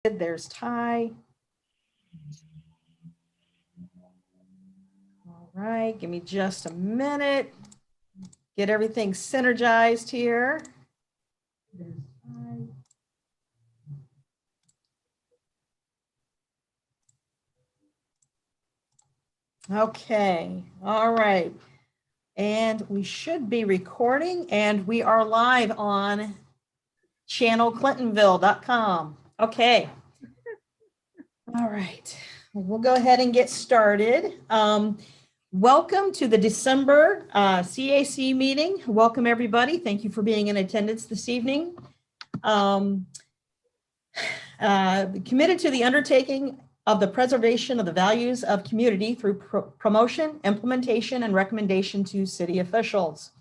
There's Ty. All right, give me just a minute. Get everything synergized here. There's Ty. Okay, all right. And we should be recording, and we are live on channelclintonville.com. Okay. All right, we'll go ahead and get started. Welcome to the December CAC meeting. Welcome, everybody. Thank you for being in attendance this evening. Committed to the undertaking of the preservation of the values of community through promotion, implementation, and recommendation to city officials.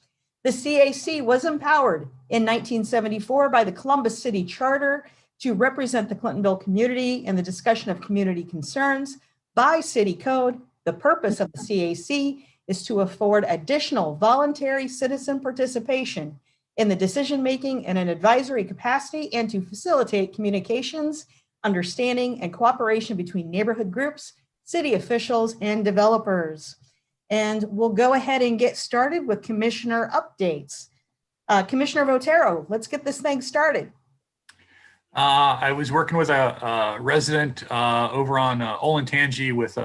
The CAC was empowered in 1974 by the Columbus City Charter to represent the Clintonville community in the discussion of community concerns. By city code, the purpose of the CAC is to afford additional voluntary citizen participation in the decision-making in an advisory capacity and to facilitate communications, understanding, and cooperation between neighborhood groups, city officials, and developers. And we'll go ahead and get started with commissioner updates. Commissioner Votero, let's get this thing started. I was working with a resident over on Olentangy with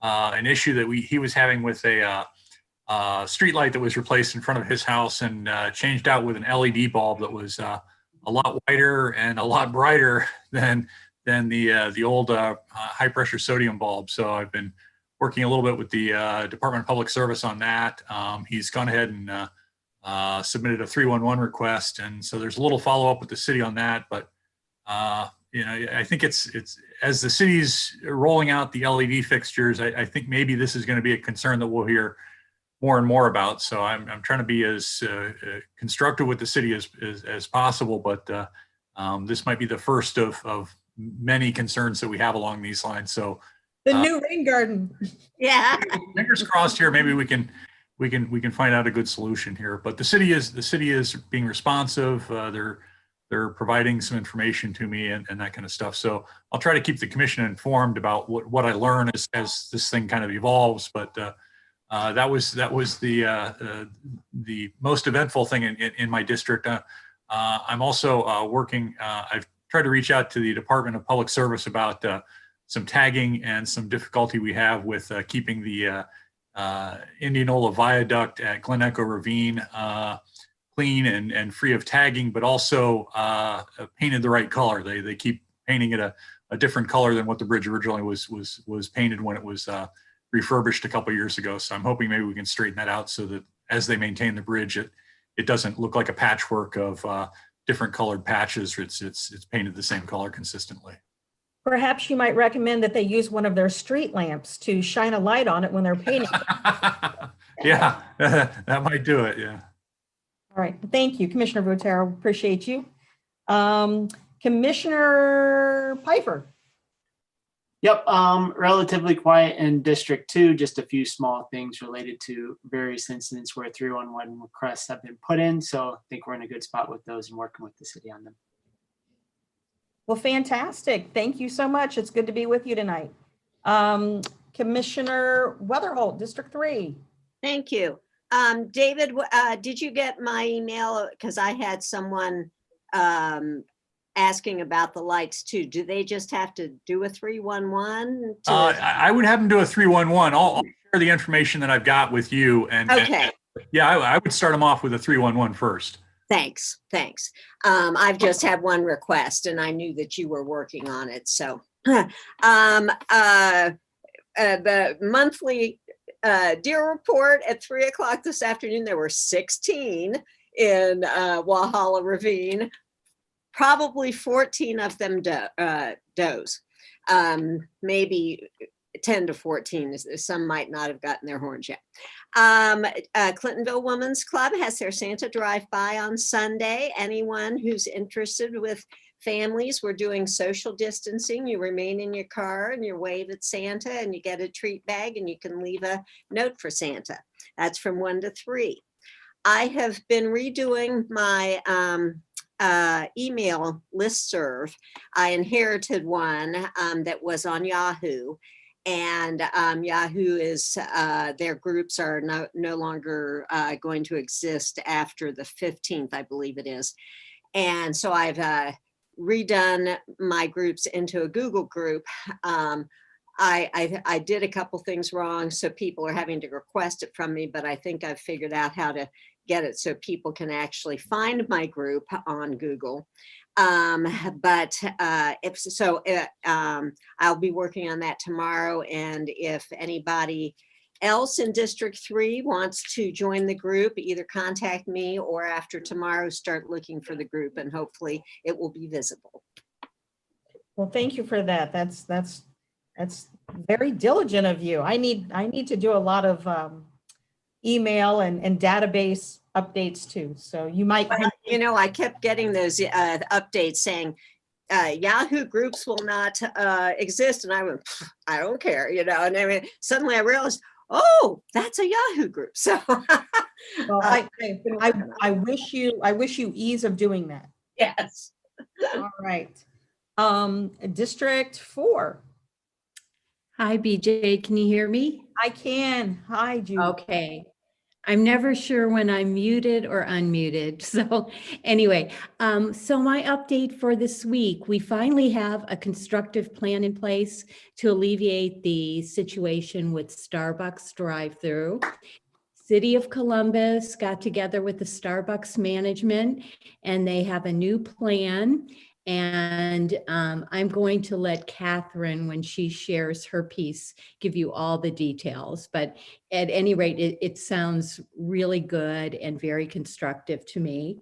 an issue that he was having with a street light that was replaced in front of his house and changed out with an LED bulb that was a lot whiter and a lot brighter than the old high pressure sodium bulb. So I've been working a little bit with the Department of Public Service on that. He's gone ahead and submitted a 311 request, and so there's a little follow up with the city on that. But you know, I think it's as the city's rolling out the LED fixtures, I think maybe this is going to be a concern that we'll hear more and more about. So I'm trying to be as constructive with the city as possible, but this might be the first of many concerns that we have along these lines. So the new rain garden. Yeah. Fingers crossed here. Maybe we can find out a good solution here. But the city is being responsive. They're providing some information to me and that kind of stuff. So I'll try to keep the commission informed about what I learn as this thing kind of evolves. But that was the most eventful thing in my district. I'm also working. I've tried to reach out to the Department of Public Service about some tagging and some difficulty we have with keeping the Indianola Viaduct at Glen Echo Ravine clean and free of tagging, but also painted the right color. They keep painting it a different color than what the bridge originally was painted when it was refurbished a couple of years ago. So I'm hoping maybe we can straighten that out so that as they maintain the bridge, it doesn't look like a patchwork of different colored patches. It's painted the same color consistently. Perhaps you might recommend that they use one of their street lamps to shine a light on it when they're painting. Yeah, that might do it. Yeah. All right. Thank you, Commissioner Votero. Appreciate you. Commissioner Pfeiffer. Yep, relatively quiet in District 2, just a few small things related to various incidents where 311 requests have been put in. So I think we're in a good spot with those and working with the city on them. Well, fantastic. Thank you so much. It's good to be with you tonight. Commissioner Weatherholt, District 3. Thank you. David, did you get my email? Because I had someone asking about the lights too. Do they just have to do a 311? I would have them do a 311. I'll share the information that I've got with you. And okay. Yeah, I would start them off with a 311 first. Thanks. I've just had one request and I knew that you were working on it. So the monthly deer report at 3 o'clock this afternoon, there were 16 in Walhalla Ravine, probably 14 of them does, maybe 10 to 14. Some might not have gotten their horns yet. Clintonville Women's Club has their Santa drive-by on Sunday. Anyone who's interested with families, we're doing social distancing. You remain in your car and you wave at Santa and you get a treat bag and you can leave a note for Santa. That's from 1 to 3. I have been redoing my email listserv. I inherited one that was on Yahoo. And Yahoo is, their groups are no longer going to exist after the 15th, I believe it is. And so I've redone my groups into a Google group. I did a couple things wrong, so people are having to request it from me, but I think I've figured out how to get it so people can actually find my group on Google. But if so, I'll be working on that tomorrow. And if anybody else in District 3 wants to join the group, either contact me or after tomorrow, start looking for the group, and hopefully it will be visible. Well, thank you for that. That's very diligent of you. I need to do a lot of email and database updates too. So you might. Well, you know, I kept getting those updates saying Yahoo groups will not exist, and I went, I don't care, you know. And I mean, suddenly I realized, oh, that's a Yahoo group. So Well, I wish you ease of doing that. yes. All right. District 4. Hi, BJ. Can you hear me? I can. Hi, Judy. Okay. I'm never sure when I'm muted or unmuted. So anyway, so my update for this week, we finally have a constructive plan in place to alleviate the situation with Starbucks drive-through. City of Columbus got together with the Starbucks management, and they have a new plan. And I'm going to let Catherine, when she shares her piece, give you all the details. But at any rate, it sounds really good and very constructive to me.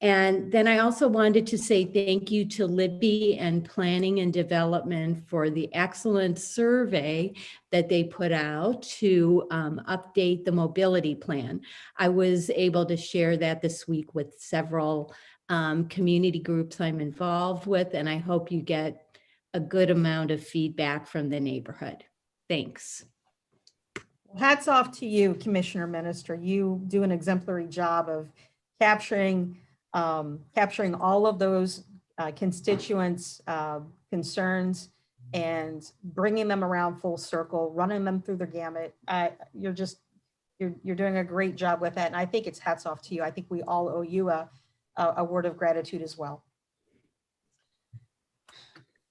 And then I also wanted to say thank you to Libby and Planning and Development for the excellent survey that they put out to update the mobility plan. I was able to share that this week with several community groups I'm involved with, and I hope you get a good amount of feedback from the neighborhood. Thanks. Hats off to you, Commissioner Minister. You do an exemplary job of capturing all of those constituents' concerns and bringing them around full circle, running them through the gamut. You're doing a great job with that, and I think it's hats off to you. I think we all owe you a word of gratitude as well.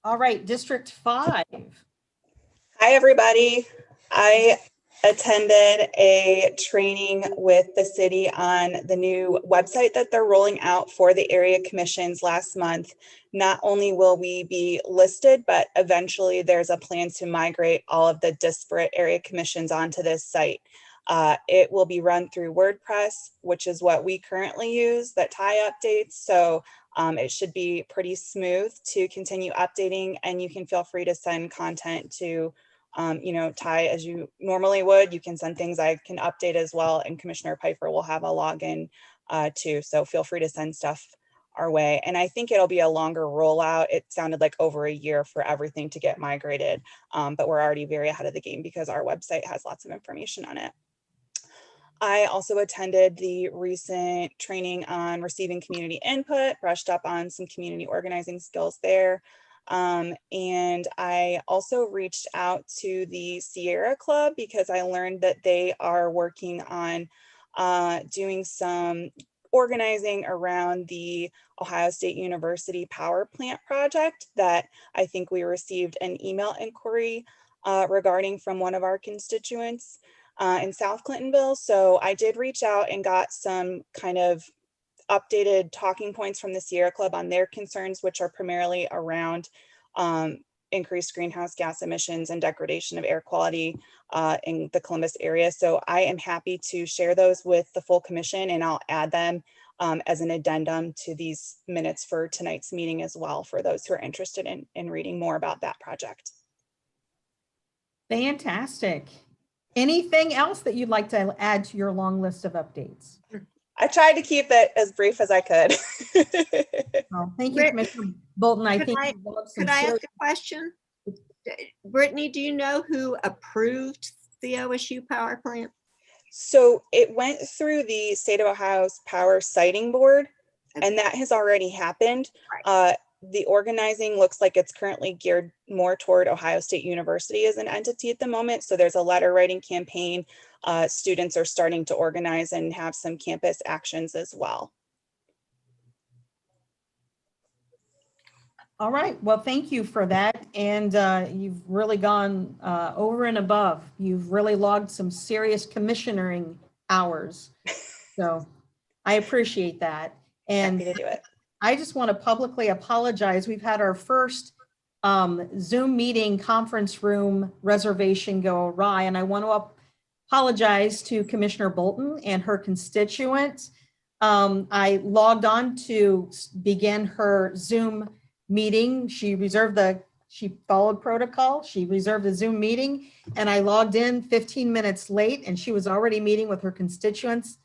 All right, District 5. Hi, everybody. I attended a training with the city on the new website that they're rolling out for the area commissions last month. Not only will we be listed, but eventually there's a plan to migrate all of the disparate area commissions onto this site. It will be run through WordPress, which is what we currently use that Ty updates. So it should be pretty smooth to continue updating, and you can feel free to send content to, Ty, as you normally would. You can send things I can update as well, and Commissioner Piper will have a login too. So feel free to send stuff our way. And I think it'll be a longer rollout. It sounded like over a year for everything to get migrated, but we're already very ahead of the game because our website has lots of information on it. I also attended the recent training on receiving community input, brushed up on some community organizing skills there. And I also reached out to the Sierra Club because I learned that they are working on doing some organizing around the Ohio State University power plant project that I think we received an email inquiry regarding from one of our constituents in South Clintonville. So I did reach out and got some kind of updated talking points from the Sierra Club on their concerns, which are primarily around increased greenhouse gas emissions and degradation of air quality in the Columbus area. So I am happy to share those with the full commission, and I'll add them as an addendum to these minutes for tonight's meeting as well, for those who are interested in reading more about that project. Fantastic. Anything else that you'd like to add to your long list of updates? I tried to keep it as brief as I could. Well, thank you, Commissioner Bolton. Could I ask a question? Brittany, do you know who approved the OSU power plant? So it went through the State of Ohio's Power Siting Board, and that has already happened. Right. The organizing looks like it's currently geared more toward Ohio State University as an entity at the moment. So there's a letter writing campaign. Students are starting to organize and have some campus actions as well. All right, well, thank you for that. And you've really gone over and above. You've really logged some serious commissionering hours. So I appreciate that. And Happy to do it. I just want to publicly apologize. We've had our first Zoom meeting conference room reservation go awry, and I want to apologize to Commissioner Bolton and her constituents. I logged on to begin her Zoom meeting. She followed protocol. She reserved a Zoom meeting, and I logged in 15 minutes late, and she was already meeting with her constituents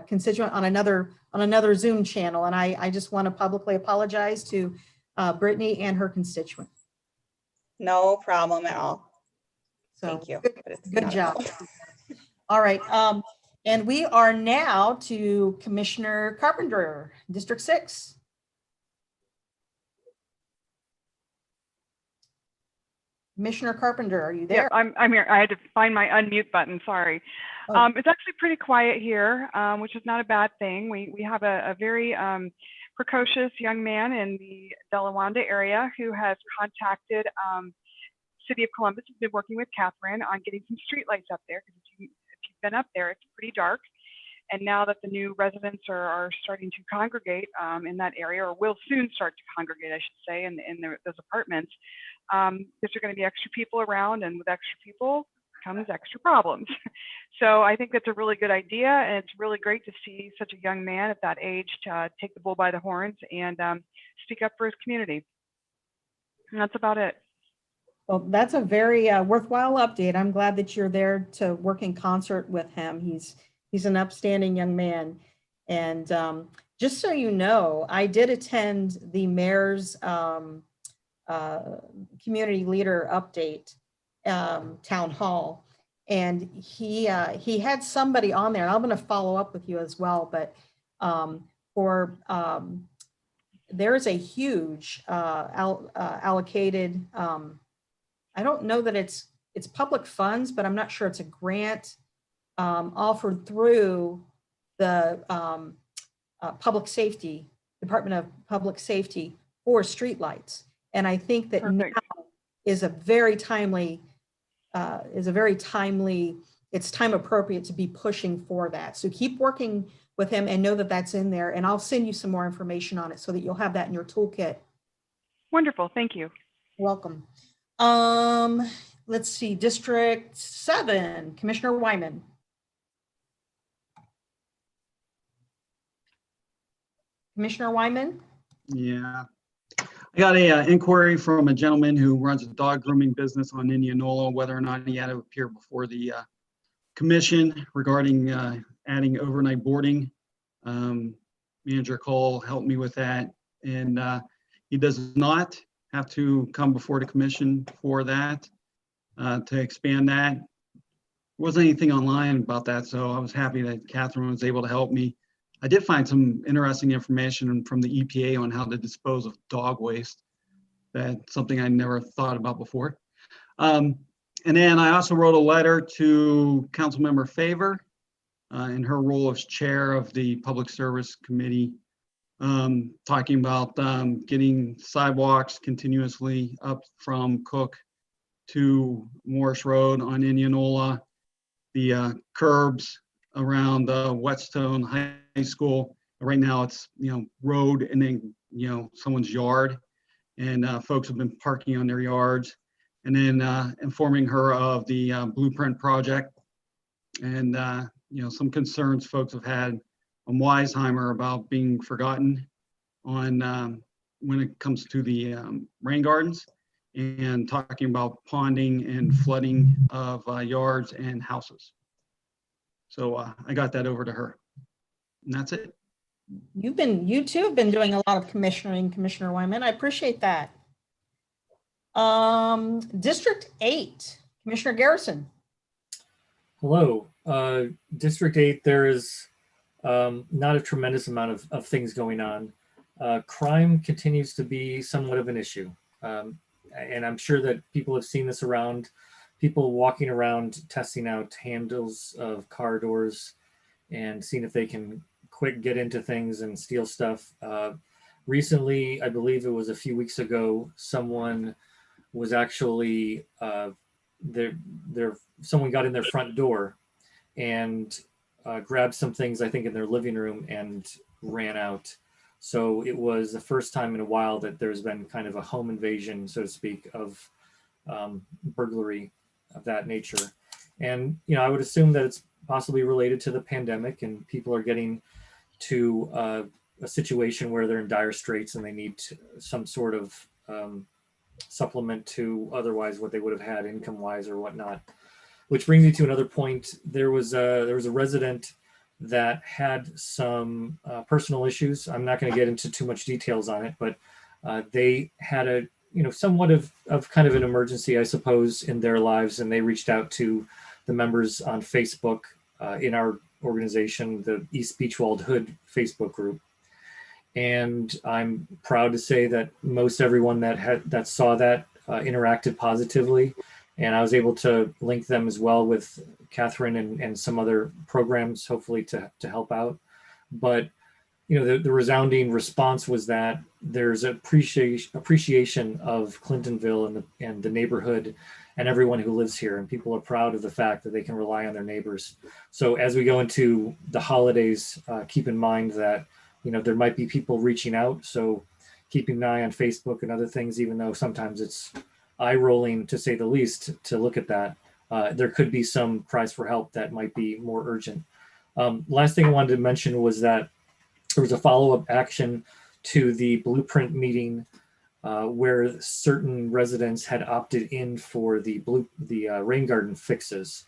constituent on another Zoom channel. And I just want to publicly apologize to Brittany and her constituent. No problem at all. So Thank you. good job. All right. And we are now to Commissioner Carpenter, District 6. Commissioner Carpenter, are you there? Yeah, I'm here. I had to find my unmute button. Sorry. Oh. It's actually pretty quiet here, which is not a bad thing. We have a very precocious young man in the Delawanda area who has contacted City of Columbus. Has been working with Catherine on getting some streetlights up there, because if you've been up there, it's pretty dark. And now that the new residents are starting to congregate in that area, or will soon start to congregate, I should say, in those apartments, because there are going to be extra people around, and with extra people comes extra problems. So I think that's a really good idea, and it's really great to see such a young man at that age to take the bull by the horns and speak up for his community. And that's about it. Well, that's a very worthwhile update. I'm glad that you're there to work in concert with him. He's an upstanding young man. And just so you know, I did attend the mayor's community leader update town hall, and he had somebody on there. I'm going to follow up with you as well, but there is a huge allocated, I don't know that it's public funds, but I'm not sure it's a grant offered through the public safety, Department of Public Safety, for streetlights. And I think that Perfect. now is a very timely, it's time appropriate to be pushing for that. So keep working with him and know that that's in there. And I'll send you some more information on it so that you'll have that in your toolkit. Wonderful. Thank you. Welcome. Let's see, District 7, Commissioner Wyman. Commissioner Wyman? Yeah. I got a inquiry from a gentleman who runs a dog grooming business on Indianola, whether or not he had to appear before the commission regarding adding overnight boarding. Manager Cole helped me with that, and he does not have to come before the commission for that, to expand that. There wasn't anything online about that, so I was happy that Catherine was able to help me. I did find some interesting information from the EPA on how to dispose of dog waste. That's something I never thought about before. And then I also wrote a letter to Councilmember Favor in her role as chair of the Public Service Committee, talking about getting sidewalks continuously up from Cook to Morris Road on Indianola, the curbs around Whetstone High School. Right now it's, road and then, someone's yard, and folks have been parking on their yards. And then informing her of the blueprint project and, some concerns folks have had on Weisheimer about being forgotten on when it comes to the rain gardens, and talking about ponding and flooding of yards and houses. So I got that over to her, and that's it. You too have been doing a lot of commissioning, Commissioner Wyman. I appreciate that. District 8, Commissioner Garrison. Hello. District 8, there is not a tremendous amount of things going on. Crime continues to be somewhat of an issue. And I'm sure that people have seen this around, people walking around testing out handles of car doors and seeing if they can quick get into things and steal stuff. Recently, I believe it was a few weeks ago, someone was actually, someone got in their front door and grabbed some things, I think, in their living room and ran out. So it was the first time in a while that there's been kind of a home invasion, so to speak, of burglary of that nature. And, you know, I would assume that it's possibly related to the pandemic and people are getting to a situation where they're in dire straits and they need some sort of supplement to otherwise what they would have had income-wise or whatnot. Which brings me to another point. There was a resident that had some personal issues. I'm not going to get into too much details on it, but they had a, you know, somewhat of kind of an emergency, I suppose, in their lives, and they reached out to the members on Facebook in our organization, the East Beachwald Hood Facebook group. And I'm proud to say that most everyone that saw that interacted positively. And I was able to link them as well with Catherine and some other programs, hopefully to help out. But, you know, the resounding response was that there's appreciation of Clintonville and the neighborhood and everyone who lives here. And people are proud of the fact that they can rely on their neighbors. So as we go into the holidays, keep in mind that, you know, there might be people reaching out. So keeping an eye on Facebook and other things, even though sometimes it's eye-rolling, to say the least, to look at that. There could be some cries for help that might be more urgent. Last thing I wanted to mention was that there was a follow-up action to the blueprint meeting where certain residents had opted in for the rain garden fixes.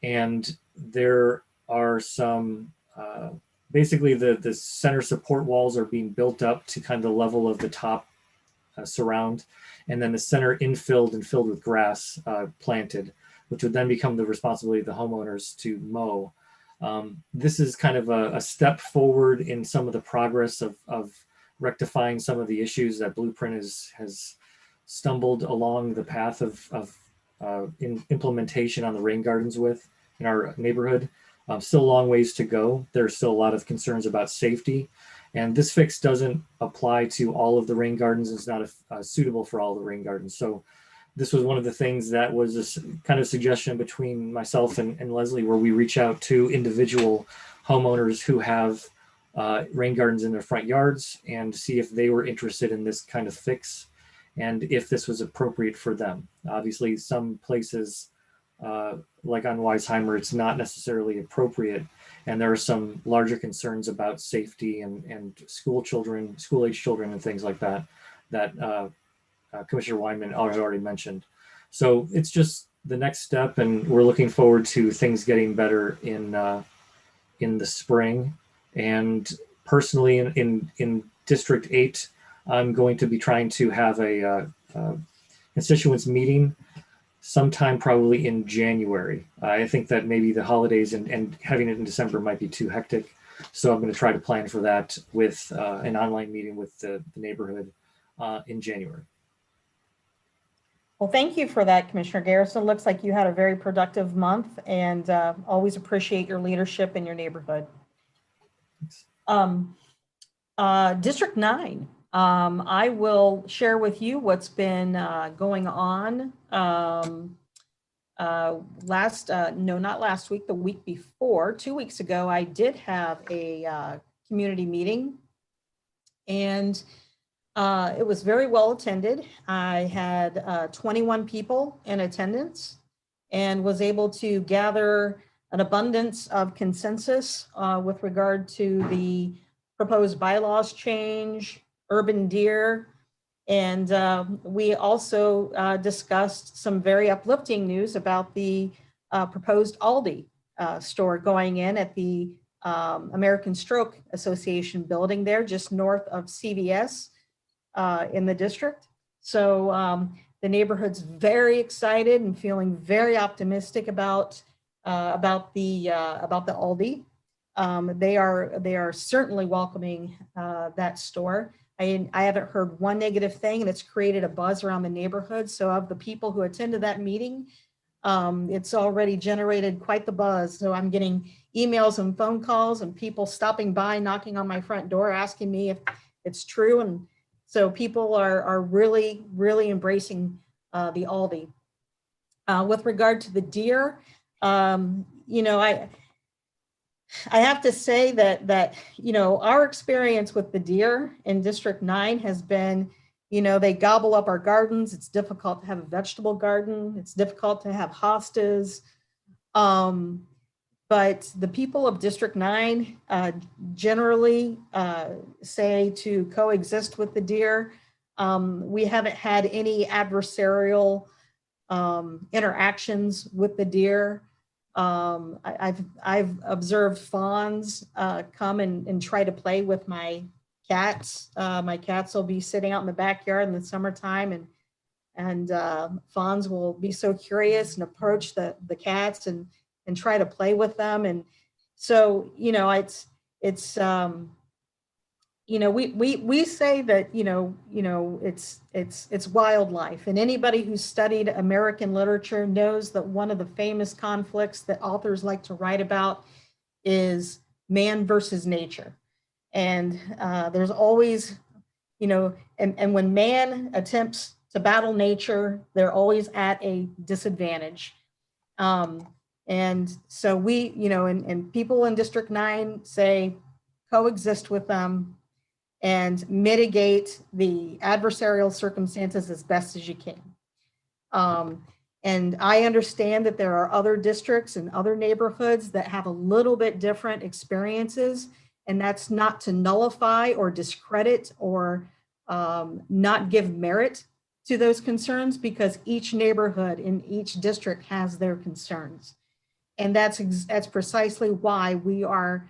And there are some, basically the center support walls are being built up to kind of the level of the top surround, and then the center infilled and filled with grass planted, which would then become the responsibility of the homeowners to mow. This is kind of a step forward in some of the progress of rectifying some of the issues that Blueprint has stumbled along the path of implementation on the rain gardens with in our neighborhood. Still a long ways to go. There's still a lot of concerns about safety. And this fix doesn't apply to all of the rain gardens. It's not suitable for all the rain gardens. So this was one of the things that was a kind of suggestion between myself and Leslie, where we reach out to individual homeowners who have rain gardens in their front yards and see if they were interested in this kind of fix and if this was appropriate for them. Obviously, some places like on Weisheimer, it's not necessarily appropriate. And there are some larger concerns about safety and school-age children and things like that, that Commissioner Weinman already mentioned. So it's just the next step, and we're looking forward to things getting better in the spring. And personally, in District 8, I'm going to be trying to have a constituents meeting sometime probably in January. I think that maybe the holidays and having it in December might be too hectic. So I'm going to try to plan for that with an online meeting with the neighborhood in January. Well, thank you for that, Commissioner Garrison. Looks like you had a very productive month, and always appreciate your leadership in your neighborhood. District 9. I will share with you what's been going on. Not last week, the week before, 2 weeks ago, I did have a community meeting, and it was very well attended. I had 21 people in attendance and was able to gather an abundance of consensus with regard to the proposed bylaws change, urban deer, and we also discussed some very uplifting news about the proposed Aldi store going in at the American Stroke Association building there, just north of CVS in the district. So the neighborhood's very excited and feeling very optimistic about the Aldi. They are certainly welcoming that store. I haven't heard one negative thing, and it's created a buzz around the neighborhood. So of the people who attended that meeting, it's already generated quite the buzz. So I'm getting emails and phone calls and people stopping by, knocking on my front door, asking me if it's true. And so people are really, really embracing the Aldi. With regard to the deer, you know, I have to say that, you know, our experience with the deer in District 9 has been, you know, they gobble up our gardens. It's difficult to have a vegetable garden. It's difficult to have hostas. But the people of District 9 generally say to coexist with the deer. We haven't had any adversarial interactions with the deer. I've observed fawns come and try to play with my cats. My cats will be sitting out in the backyard in the summertime, and fawns will be so curious and approach the cats and try to play with them. And so, you know, it's you know, we say that, you know, it's wildlife, and anybody who's studied American literature knows that one of the famous conflicts that authors like to write about is man versus nature. And there's always, you know, and when man attempts to battle nature, they're always at a disadvantage. And so we, you know, and people in District 9 say coexist with them and mitigate the adversarial circumstances as best as you can. And I understand that there are other districts and other neighborhoods that have a little bit different experiences, and that's not to nullify or discredit or not give merit to those concerns, because each neighborhood in each district has their concerns. And that's precisely why we are,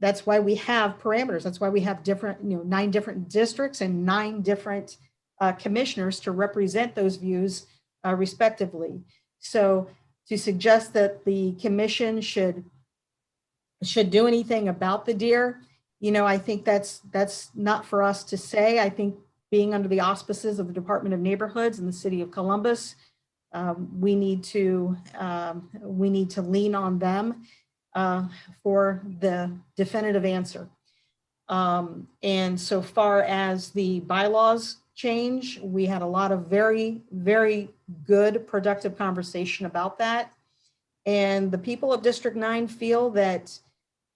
that's why we have parameters. That's why we have different, you know, 9 different districts and 9 different commissioners to represent those views respectively. So to suggest that the commission should do anything about the deer, you know, I think that's not for us to say. I think being under the auspices of the Department of Neighborhoods in the city of Columbus, we need to lean on them for the definitive answer. And so far as the bylaws change, we had a lot of very, very good, productive conversation about that. And the people of District 9 feel that,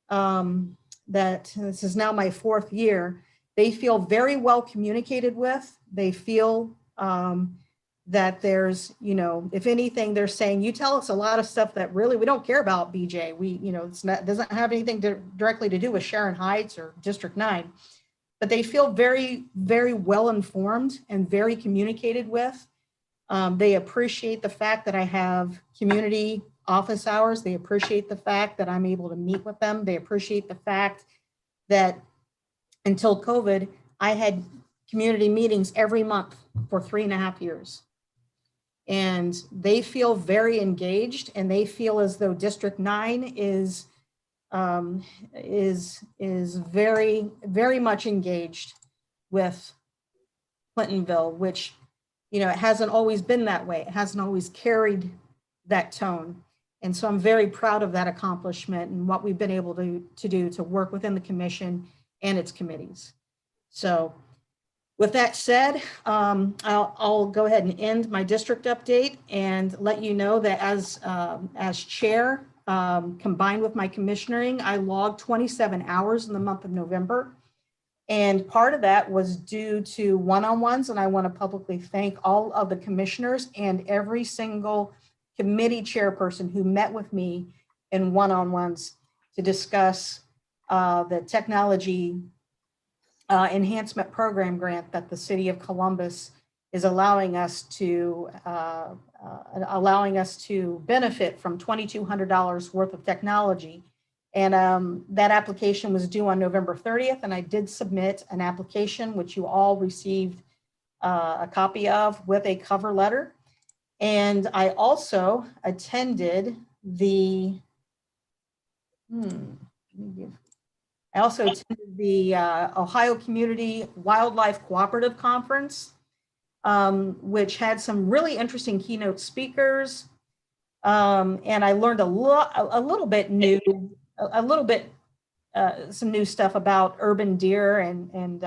that this is now my 4th year, they feel very well communicated with. They feel that there's, you know, if anything, they're saying, you tell us a lot of stuff that really we don't care about, BJ. We, you know, it's not, doesn't have anything directly to do with Sharon Heights or District 9, but they feel very, very well informed and very communicated with. They appreciate the fact that I have community office hours. They appreciate the fact that I'm able to meet with them. They appreciate the fact that until COVID, I had community meetings every month for 3.5 years. And they feel very engaged, and they feel as though District 9 is very, very much engaged with Clintonville, which, you know, it hasn't always been that way. It hasn't always carried that tone. And so I'm very proud of that accomplishment and what we've been able to do to work within the commission and its committees. So with that said, I'll go ahead and end my district update and let you know that as chair, combined with my commissionering, I logged 27 hours in the month of November. And part of that was due to one-on-ones. And I want to publicly thank all of the commissioners and every single committee chairperson who met with me in one-on-ones to discuss the technology enhancement program grant that the city of Columbus is allowing us to benefit from $2,200 worth of technology. And that application was due on November 30th, and I did submit an application, which you all received a copy of with a cover letter. And I also attended the, I also attended the Ohio Community Wildlife Cooperative Conference, which had some really interesting keynote speakers. And I learned some new stuff about urban deer and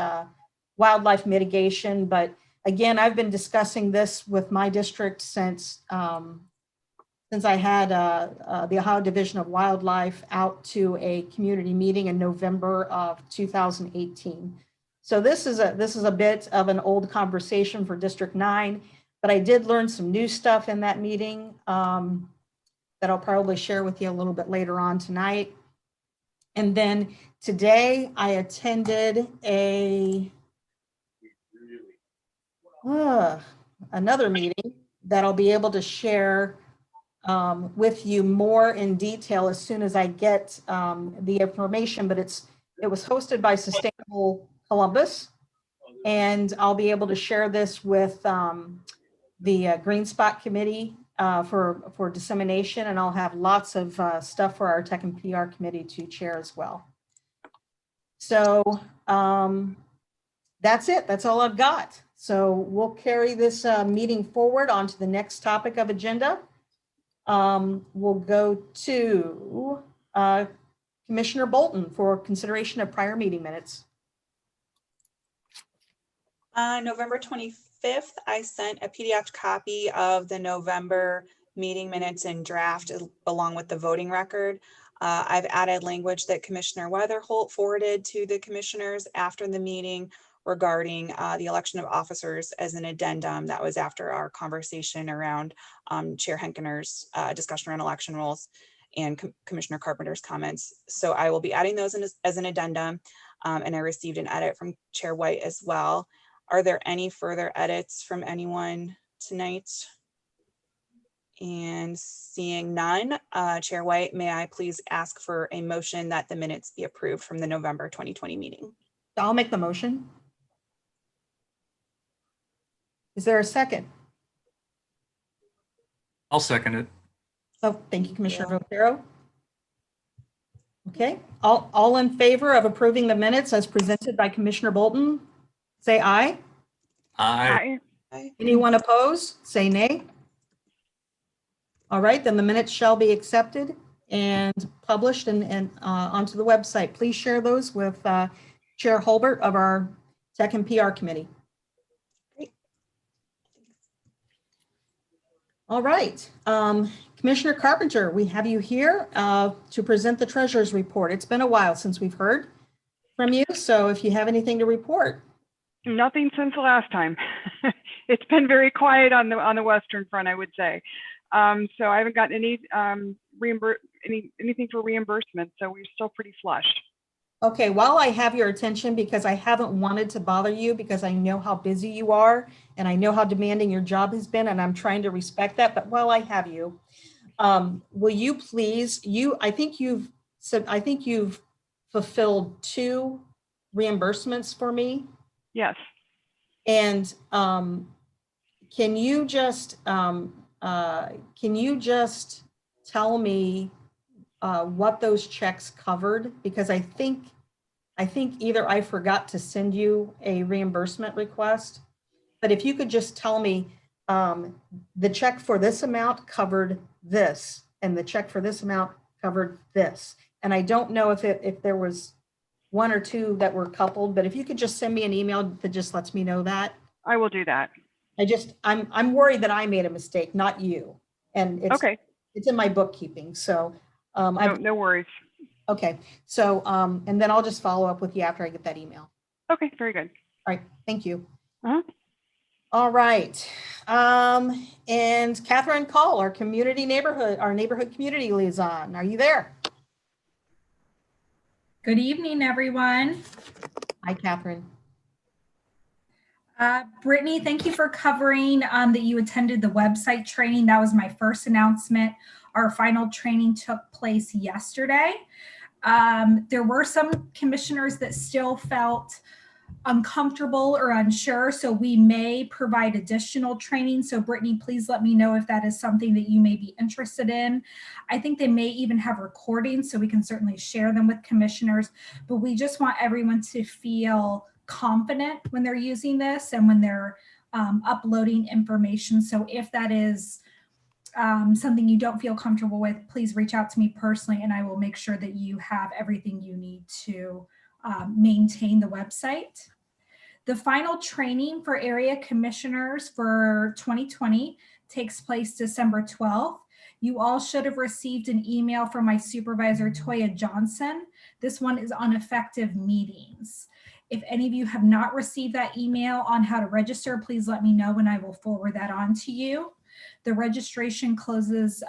wildlife mitigation. But again, I've been discussing this with my district since I had the Ohio Division of Wildlife out to a community meeting in November of 2018. So this is a bit of an old conversation for District 9, but I did learn some new stuff in that meeting that I'll probably share with you a little bit later on tonight. And then today I attended another meeting that I'll be able to share with you more in detail as soon as I get the information, but it was hosted by Sustainable Columbus, and I'll be able to share this with the Green Spot Committee for dissemination, and I'll have lots of stuff for our Tech and PR Committee to chair as well. So that's it. That's all I've got. So we'll carry this meeting forward onto the next topic of agenda. We'll go to Commissioner Bolton for consideration of prior meeting minutes. November 25th, I sent a PDF copy of the November meeting minutes and draft along with the voting record. I've added language that Commissioner Weatherholt forwarded to the commissioners after the meeting regarding the election of officers as an addendum. That was after our conversation around Chair Henkener's discussion around election rules and Commissioner Carpenter's comments. So I will be adding those in as an addendum, and I received an edit from Chair White as well. Are there any further edits from anyone tonight? And seeing none, Chair White, may I please ask for a motion that the minutes be approved from the November 2020 meeting? I'll make the motion. Is there a second? I'll second it. Oh, thank you, Commissioner Vocero. Okay, all in favor of approving the minutes as presented by Commissioner Bolton, say aye. Aye. Hi. Anyone opposed, say nay. All right, then the minutes shall be accepted and published and onto the website. Please share those with Chair Holbert of our Tech and PR Committee. Great. All right, Commissioner Carpenter, we have you here to present the treasurer's report. It's been a while since we've heard from you, so if you have anything to report. Nothing since the last time. It's been very quiet on the Western Front, I would say. So I haven't gotten any anything for reimbursement, so we're still pretty flush. Okay, while I have your attention, because I haven't wanted to bother you because I know how busy you are and I know how demanding your job has been, and I'm trying to respect that, but while I have you, will you please, I think you've fulfilled 2 reimbursements for me. Yes. And can you just tell me what those checks covered? Because I think either I forgot to send you a reimbursement request, but if you could just tell me the check for this amount covered this, and the check for this amount covered this. And I don't know if there was 1 or 2 that were coupled, but if you could just send me an email that just lets me know that. I will do that. I'm worried that I made a mistake, not you. And Okay. It's in my bookkeeping. So No worries. okay. So and then I'll just follow up with you after I get that email. Okay, very good. All right. Thank you. Uh-huh. All right. And Catherine Call, our neighborhood community liaison. Are you there? Good evening, everyone. Hi, Catherine. Brittany, thank you for covering that you attended the website training. That was my first announcement. Our final training took place yesterday. There were some commissioners that still felt uncomfortable or unsure. So we may provide additional training. So Brittany, please let me know if that is something that you may be interested in. I think they may even have recordings, so we can certainly share them with commissioners, but we just want everyone to feel confident when they're using this and when they're uploading information. So if that is something you don't feel comfortable with, please reach out to me personally and I will make sure that you have everything you need to maintain the website. The final training for area commissioners for 2020 takes place December 12th. You all should have received an email from my supervisor, Toya Johnson. This one is on effective meetings. If any of you have not received that email on how to register, please let me know and I will forward that on to you. The registration closes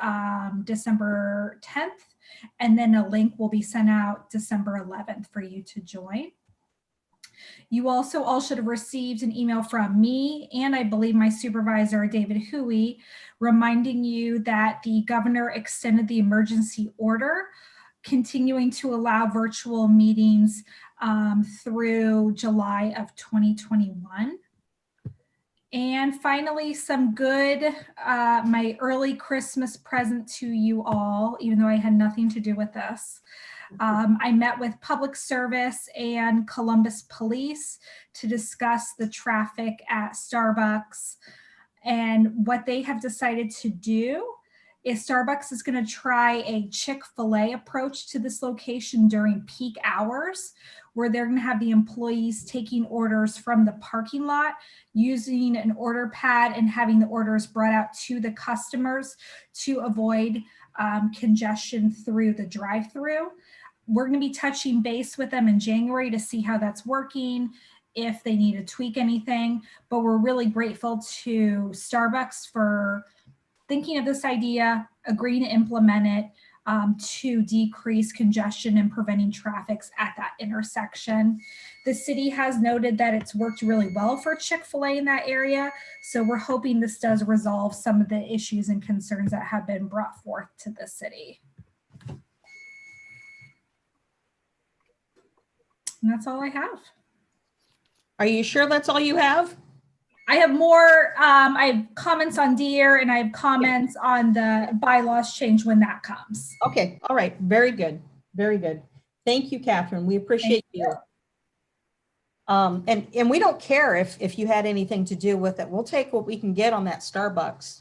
December 10th, and then a link will be sent out December 11th for you to join. You also all should have received an email from me and I believe my supervisor, David Huey, reminding you that the governor extended the emergency order, continuing to allow virtual meetings through July of 2021. And finally, some good, my early Christmas present to you all, even though I had nothing to do with this. I met with Public Service and Columbus Police to discuss the traffic at Starbucks. And what they have decided to do is Starbucks is going to try a Chick-fil-A approach to this location during peak hours, where they're going to have the employees taking orders from the parking lot using an order pad and having the orders brought out to the customers to avoid congestion through the drive-through. We're going to be touching base with them in January to see how that's working, if they need to tweak anything, but we're really grateful to Starbucks for thinking of this idea, agreeing to implement it to decrease congestion and preventing traffic at that intersection. The city has noted that it's worked really well for Chick-fil-A in that area, so we're hoping this does resolve some of the issues and concerns that have been brought forth to the city. And that's all I have. Are you sure that's all you have? I have more, I have comments on deer and I have comments on the bylaws change when that comes. Okay, all right, very good, very good. Thank you, Catherine, we appreciate you. And we don't care if you had anything to do with it. We'll take what we can get on that Starbucks.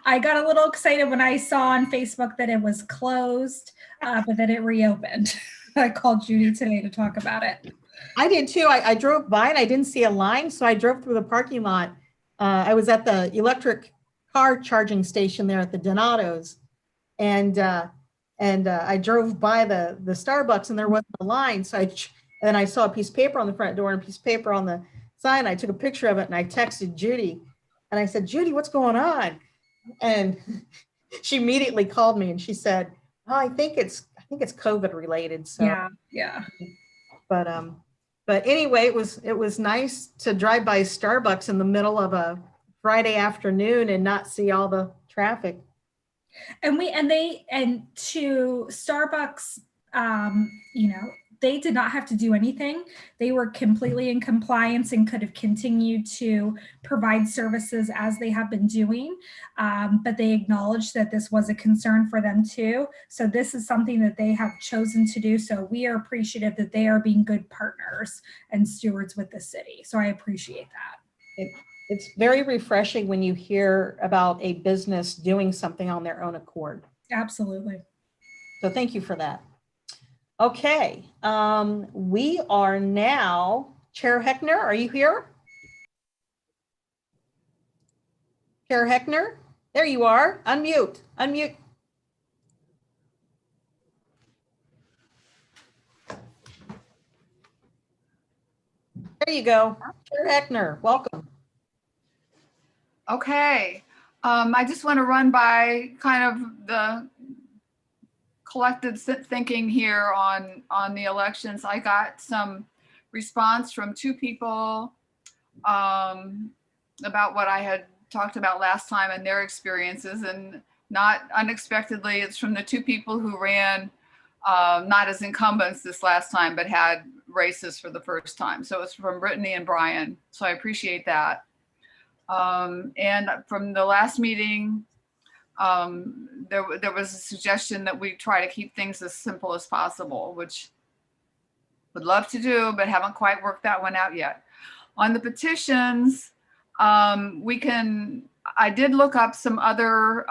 I got a little excited when I saw on Facebook that it was closed, but then it reopened. I called Judy today to talk about it. I did too. I drove by and I didn't see a line, so I drove through the parking lot. I was at the electric car charging station there at the Donato's, and I drove by the Starbucks and there wasn't a line. So then I saw a piece of paper on the front door and a piece of paper on the sign. I took a picture of it and I texted Judy, and I said, "Judy, what's going on?" And she immediately called me and she said, "Oh, I think it's COVID related." So yeah. But anyway, it was nice to drive by Starbucks in the middle of a Friday afternoon and not see all the traffic. And to Starbucks, they did not have to do anything. They were completely in compliance and could have continued to provide services as they have been doing. But they acknowledged that this was a concern for them too. So this is something that they have chosen to do. So we are appreciative that they are being good partners and stewards with the city. So I appreciate that. It's very refreshing when you hear about a business doing something on their own accord. Absolutely. So thank you for that. Okay, we are now, Chair Heckner, are you here? Chair Heckner, there you are, unmute. There you go, Chair Heckner, welcome. Okay, I just want to run by kind of the collected thinking here on the elections. I got some response from two people about what I had talked about last time and their experiences, and not unexpectedly, it's from the two people who ran not as incumbents this last time, but had races for the first time. So it's from Brittany and Brian. So I appreciate that. And from the last meeting, there was a suggestion that we try to keep things as simple as possible, which would love to do, but haven't quite worked that one out yet. On the petitions, I did look up some other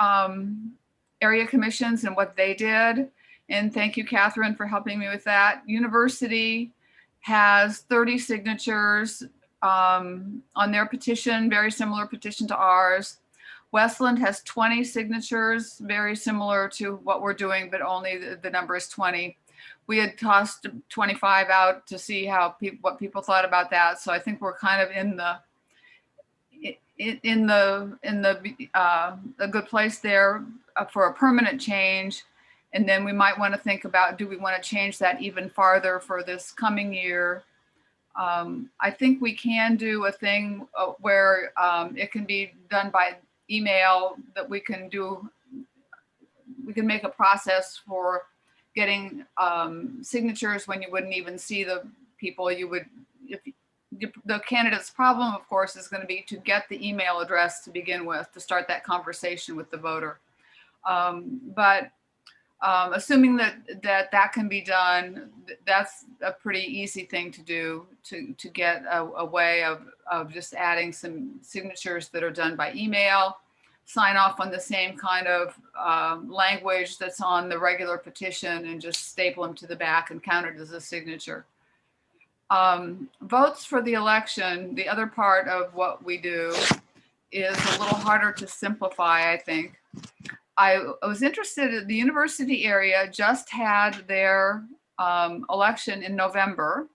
area commissions and what they did. And thank you, Catherine, for helping me with that. University has 30 signatures on their petition, very similar petition to ours. Westland has 20 signatures, very similar to what we're doing, but only the number is 20. We had tossed 25 out to see how what people thought about that. So I think we're kind of a good place there for a permanent change. And then we might want to think about, do we want to change that even farther for this coming year? I think we can do a thing where it can be done by email, that we can make a process for getting signatures when you wouldn't even see the people. The candidate's problem, of course, is going to be to get the email address to begin with, to start that conversation with the voter. But assuming that can be done, that's a pretty easy thing to do, to get a way of just adding some signatures that are done by email, sign off on the same kind of language that's on the regular petition, and just staple them to the back and count it as a signature. Votes for the election, the other part of what we do, is a little harder to simplify, I think. I was interested in the university area just had their election in November.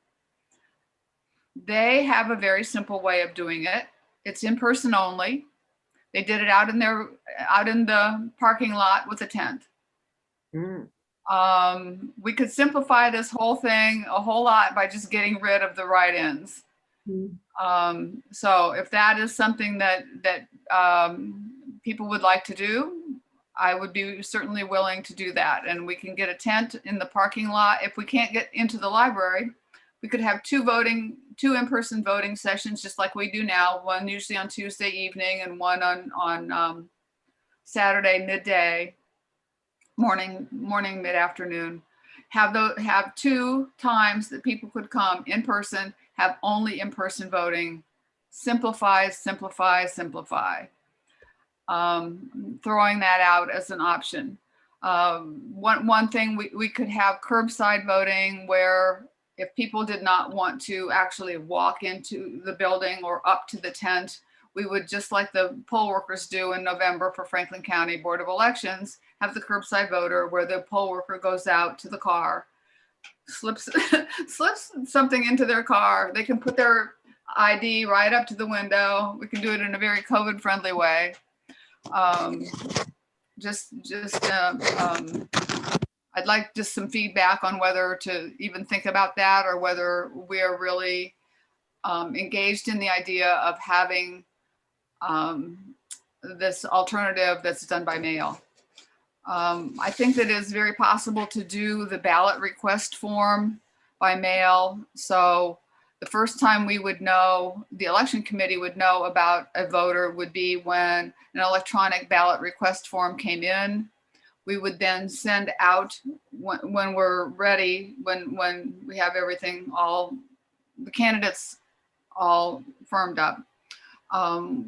They have a very simple way of doing it. It's in person only. They did it out in the parking lot with a tent. We could simplify this whole thing a whole lot by just getting rid of the write-ins. So if that is something that people would like to do, I would be certainly willing to do that. And we can get a tent in the parking lot. If we can't get into the library, we could have two in-person voting sessions, just like we do now, one usually on Tuesday evening and one on Saturday midday, morning, mid-afternoon. Have 2 times that people could come in person, have only in-person voting. Simplify. Throwing that out as an option. One thing, we could have curbside voting, where if people did not want to actually walk into the building or up to the tent, we would, just like the poll workers do in November for Franklin County Board of Elections, have the curbside voter, where the poll worker goes out to the car, slips something into their car. They can put their ID right up to the window. We can do it in a very COVID-friendly way. I'd like just some feedback on whether to even think about that, or whether we're really engaged in the idea of having this alternative that's done by mail. I think that it's very possible to do the ballot request form by mail. So the first time we would know, the election committee would know about a voter, would be when an electronic ballot request form came in. We would then send out, when we're ready, when we have everything, all the candidates all firmed up,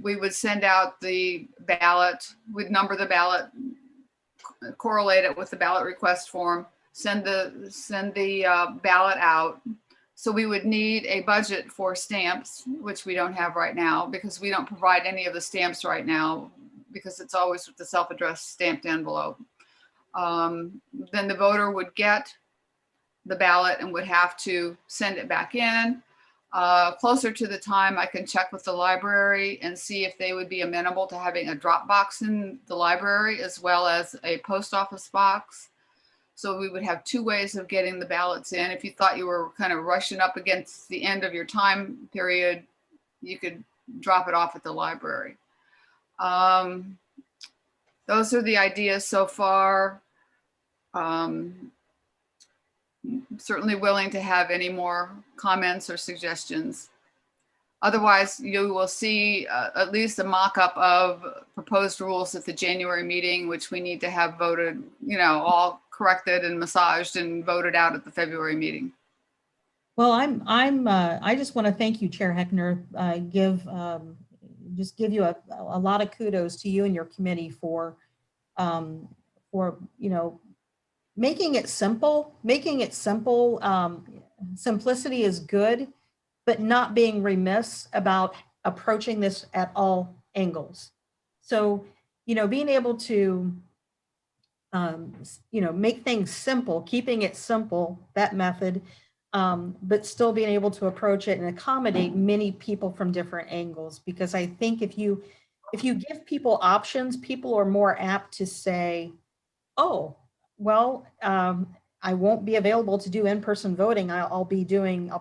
we would send out the ballot, we'd number the ballot, correlate it with the ballot request form, send the ballot out. So we would need a budget for stamps, which we don't have right now, because we don't provide any of the stamps right now, because it's always with the self-addressed stamped envelope. Then the voter would get the ballot and would have to send it back in. Closer to the time, I can check with the library and see if they would be amenable to having a drop box in the library, as well as a post office box. So we would have 2 ways of getting the ballots in. If you thought you were kind of rushing up against the end of your time period, you could drop it off at the library. Those are the ideas so far. certainly willing to have any more comments or suggestions. Otherwise, you will see at least a mock-up of proposed rules at the January meeting, which we need to have voted, all corrected and massaged and voted out at the February meeting. Well, I just want to thank you, Chair Heckner. Just give you a lot of kudos to you and your committee for making it simple. Simplicity is good, but not being remiss about approaching this at all angles. So, being able to, make things simple, keeping it simple, that method, but still being able to approach it and accommodate many people from different angles. Because I think if you give people options, people are more apt to say, oh, well, I won't be available to do in-person voting. I'll be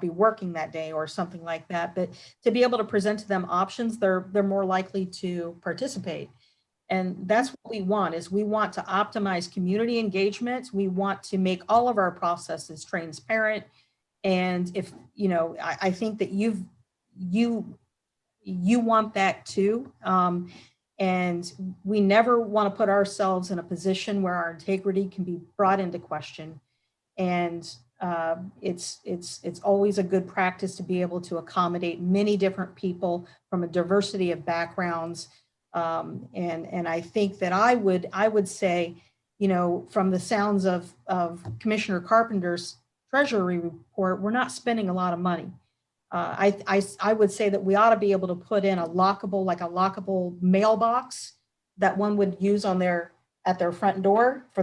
working that day or something like that. But to be able to present to them options, they're more likely to participate. And that's what we want, is we want to optimize community engagement. We want to make all of our processes transparent. And if, I think that you want that too. And we never want to put ourselves in a position where our integrity can be brought into question. And it's always a good practice to be able to accommodate many different people from a diversity of backgrounds. And I think that I would say, from the sounds of Commissioner Carpenter's Treasury report, we're not spending a lot of money. I would say that we ought to be able to put in a lockable mailbox that one would use at their front door for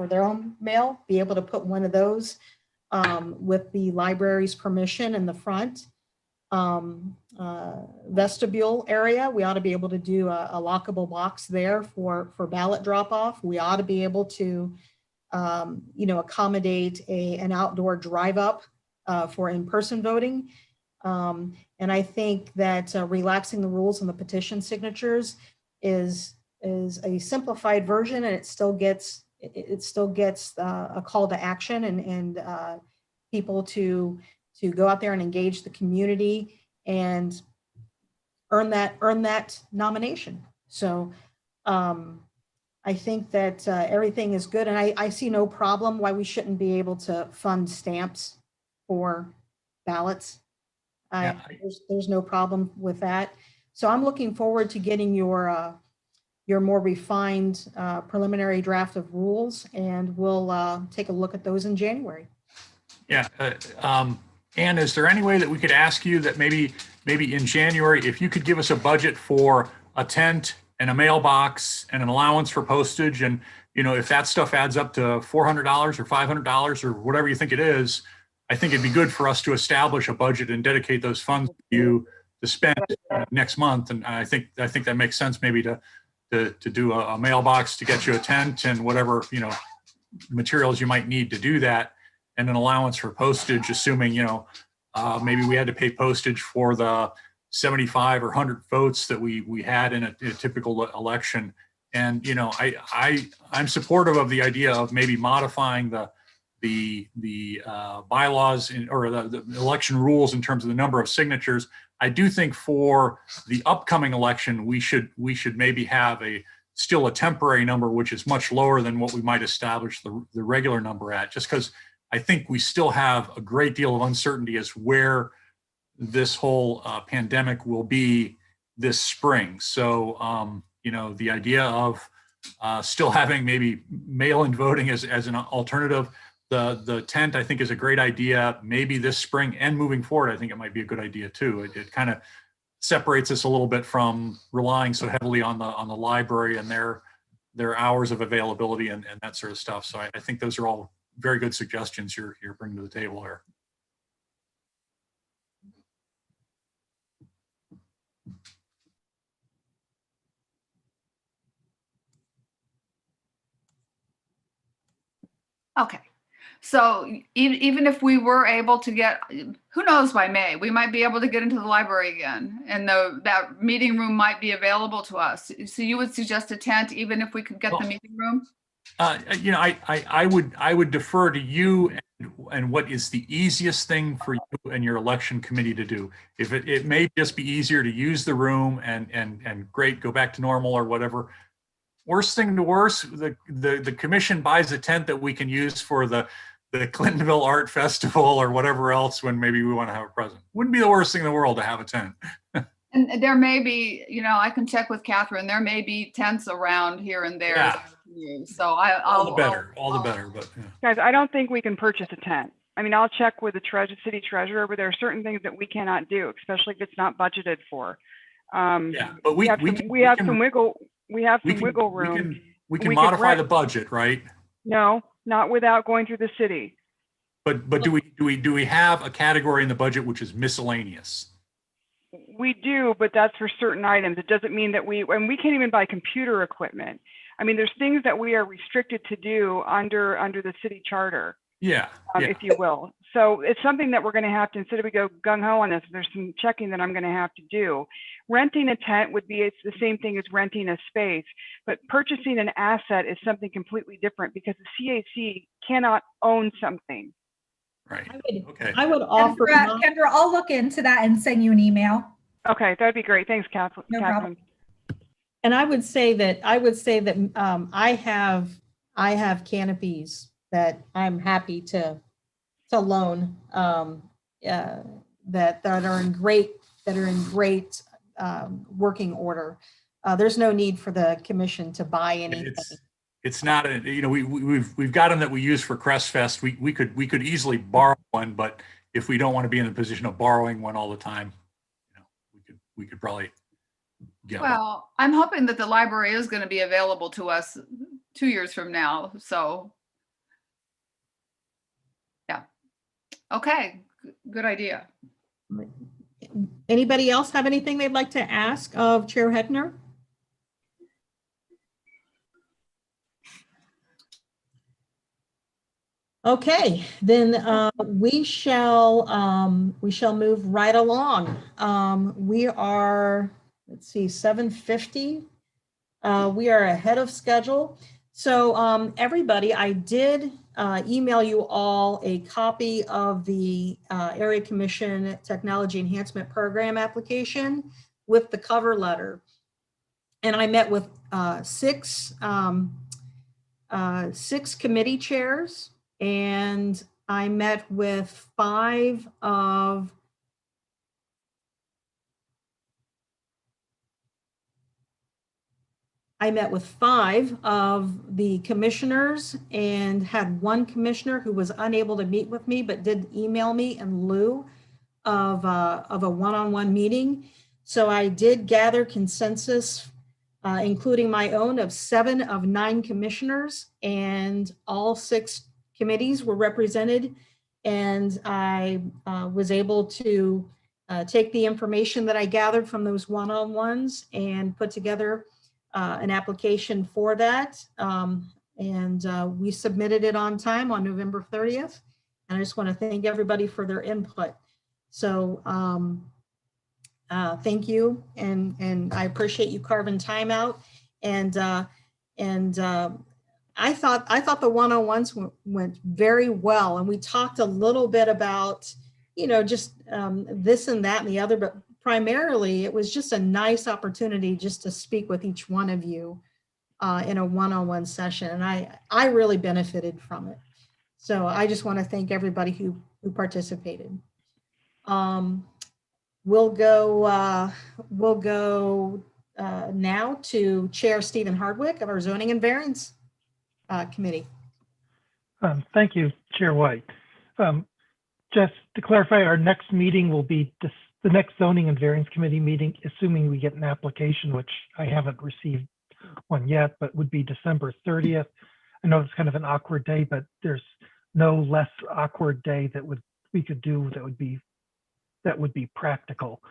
their own mail. Be able to put one of those with the library's permission in the front vestibule area. We ought to be able to do a lockable box there for ballot drop off. We ought to be able to accommodate an outdoor drive up for in-person voting. And I think that relaxing the rules on the petition signatures is a simplified version, and it still gets a call to action and people to go out there and engage the community and earn that nomination. So I think that everything is good, and I see no problem why we shouldn't be able to fund stamps for ballots. There's no problem with that. So I'm looking forward to getting your more refined preliminary draft of rules, and we'll take a look at those in January. Yeah. Anne, is there any way that we could ask you that maybe in January, if you could give us a budget for a tent and a mailbox and an allowance for postage, and if that stuff adds up to $400 or $500 or whatever you think it is, I think it'd be good for us to establish a budget and dedicate those funds to you to spend next month. And I think that makes sense, maybe to do a mailbox to get you a tent and whatever materials you might need to do that, and an allowance for postage, assuming maybe we had to pay postage for the 75 or 100 votes that we had in a typical election. And I'm supportive of the idea of maybe modifying the bylaws or the election rules in terms of the number of signatures. I do think for the upcoming election, we should maybe have still a temporary number, which is much lower than what we might establish the regular number at, just because I think we still have a great deal of uncertainty as where this whole pandemic will be this spring. So, the idea of still having maybe mail-in voting as an alternative, the tent, I think, is a great idea. Maybe this spring and moving forward, I think it might be a good idea too. It kind of separates us a little bit from relying so heavily on the library and their hours of availability and that sort of stuff. So I think those are all very good suggestions you're bringing to the table here. Okay. So even if we were able to get, who knows, by May, we might be able to get into the library again, and that meeting room might be available to us. So you would suggest a tent even if we could get the meeting room? You know, I would defer to you and what is the easiest thing for you and your election committee to do. If it may just be easier to use the room and great, go back to normal or whatever. Worst thing to worst, the commission buys a tent that we can use for the Clintonville Art Festival or whatever else when maybe we want to have a present. Wouldn't be the worst thing in the world to have a tent. And there may be, you know, I can check with Catherine. There may be tents around here and there. Yeah. that we can use. So All the better, but yeah. Guys, I don't think we can purchase a tent. I mean, I'll check with the city treasurer, but there are certain things that we cannot do, especially if it's not budgeted for. Yeah, but we have some wiggle room. We can We could modify rent- the budget, right? No, not without going through the city. But do we have a category in the budget which is miscellaneous? We do, but that's for certain items. It doesn't mean that we can't even buy computer equipment. I mean, there's things that we are restricted to do under the city charter, Yeah. if you will. So it's something that we're going to have to, instead of we go gung ho on this, there's some checking that I'm going to have to do. Renting a tent it's the same thing as renting a space, but purchasing an asset is something completely different because the CAC cannot own something. Right. Okay. I would offer. Kendra, I'll look into that and send you an email. Okay, that'd be great. Thanks, Catherine. No problem. And I would say that I have canopies that I'm happy to loan that are in great working order. There's no need for the commission to buy anything. It's not we've got them that we use for Crest Fest. We could easily borrow one, but if we don't want to be in the position of borrowing one all the time, we could probably get one. Well, I'm hoping that the library is going to be available to us 2 years from now. So, yeah. Okay, good idea. Anybody else have anything they'd like to ask of Chair Hedner? Okay, then we shall move right along. We are, let's see, 7:50. We are ahead of schedule. So everybody, I did email you all a copy of the Area Commission Technology Enhancement Program application with the cover letter. And I met with six committee chairs. And I met with five of the commissioners and had one commissioner who was unable to meet with me, but did email me in lieu of a one-on-one meeting. So I did gather consensus, including my own, of 7 of 9 commissioners, and all 6 committees were represented, and I was able to take the information that I gathered from those one-on-ones and put together an application for that. And we submitted it on time on November 30th. And I just want to thank everybody for their input. So thank you, and I appreciate you carving time out. And I thought the one-on-ones went very well, and we talked a little bit about, just this and that and the other, but primarily it was just a nice opportunity just to speak with each one of you in a one-on-one session, and I really benefited from it. So I just want to thank everybody who participated. We'll go now to Chair Stephen Hardwick of our Zoning and Variance Committee. Thank you, Chair White. Just to clarify, our next meeting will be the next Zoning and Variance Committee meeting, assuming we get an application, which I haven't received one yet, but would be December 30th. I know it's kind of an awkward day, but there's no less awkward day that we could do that would be practical.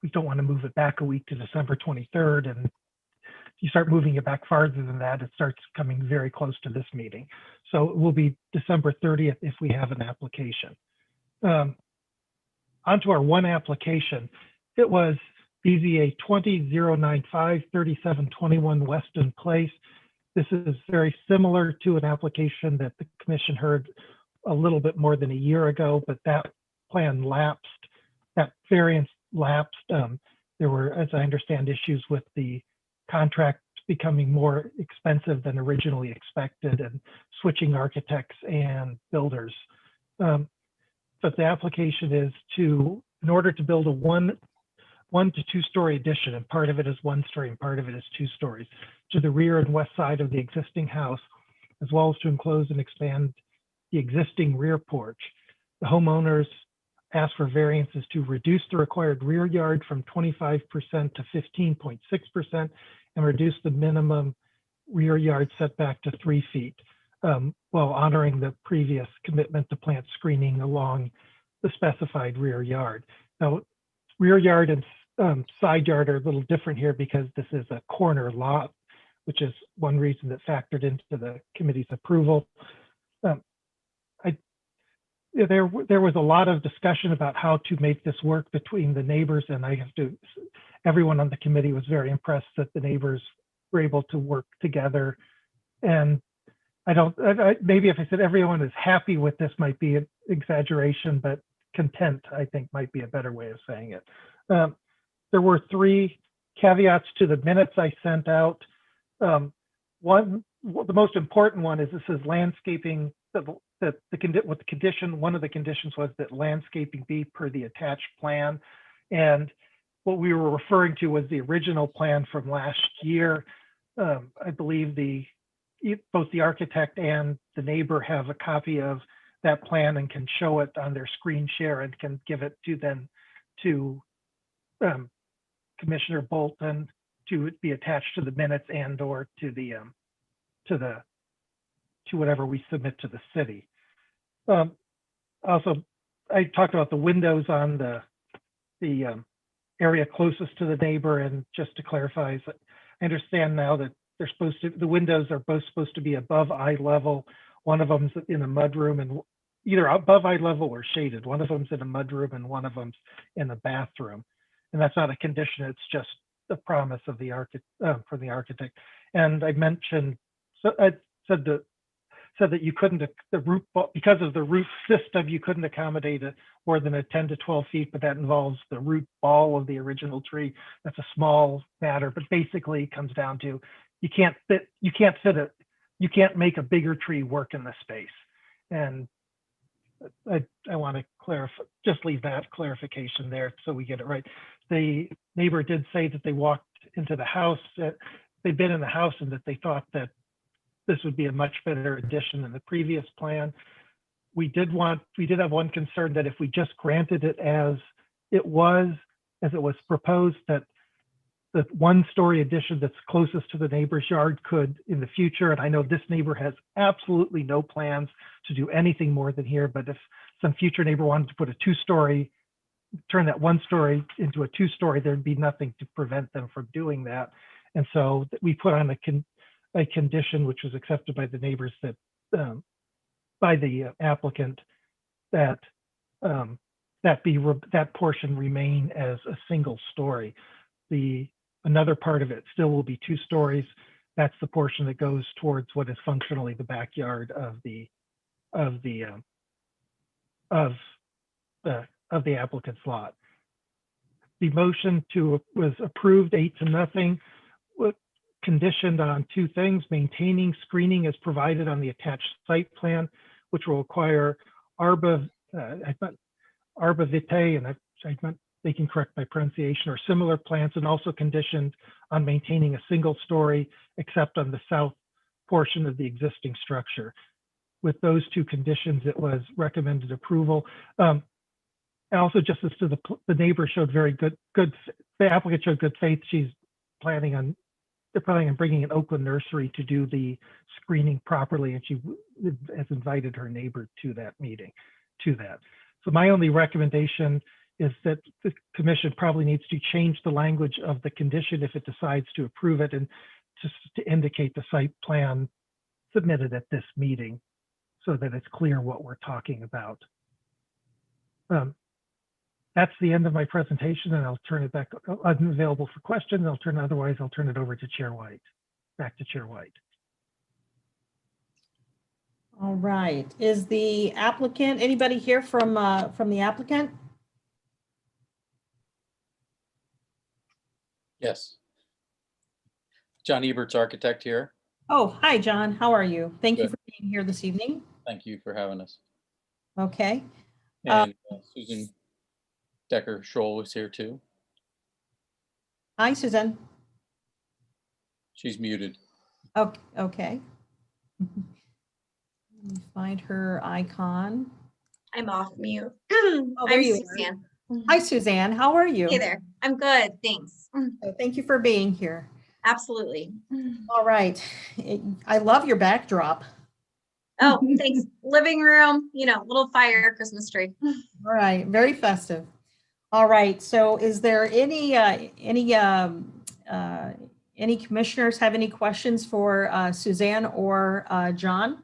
We don't want to move it back a week to December 23rd, and if you start moving it back farther than that, it starts coming very close to this meeting. So it will be December 30th if we have an application. Onto our one application. It was BZA 20095 3721 Weston Place. This is very similar to an application that the commission heard a little bit more than a year ago, but that plan lapsed, that variance lapsed. There were, as I understand, issues with the contract becoming more expensive than originally expected and switching architects and builders. But the application is in order to build a one to two story addition, and part of it is 1 story and part of it is 2 stories, to the rear and west side of the existing house, as well as to enclose and expand the existing rear porch. The homeowners asked for variances to reduce the required rear yard from 25% to 15.6% and reduce the minimum rear yard setback to 3 feet, while honoring the previous commitment to plant screening along the specified rear yard. Now, rear yard and side yard are a little different here because this is a corner lot, which is one reason that factored into the committee's approval. There was a lot of discussion about how to make this work between the neighbors, and everyone on the committee was very impressed that the neighbors were able to work together. And maybe if I said everyone is happy with this might be an exaggeration, but content, I think, might be a better way of saying it. There were 3 caveats to the minutes I sent out. The most important one is this is landscaping. One of the conditions was that landscaping be per the attached plan. And what we were referring to was the original plan from last year. I believe both the architect and the neighbor have a copy of that plan and can show it on their screen share and can give it to Commissioner Bolton to be attached to the minutes and or to whatever we submit to the city. Also, I talked about the windows on the area closest to the neighbor, and just to clarify, I understand now that the windows are both supposed to be above eye level. One of them's in a mudroom and either above eye level or shaded. One of them's in a mudroom and one of them's in the bathroom. And that's not a condition, it's just the promise of the from the architect. And I mentioned, so I said that you couldn't, because of the roof system, you couldn't accommodate more than a 10 to 12 feet, but that involves the root ball of the original tree. That's a small matter, but basically it comes down to you can't make a bigger tree work in the space. And I want to clarify, just leave that clarification there so we get it right. The neighbor did say that they walked into the house, they've been in the house, and that they thought that this would be a much better addition than the previous plan. We did have one concern that if we just granted it as it was proposed, that the 1-story addition that's closest to the neighbor's yard could in the future, and I know this neighbor has absolutely no plans to do anything more than here, but if some future neighbor wanted to put a 2-story, turn that 1-story into a 2-story, there'd be nothing to prevent them from doing that. And so we put on a condition which was accepted by the neighbors, that by the applicant, that that portion remain as a single story. Another part of it still will be 2 stories. That's the portion that goes towards what is functionally the backyard of the applicant's lot. The motion was approved 8-0, conditioned on 2 things: maintaining screening as provided on the attached site plan, which will require arbor vitae, and I meant, they can correct my pronunciation, or similar plants, and also conditioned on maintaining a single story except on the south portion of the existing structure. With those 2 conditions, it was recommended approval. And also, just as to the neighbor showed the applicant showed good faith. They're planning on bringing an Oakland nursery to do the screening properly, and she has invited her neighbor to that meeting, So my only recommendation is that the commission probably needs to change the language of the condition if it decides to approve it, and just to indicate the site plan submitted at this meeting so that it's clear what we're talking about. That's the end of my presentation, and I'll turn it back. I'm available for questions. Otherwise, I'll turn it over to Chair White. Back to Chair White. All right. Is the applicant, anybody here from the applicant? Yes. John Ebert's architect here. Oh, hi, John. How are you? Thank you Good. for being here this evening. Thank you for having us. Okay. And Susan Decker Scholl was here too. Hi, Suzanne. She's muted. Oh, okay. Let me find her icon. I'm off mute. Oh, there I'm you are. Suzanne. Hi, Suzanne. How are you? Hey there. I'm good. Thanks. Thank you for being here. Absolutely. All right. I love your backdrop. Oh, thanks. Living room, little fire, Christmas tree. All right. Very festive. All right. So is there any commissioners have any questions for Suzanne or John?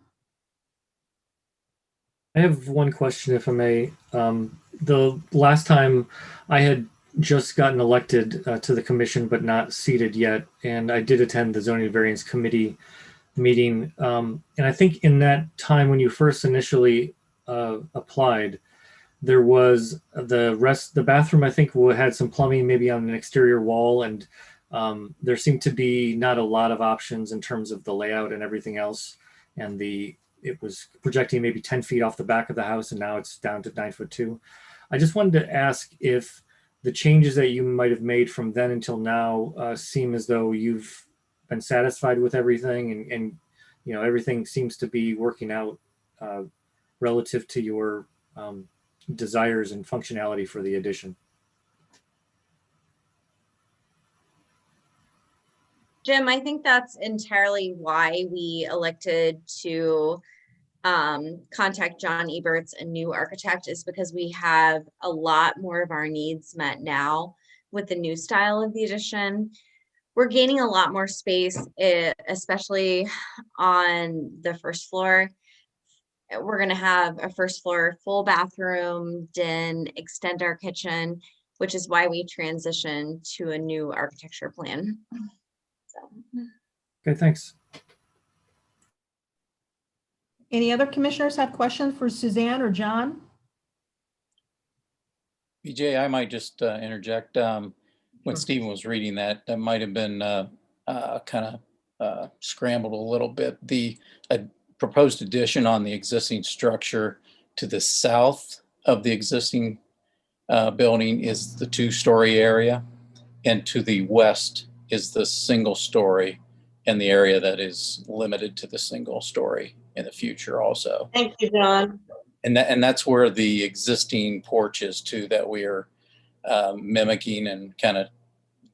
I have one question, if I may. The last time I had just gotten elected to the commission, but not seated yet, and I did attend the Zoning and Variance Committee meeting. And I think in that time when you first initially applied, there was the bathroom, I think, had some plumbing maybe on an exterior wall, and there seemed to be not a lot of options in terms of the layout and everything else. And it was projecting maybe 10 feet off the back of the house, and now it's down to 9'2". I just wanted to ask if the changes that you might have made from then until now seem as though you've been satisfied with everything, and everything seems to be working out relative to your desires and functionality for the addition. Jim, I think that's entirely why we elected to contact John Eberts, a new architect, is because we have a lot more of our needs met now with the new style of the addition. We're gaining a lot more space, especially on the first floor. We're going to have a first floor full bathroom, den, extend our kitchen, which is why we transitioned to a new architecture plan. So. Okay, thanks. Any other commissioners have questions for Suzanne or John? BJ, I might just interject. When Stephen was reading that might have been kind of scrambled a little bit. The proposed addition on the existing structure to the south of the existing building is the 2-story area, and to the west is the single story, and the area that is limited to the single story in the future also. Thank you, John. And that's where the existing porch is too, that we are mimicking, and kind of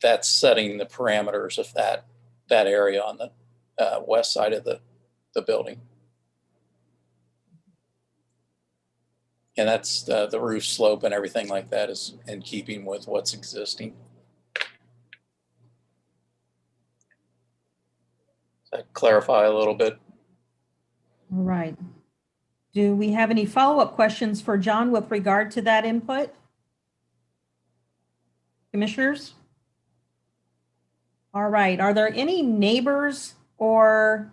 that's setting the parameters of that area on the west side of the building. And that's the roof slope and everything like that is in keeping with what's existing. Does that clarify a little bit? All right. Do we have any follow-up questions for John with regard to that input? Commissioners? All right. Are there any neighbors or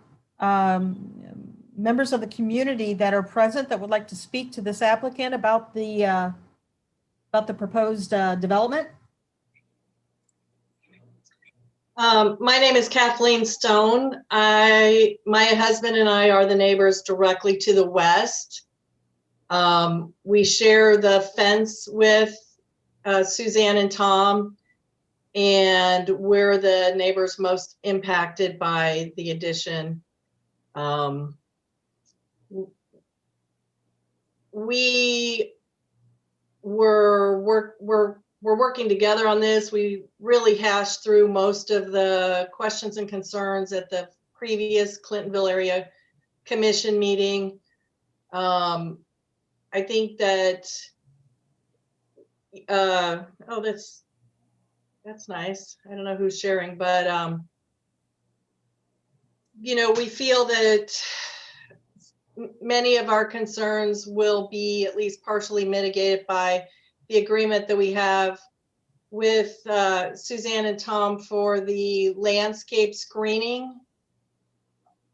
members of the community that are present that would like to speak to this applicant about the proposed development? My name is Kathleen Stone. My husband and I are the neighbors directly to the west. We share the fence with Suzanne and Tom, and we're the neighbors most impacted by the addition. We're working together on this. We really hashed through most of the questions and concerns at the previous Clintonville Area Commission meeting. I think that, oh, that's nice. I don't know who's sharing, but, we feel that many of our concerns will be at least partially mitigated by the agreement that we have with Suzanne and Tom for the landscape screening.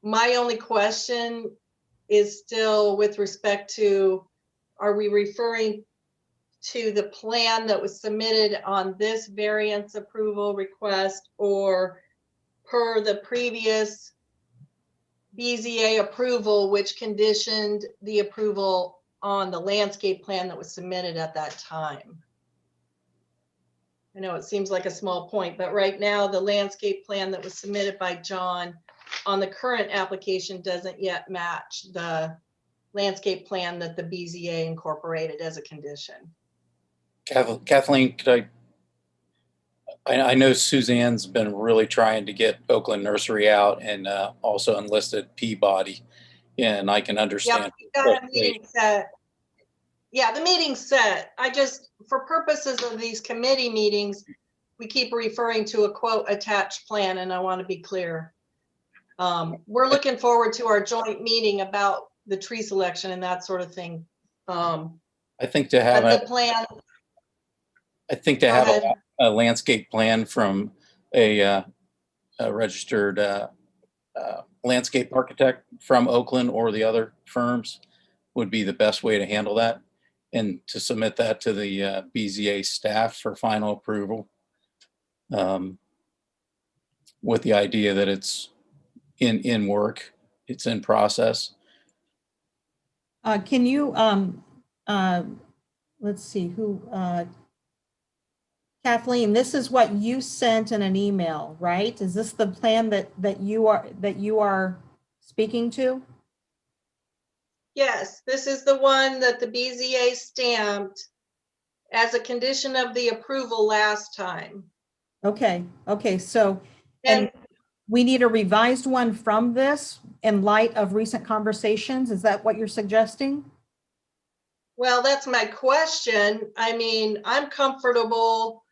My only question is still with respect to, are we referring to the plan that was submitted on this variance approval request, or per the previous BZA approval, which conditioned the approval on the landscape plan that was submitted at that time? I know it seems like a small point, but right now the landscape plan that was submitted by John on the current application doesn't yet match the landscape plan that the BZA incorporated as a condition. Kathleen, could I know Suzanne's been really trying to get Oakland Nursery out and also enlisted Peabody, and I can understand. Yep, we got a meeting set. Yeah, the meeting's set. I just, for purposes of these committee meetings, we keep referring to a quote attached plan, and I want to be clear. We're looking forward to our joint meeting about the tree selection and that sort of thing. I think to have the plan. I think to have a landscape plan from a registered landscape architect from Oakland or the other firms would be the best way to handle that, and to submit that to the BZA staff for final approval, with the idea that it's in work, it's in process. Can you, let's see who, Kathleen, this is what you sent in an email, right? Is this the plan that you are speaking to? Yes, this is the one that the BZA stamped as a condition of the approval last time. Okay, so, and we need a revised one from this in light of recent conversations. Is that what you're suggesting? Well, that's my question. I mean, I'm comfortable.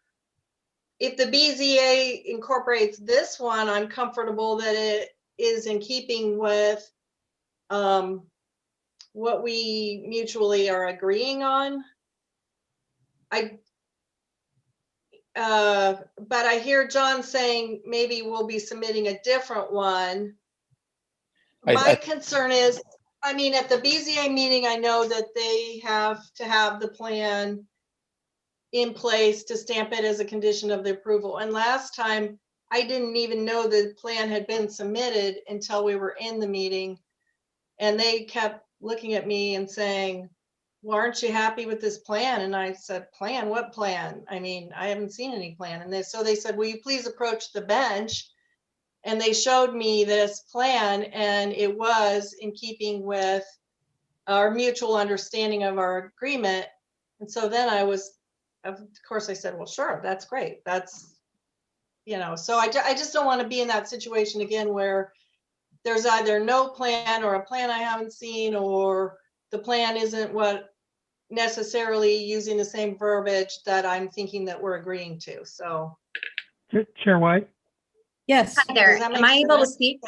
If the BZA incorporates this one, I'm comfortable that it is in keeping with what we mutually are agreeing on. But I hear John saying maybe we'll be submitting a different one. My concern is, I mean, at the BZA meeting, I know that they have to have the plan in place to stamp it as a condition of the approval. And last time, I didn't even know the plan had been submitted until we were in the meeting. And they kept looking at me and saying, well, aren't you happy with this plan? And I said, plan? What plan? I mean, I haven't seen any plan. And so they said, will you please approach the bench? And they showed me this plan, and it was in keeping with our mutual understanding of our agreement. And so then I was, of course, I said, well, sure, that's great. That's, you know, so I just don't want to be in that situation again where there's either no plan or a plan I haven't seen, or the plan isn't what necessarily using the same verbiage that I'm thinking that we're agreeing to. So. Chair White? Yes. Hi there. Am I able to speak?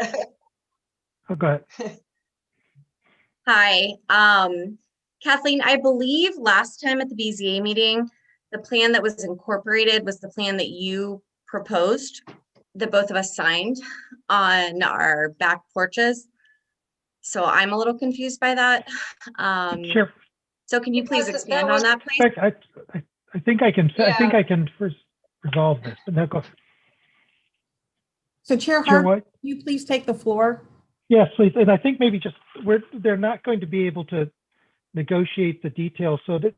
Oh, go ahead. Hi. Kathleen, I believe last time at the BZA meeting, the plan that was incorporated was the plan that you proposed, that both of us signed on our back porches. So I'm a little confused by that. Sure. So can you please expand on that, please? I think I can. I think I can first resolve this. But now go. So Chair Hart, can you please take the floor? Yes, please. And I think maybe just they're not going to be able to negotiate the details. So that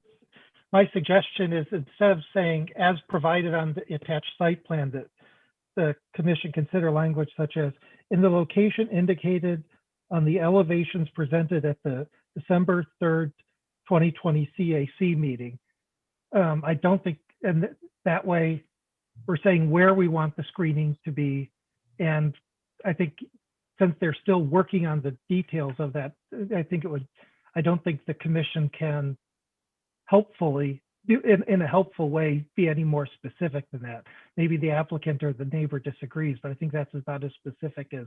my suggestion is, instead of saying as provided on the attached site plan, that the commission consider language such as in the location indicated on the elevations presented at the December 3rd, 2020 CAC meeting. I don't think, and that way we're saying where we want the screening to be. And I think since they're still working on the details of that, I don't think the commission can helpfully, in a helpful way, be any more specific than that. Maybe the applicant or the neighbor disagrees, but I think that's about as specific as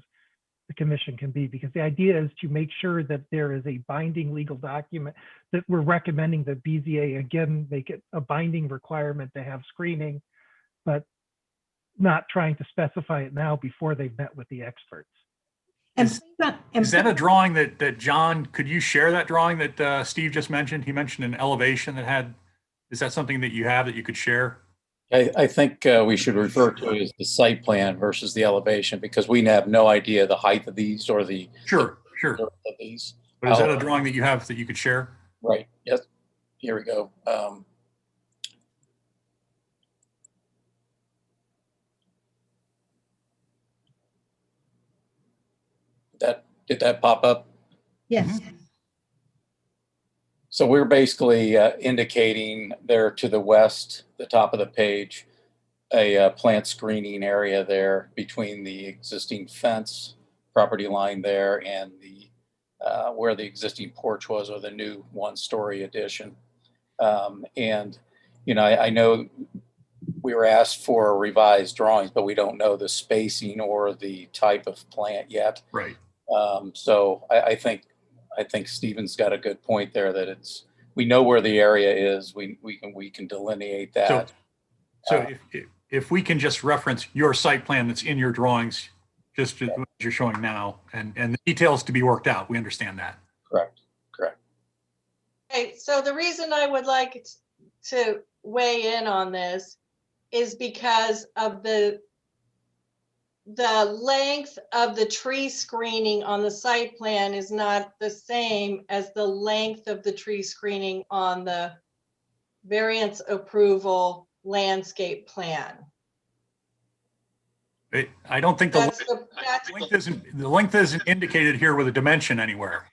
the commission can be, because the idea is to make sure that there is a binding legal document, that we're recommending that BZA again make it a binding requirement to have screening, but not trying to specify it now before they've met with the experts. And Is that a drawing that John, could you share that drawing that Steve just mentioned? He mentioned an elevation that had, is that something that you have that you could share? I think we should refer to it as the site plan versus the elevation, because we have no idea the height of these or the Sure. of these. But is that a drawing that you have that you could share? Right. Yes. Here we go. Did that pop up? Yes. So we're basically indicating there to the west, the top of the page, a plant screening area there between the existing fence property line there and the where the existing porch was, or the new one-story addition. And, you know, I know we were asked for revised drawings, but we don't know the spacing or the type of plant yet. Right. So I think Stephen's got a good point there, that we know where the area is. We can delineate that. So if we can just reference your site plan that's in your drawings, just as you're showing now, and the details to be worked out, we understand that. Correct. Okay, so the reason I would like to weigh in on this is because of the length of the tree screening on the site plan is not the same as the length of the tree screening on the variance approval landscape plan. I don't think the length isn't indicated here with a dimension anywhere.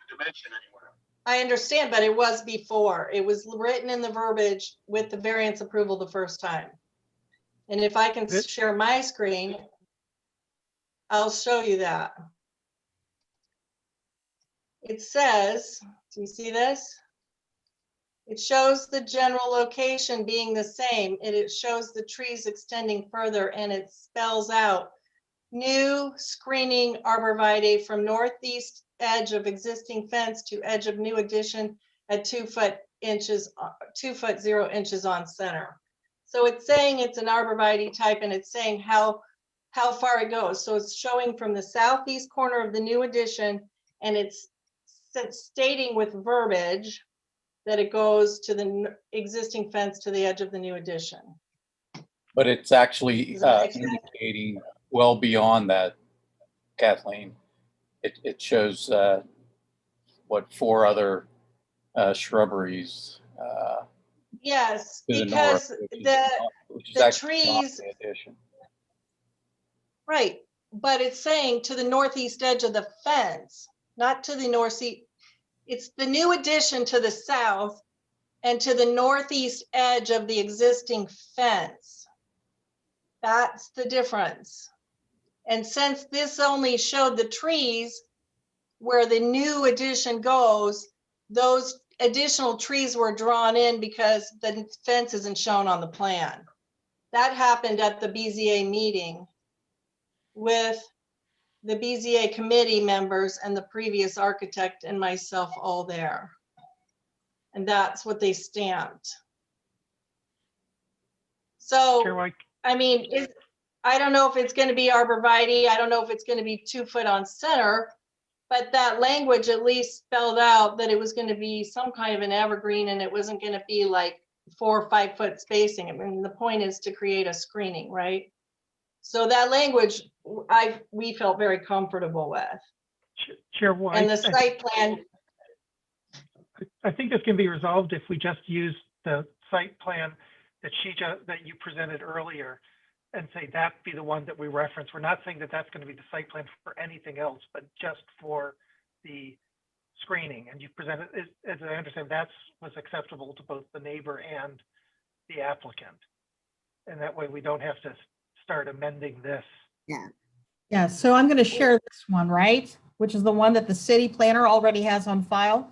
I understand, but it was before. It was written in the verbiage with the variance approval the first time. And if I can share my screen, I'll show you that. It says, do you see this? It shows the general location being the same, and it shows the trees extending further, and it spells out new screening arborvitae from northeast edge of existing fence to edge of new addition at 2 foot 0 inches on center. So it's saying it's an arborvitae type, and it's saying how far it goes. So it's showing from the southeast corner of the new addition, and it's stating with verbiage that it goes to the existing fence to the edge of the new addition. But it's actually indicating well beyond that, Kathleen. It shows 4 other shrubberies. Yes, to the because north, the trees, right, but it's saying to the northeast edge of the fence, not to the northeast. It's the new addition to the south and to the northeast edge of the existing fence. That's the difference. And since this only showed the trees where the new addition goes, those additional trees were drawn in because the fence isn't shown on the plan. That happened at the BZA meeting with the BZA committee members and the previous architect and myself all there. And that's what they stamped. So, I mean, I don't know if it's going to be arborvitae. I don't know if it's going to be 2 foot on center, but that language at least spelled out that it was going to be some kind of an evergreen, and it wasn't going to be like 4 or 5 foot spacing. I mean, the point is to create a screening, right? So that language, we felt very comfortable with. Chair White. And the site plan. I think this can be resolved if we just use the site plan that you presented earlier and say that be the one that we reference. We're not saying that that's going to be the site plan for anything else, but just for the screening. And you presented, as I understand, that was acceptable to both the neighbor and the applicant. And that way we don't have to start amending this. Yeah, so I'm going to share this one, right? Which is the one that the city planner already has on file.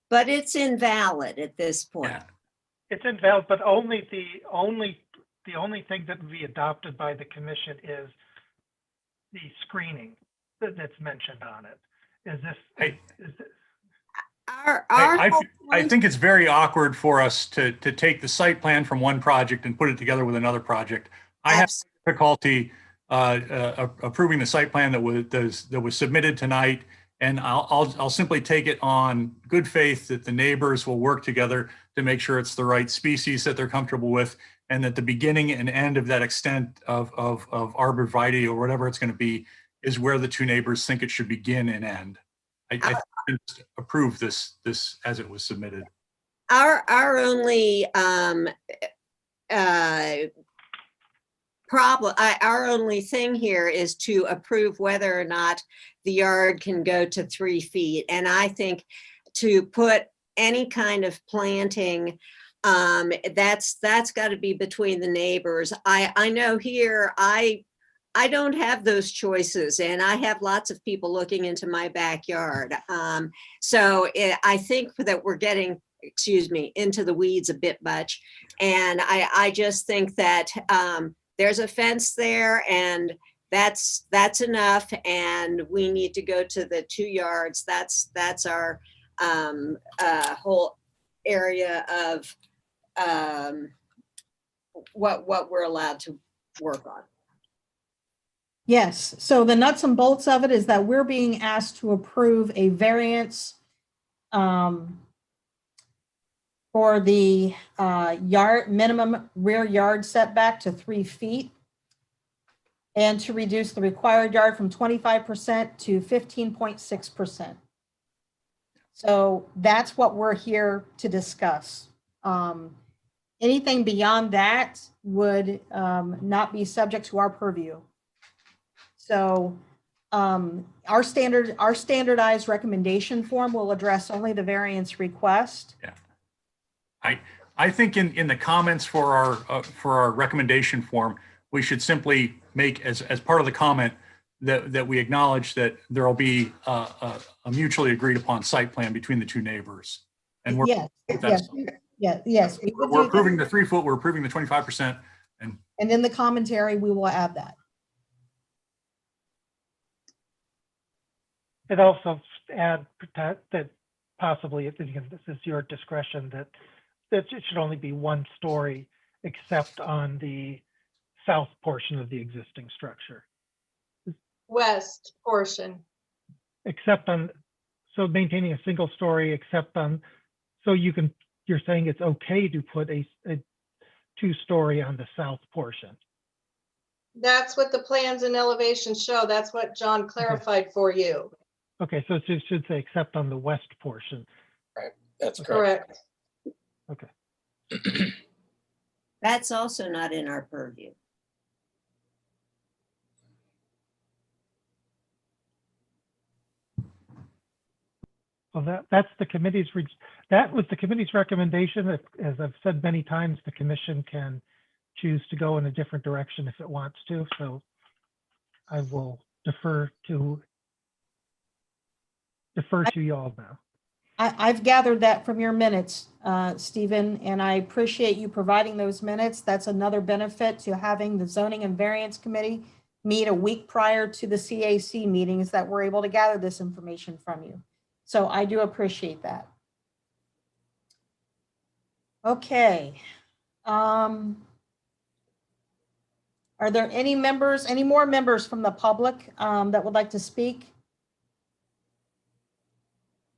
But it's invalid at this point. Yeah. It's invalid, but only the only thing that would be adopted by the commission is the screening that's mentioned on it. Is this? I think it's very awkward for us to take the site plan from one project and put it together with another project. I have difficulty approving the site plan that was submitted tonight. And I'll simply take it on good faith that the neighbors will work together to make sure it's the right species that they're comfortable with, and that the beginning and end of that extent of arborvitae or whatever it's going to be is where the two neighbors think it should begin and end. I just approve this as it was submitted. Our only problem, our only thing here is to approve whether or not the yard can go to 3 feet. And I think to put any kind of planting, that's got to be between the neighbors. I know here, I don't have those choices, and I have lots of people looking into my backyard. I think that we're getting, into the weeds a bit much. And I just think that there's a fence there, and that's enough. And we need to go to the 2 yards. That's our whole area of what we're allowed to work on. Yes, so the nuts and bolts of it is that we're being asked to approve a variance for the minimum rear yard setback to 3 feet, and to reduce the required yard from 25% to 15.6%. So that's what we're here to discuss. Anything beyond that would not be subject to our purview. So our standardized recommendation form will address only the variance request. Yeah. I think in the comments for our recommendation form, we should simply make as part of the comment that we acknowledge that there will be a mutually agreed upon site plan between the 2 neighbors. And we're yes. We're approving the 3 foot. We're approving the 25%. And in the commentary, we will add that. It also add that possibly, this is your discretion, that it should only be 1 story except on the south portion of the existing structure. West portion. Except on, so maintaining a single story except on, so you're saying it's okay to put a 2-story on the south portion. That's what the plans and elevations show. That's what John clarified for you. Okay, so it should say except on the west portion. Right, that's correct. Okay. That's also not in our purview. Well, that's the committee's, that was the committee's recommendation. As I've said many times, the commission can choose to go in a different direction if it wants to. So I will defer to you all now. I've gathered that from your minutes, Stephen, and I appreciate you providing those minutes. That's another benefit to having the Zoning and Variance Committee meet a week prior to the CAC meeting, is that we're able to gather this information from you. So I do appreciate that. Okay. Are there any more members from the public that would like to speak?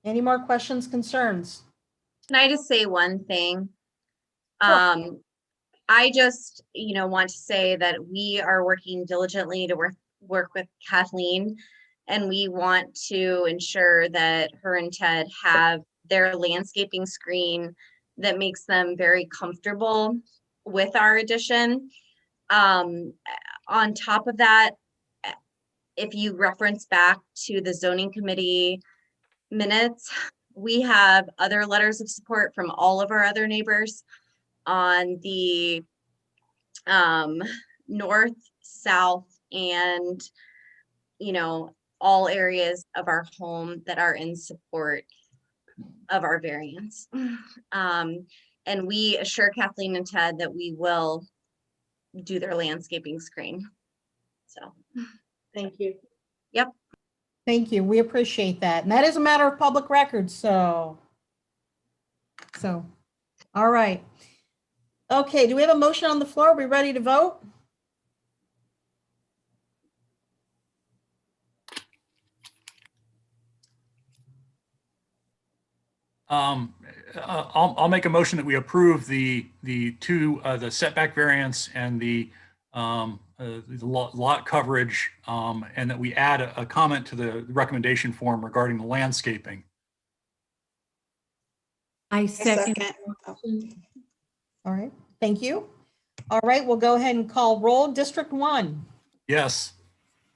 Any more questions, concerns? Can I just say one thing? Sure. I just, want to say that we are working diligently to work with Kathleen, and we want to ensure that her and Ted have their landscaping screen that makes them very comfortable with our addition. On top of that, if you reference back to the zoning committee minutes, we have other letters of support from all of our other neighbors on the north, south, and all areas of our home that are in support of our variance. And we assure Kathleen and Ted that we will do their landscaping screen. So thank you. Yep. Thank you. We appreciate that. And that is a matter of public record. So all right. Okay, do we have a motion on the floor? Are we ready to vote? I'll make a motion that we approve the setback variance and the lot coverage, and that we add a comment to the recommendation form regarding the landscaping. I second. Oh. All right, thank you. All right, we'll go ahead and call roll. District 1, Yes.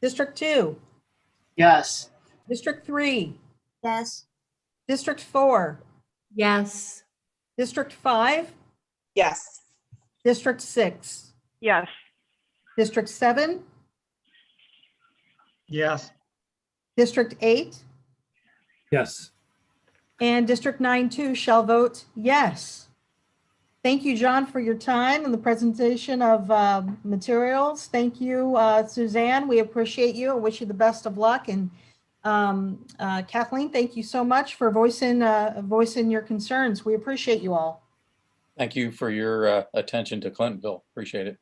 District 2, Yes. District 3, Yes. District 4, Yes. District 5, Yes. District 6, Yes. District 7, Yes. District 8, Yes. and District 9 too shall vote yes. Thank you, John, for your time and the presentation of materials. Thank you, Suzanne. We appreciate you and wish you the best of luck. And Kathleen, thank you so much for voicing your concerns. We appreciate you all. Thank you for your attention to Clintonville. Appreciate it.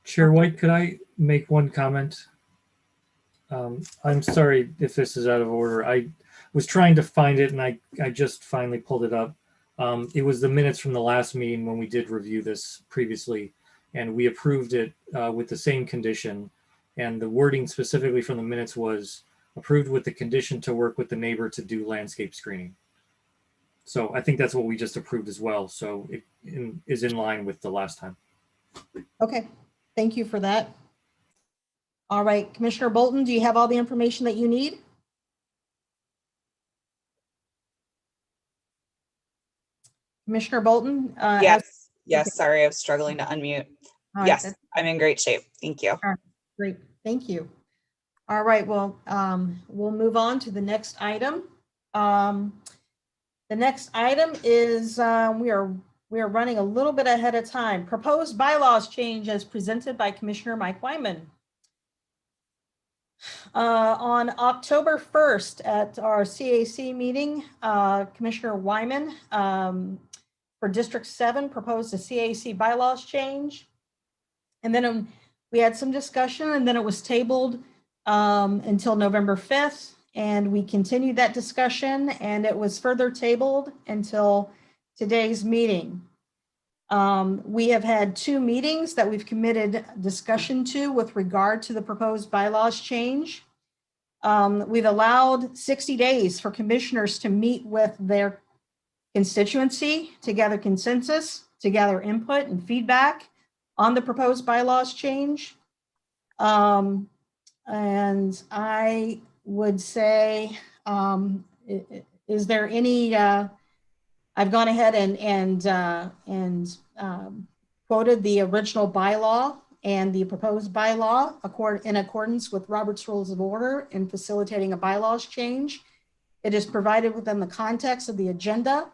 Chair White, could I make one comment? I'm sorry if this is out of order. I was trying to find it and I just finally pulled it up. It was the minutes from the last meeting when we did review this previously, and we approved it with the same condition. And the wording specifically from the minutes was approved with the condition to work with the neighbor to do landscape screening. So I think that's what we just approved as well. So it is in line with the last time. Okay, thank you for that. All right, Commissioner Bolton, do you have all the information that you need? Commissioner Bolton? Yes. Yes. Sorry, I was struggling to unmute. All right, Yes, I'm in great shape. Thank you. All right, great. Thank you. All right, well, we'll move on to the next item. The next item is we are running a little bit ahead of time. Proposed bylaws change as presented by Commissioner Mike Wyman. On October 1st at our CAC meeting, Commissioner Wyman for District 7 proposed a CAC bylaws change. And then we had some discussion, and then it was tabled until November 5th. And we continued that discussion, and it was further tabled until today's meeting. We have had 2 meetings that we've committed discussion to with regard to the proposed bylaws change. We've allowed 60 days for commissioners to meet with their constituency, to gather consensus, to gather input and feedback on the proposed bylaws change. And I would say, is there any, I've gone ahead and quoted the original bylaw and the proposed bylaw in accordance with Robert's Rules of Order in facilitating a bylaws change. It is provided within the context of the agenda.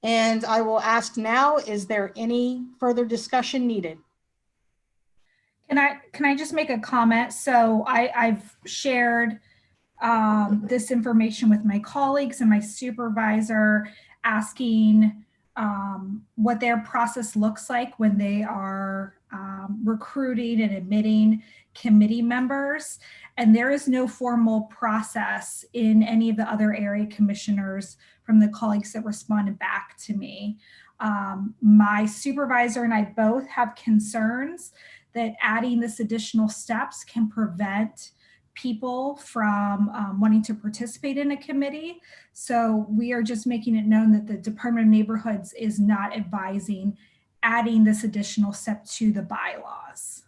And I will ask now, is there any further discussion needed? Can I just make a comment? So I've shared this information with my colleagues and my supervisor, asking what their process looks like when they are recruiting and admitting committee members. And there is no formal process in any of the other area commissioners from the colleagues that responded back to me. My supervisor and I both have concerns that adding this additional steps can prevent people from wanting to participate in a committee. So we are just making it known that the Department of Neighborhoods is not advising adding this additional step to the bylaws.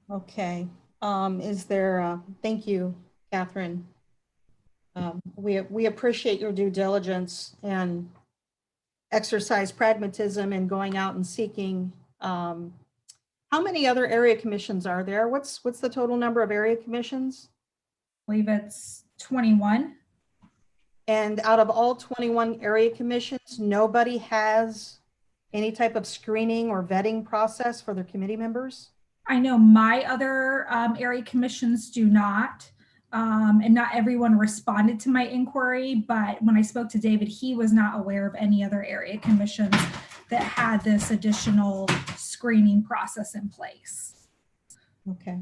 Okay, is there, thank you, Catherine. We appreciate your due diligence and exercise pragmatism in going out and seeking. How many other area commissions are there? What's the total number of area commissions? I believe it's 21. And out of all 21 area commissions, nobody has any type of screening or vetting process for their committee members? I know my other area commissions do not. And not everyone responded to my inquiry, but when I spoke to David, he was not aware of any other area commissions that had this additional screening process in place. Okay.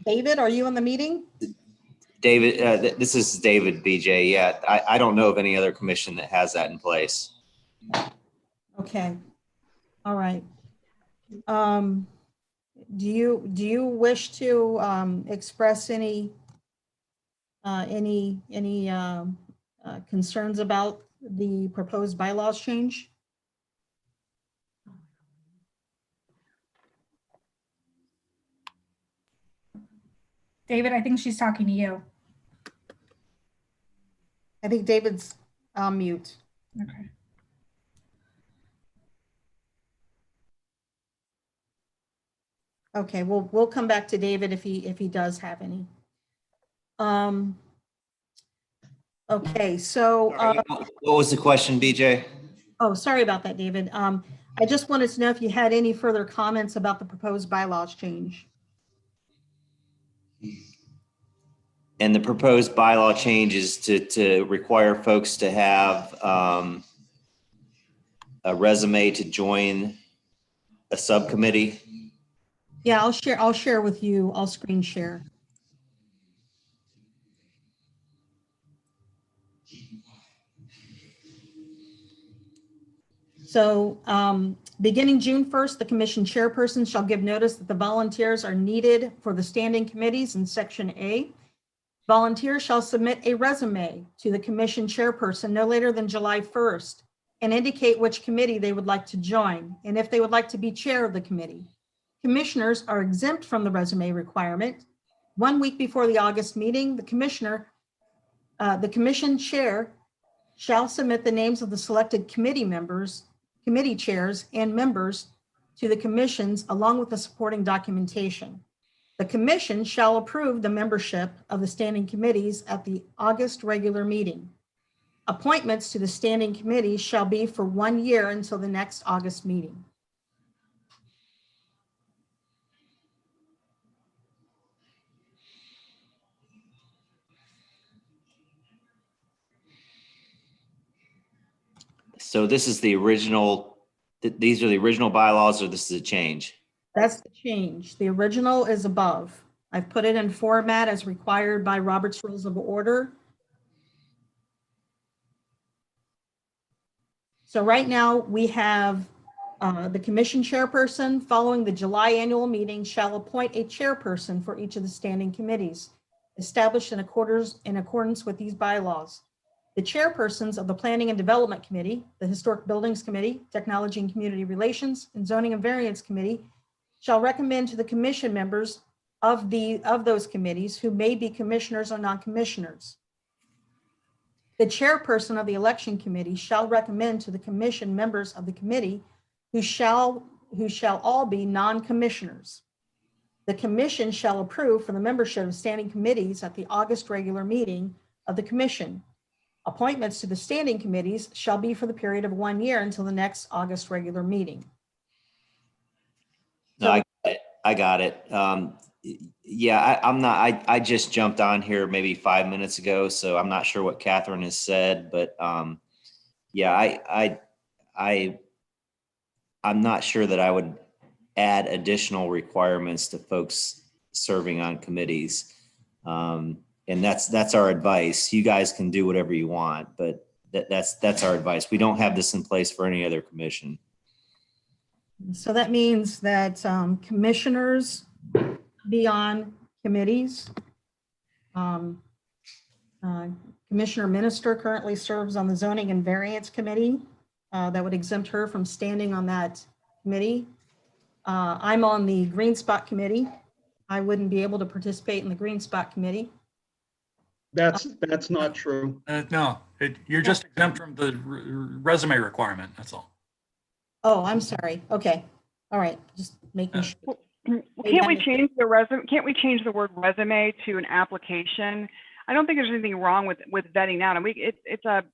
David, are you in the meeting? David, this is David, BJ. Yeah, I don't know of any other commission that has that in place. Okay. All right. Do you wish to express any concerns about the proposed bylaws change? David, I think she's talking to you. I think David's on mute. Okay. Okay, we'll come back to David if he does have any. Okay, so What was the question, BJ? oh, sorry about that, David. I just wanted to know if you had any further comments about the proposed bylaws change. And the proposed bylaw change is to require folks to have a resume to join a subcommittee. Yeah, I'll share with you. I'll screen share. So beginning June 1st, the commission chairperson shall give notice that the volunteers are needed for the standing committees in section A. Volunteers shall submit a resume to the commission chairperson no later than July 1st and indicate which committee they would like to join and if they would like to be chair of the committee. Commissioners are exempt from the resume requirement. 1 week before the August meeting, the commission chair shall submit the names of the selected committee members, committee chairs, and members to the commissions along with the supporting documentation. The commission shall approve the membership of the standing committees at the August regular meeting. Appointments to the standing committees shall be for 1 year until the next August meeting. So this is the original, these are the original bylaws, or this is a change? That's the change. The original is above. I've put it in format as required by Robert's Rules of Order. So right now we have the commission chairperson following the July annual meeting shall appoint a chairperson for each of the standing committees established in accordance with these bylaws. The chairpersons of the Planning and Development Committee, the Historic Buildings Committee, Technology and Community Relations, and Zoning and Variance Committee shall recommend to the commission members of those committees who may be commissioners or non-commissioners. The chairperson of the Election Committee shall recommend to the commission members of the committee who shall all be non-commissioners. The commission shall approve for the membership of standing committees at the August regular meeting of the commission. Appointments to the standing committees shall be for the period of 1 year until the next August regular meeting. No, I got it. Yeah, I just jumped on here maybe 5 minutes ago, so I'm not sure what Catherine has said, but yeah, I'm not sure that I would add additional requirements to folks serving on committees. And that's our advice. You guys can do whatever you want, but that's our advice. We don't have this in place for any other commission. So that means that commissioners be on committees. Commissioner Minister currently serves on the Zoning and Variance Committee. That would exempt her from standing on that committee. I'm on the Green Spot Committee. I wouldn't be able to participate in the Green Spot Committee. That's not true. No, you're just exempt from the resume requirement. That's all. Oh, I'm sorry. Okay. All right. Just making sure. Can't we change the resume? Can't we change the word resume to an application? I don't think there's anything wrong with vetting out. And it's a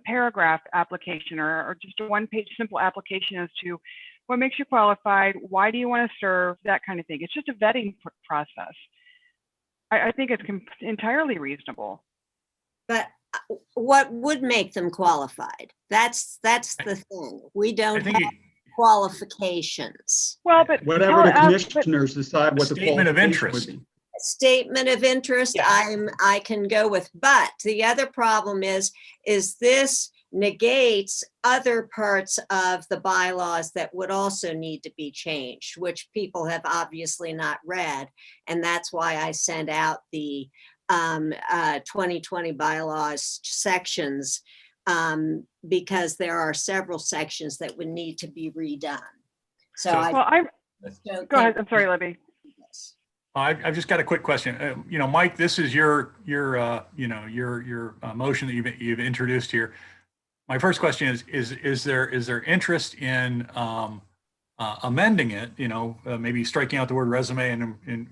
paragraph application or just a one-page simple application as to what makes you qualified, why do you want to serve, that kind of thing. It's just a vetting process. I think it's entirely reasonable. But what would make them qualified? That's the thing. We don't have qualifications. Well, but whatever the commissioners decide what the statement of qualification interest. would be. Statement of interest, I can go with, but the other problem is this negates other parts of the bylaws that would also need to be changed, which people have obviously not read. And that's why I sent out the 2020 bylaws sections, because there are several sections that would need to be redone. So Go ahead. I'm sorry, Libby. I've just got a quick question. Mike, this is your motion that you've introduced here. My first question is there interest in amending it? Maybe striking out the word resume and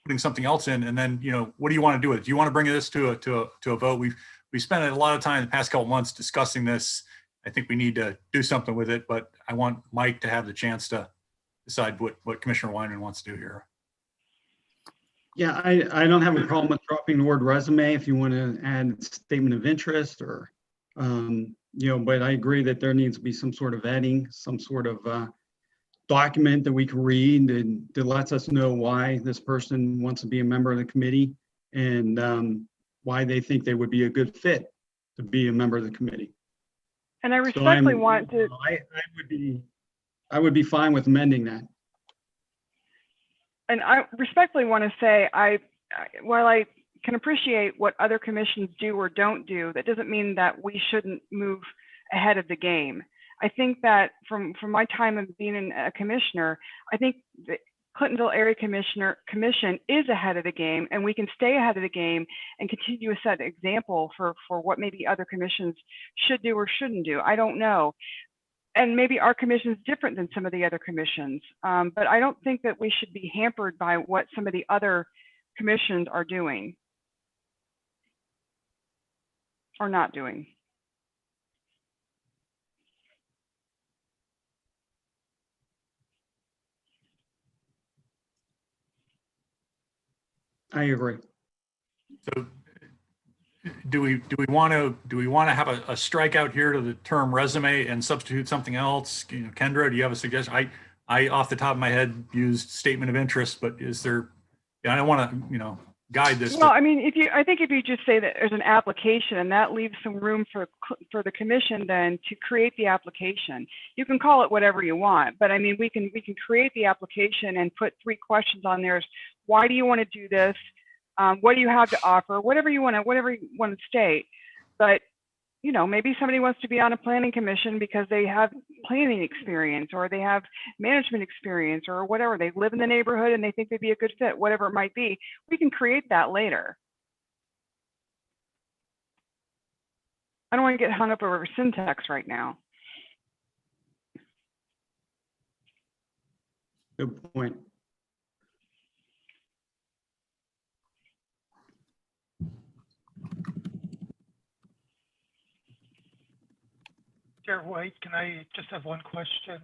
putting something else in, and then what do you want to do with it? Do you want to bring this to a vote? We spent a lot of time in the past couple months discussing this. I think we need to do something with it, but I want Mike to have the chance to decide what Commissioner Wyman wants to do here. Yeah, I don't have a problem with dropping the word resume if you want to add statement of interest or, but I agree that there needs to be some sort of vetting, some sort of document that we can read and that lets us know why this person wants to be a member of the committee and why they think they would be a good fit to be a member of the committee. And I respectfully want to. I would be fine with amending that. And I respectfully want to say, while I can appreciate what other commissions do or don't do, that doesn't mean that we shouldn't move ahead of the game. I think that from my time of being a commissioner, I think the Clintonville Area Commission is ahead of the game, and we can stay ahead of the game and continue to set an example for what maybe other commissions should do or shouldn't do. I don't know. And maybe our commission is different than some of the other commissions, but I don't think that we should be hampered by what some of the other commissions are doing or not doing. I agree. So do we want to have a strikeout here to the term resume and substitute something else? Kendra, do you have a suggestion? I off the top of my head used statement of interest, but is there? I don't want to guide this. Well, I mean, I think if you just say that there's an application, and that leaves some room for the commission then to create the application. You can call it whatever you want, but I mean, we can create the application and put 3 questions on there. Why do you want to do this? What do you have to offer? Whatever you want to state. But maybe somebody wants to be on a planning commission because they have planning experience or they have management experience or whatever. They live in the neighborhood and they think they'd be a good fit, whatever it might be. We can create that later. I don't want to get hung up over syntax right now. Good point. Chair White, can I just have one question?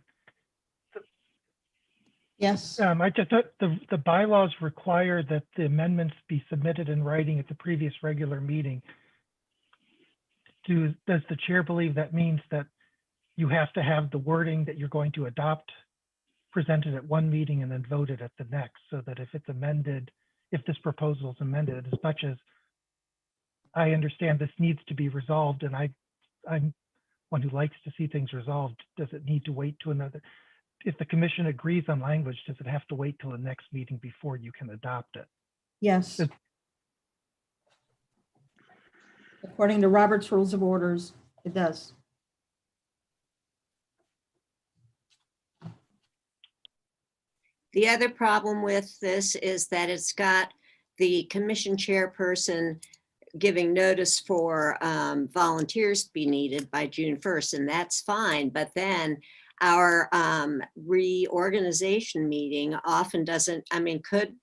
Yes. The bylaws require that the amendments be submitted in writing at the previous regular meeting. Does the chair believe that means that you have to have the wording that you're going to adopt presented at one meeting and then voted at the next, so that if it's amended, if this proposal is amended, as much as I understand this needs to be resolved, and I'm one who likes to see things resolved, does it need to wait to another? If the commission agrees on language, does it have to wait till the next meeting before you can adopt it? Yes. According to Robert's Rules of Orders, it does. The other problem with this is that it's got the commission chairperson giving notice for volunteers to be needed by June 1st, and that's fine. But then our reorganization meeting often could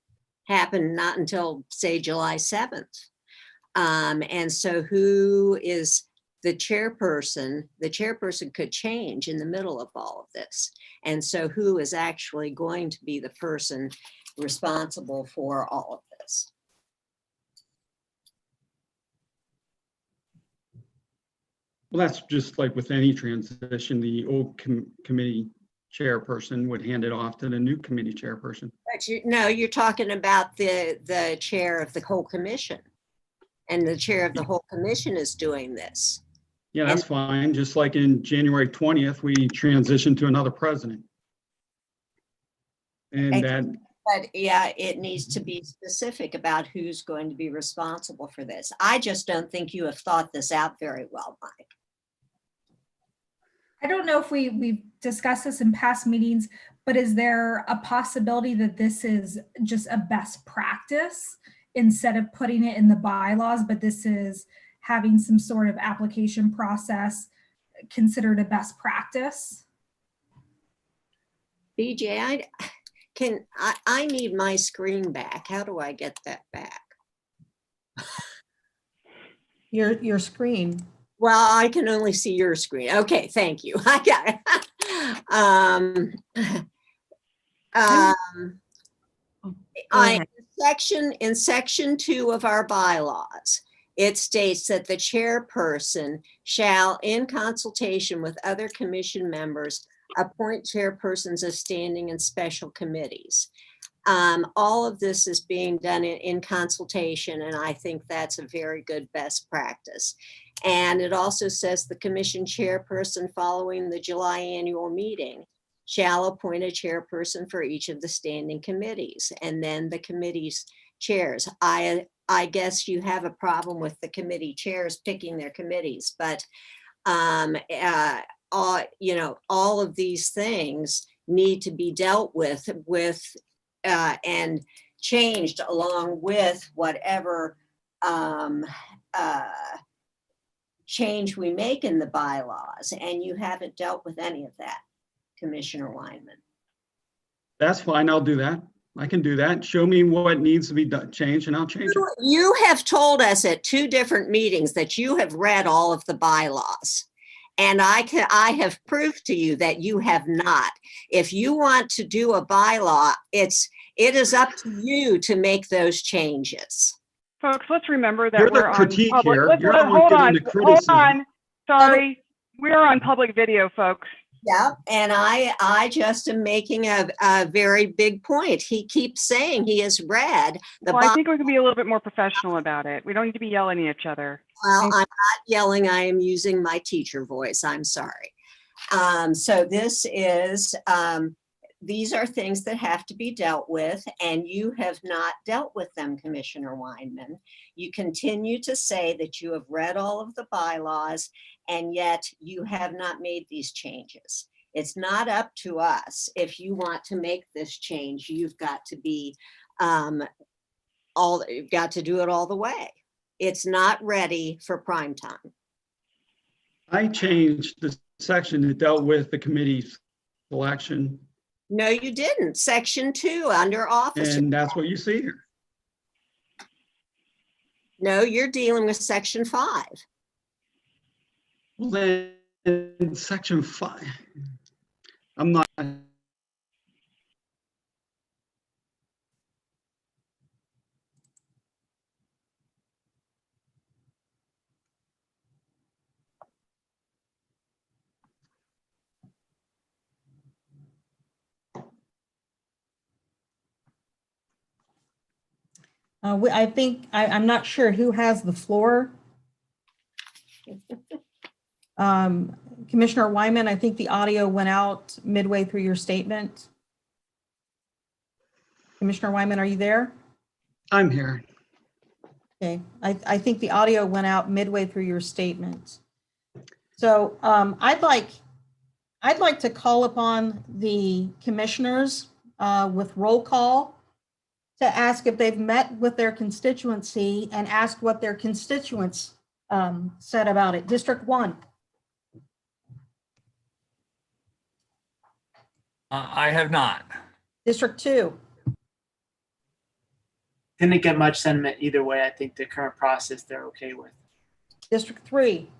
happen not until, say, July 7th. And so who is the chairperson? The chairperson could change in the middle of all of this. And so who is actually going to be the person responsible for all of this? Well, that's just like with any transition. The old committee chairperson would hand it off to the new committee chairperson. But no, you're talking about the chair of the whole commission. And the chair of the whole commission is doing this. Yeah, that's fine. Just like in January 20th, we transitioned to another president. And that, But yeah, it needs to be specific about who's going to be responsible for this. I just don't think you have thought this out very well, Mike. I don't know if we've discussed this in past meetings, but is there a possibility that this is just a best practice instead of putting it in the bylaws, but this is having some sort of application process considered a best practice? BJ, I need my screen back. How do I get that back? Your screen. Well, I can only see your screen. Okay, thank you. I got it. In section 2 of our bylaws, it states that the chairperson shall, in consultation with other commission members, appoint chairpersons of standing and special committees. All of this is being done in consultation, and I think that's a very good best practice. And it also says the commission chairperson following the July annual meeting shall appoint a chairperson for each of the standing committees, and then the committee's chairs. I guess you have a problem with the committee chairs picking their committees, but all of these things need to be dealt with and changed along with whatever change we make in the bylaws. And you haven't dealt with any of that, Commissioner Weinman. that's fine. I'll do that. I can do that. Show me what needs to be done, changed, and I'll change it. You have told us at 2 different meetings that you have read all of the bylaws. And I have proved to you that you have not. If you want to do a bylaw, it is up to you to make those changes. Folks, let's remember that You're the we're on critique public. here. Let's, You're the one hold giving on, the hold criticism. on. Sorry, we're on public video, folks. Yeah, and I just am making a very big point. He keeps saying he has read the. Well, I think we can be a little bit more professional about it. We don't need to be yelling at each other. Well, I'm not yelling. I am using my teacher voice. I'm sorry. So this is, these are things that have to be dealt with, and you have not dealt with them, Commissioner Weinman. You continue to say that you have read all of the bylaws, and yet you have not made these changes. It's not up to us. If you want to make this change, you've got to be you've got to do it all the way. It's not ready for prime time. I changed the section that dealt with the committee's selection. No, you didn't. Section 2 under officer. And that's what you see here. No, you're dealing with section 5. Well, then section 5, I'm not. I think, I'm not sure who has the floor. Commissioner Wyman, I think the audio went out midway through your statement. Commissioner Wyman, are you there? I'm here. Okay, I think the audio went out midway through your statement. So I'd like to call upon the commissioners with roll call to ask if they've met with their constituency and asked what their constituents said about it. District 1. I have not. District 2. Didn't get much sentiment either way. I think the current process they're okay with. District 3.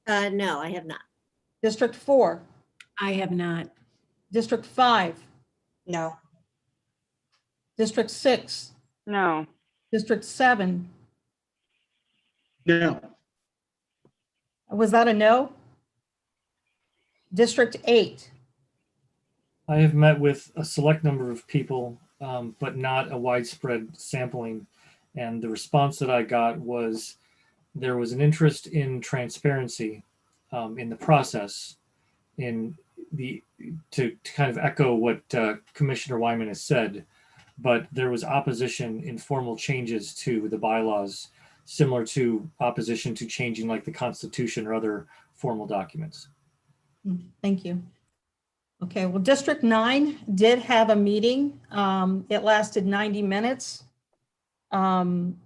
No, I have not. District 4. I have not. District 5. No. District 6. No. District 7. No. Was that a no? District 8. I have met with a select number of people, but not a widespread sampling. And the response that I got was there was an interest in transparency in the process, to kind of echo what Commissioner Wyman has said, but there was opposition in formal changes to the bylaws, similar to opposition to changing like the Constitution or other formal documents. Thank you. Okay, well, District 9 did have a meeting. It lasted 90 minutes. And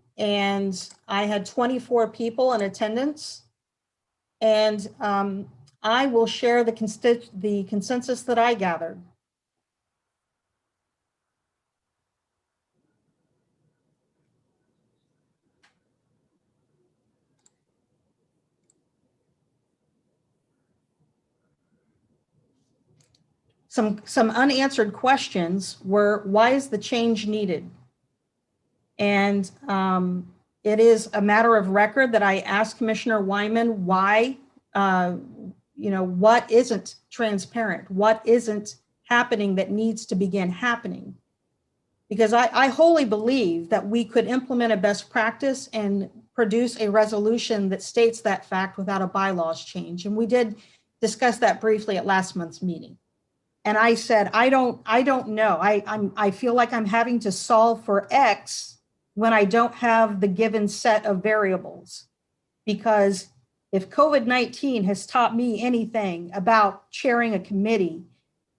I had 24 people in attendance. And I will share the consensus that I gathered. Some unanswered questions were, why is the change needed? And it is a matter of record that I asked Commissioner Wyman why, what isn't transparent? What isn't happening that needs to begin happening? Because I wholly believe that we could implement a best practice and produce a resolution that states that fact without a bylaws change. And we did discuss that briefly at last month's meeting. And I said, I don't know. I feel like I'm having to solve for X when I don't have the given set of variables. Because if COVID-19 has taught me anything about chairing a committee,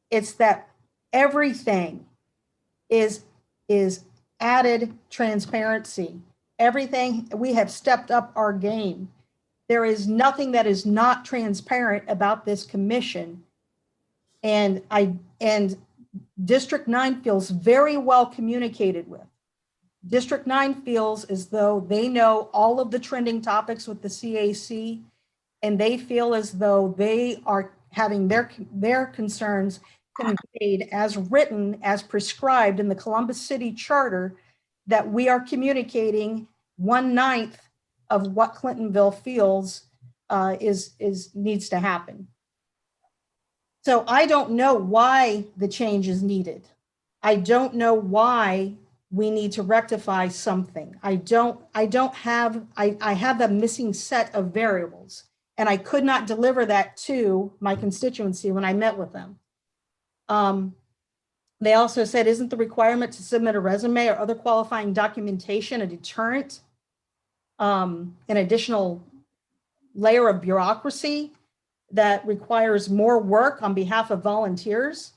it's that everything is added transparency. Everything, we have stepped up our game. There is nothing that is not transparent about this commission. And District 9 feels very well communicated with. District 9 feels as though they know all of the trending topics with the CAC, and they feel as though they are having their concerns conveyed as written, as prescribed in the Columbus City Charter, that we are communicating 1/9 of what Clintonville feels needs to happen. So I don't know why the change is needed. I don't know why we need to rectify something. I have the missing set of variables, and I could not deliver that to my constituency when I met with them. They also said, isn't the requirement to submit a resume or other qualifying documentation a deterrent, an additional layer of bureaucracy that requires more work on behalf of volunteers?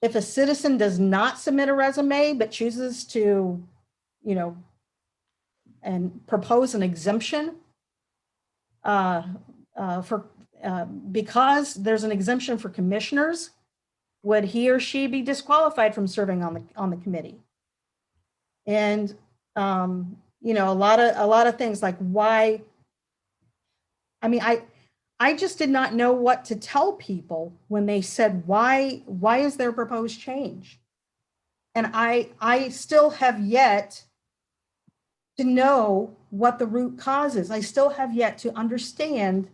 If a citizen does not submit a resume but chooses to, and propose an exemption because there's an exemption for commissioners, would he or she be disqualified from serving on the committee? And a lot of things like why. I mean, I just did not know what to tell people when they said, why is there a proposed change? And I still have yet to know what the root cause is. I still have yet to understand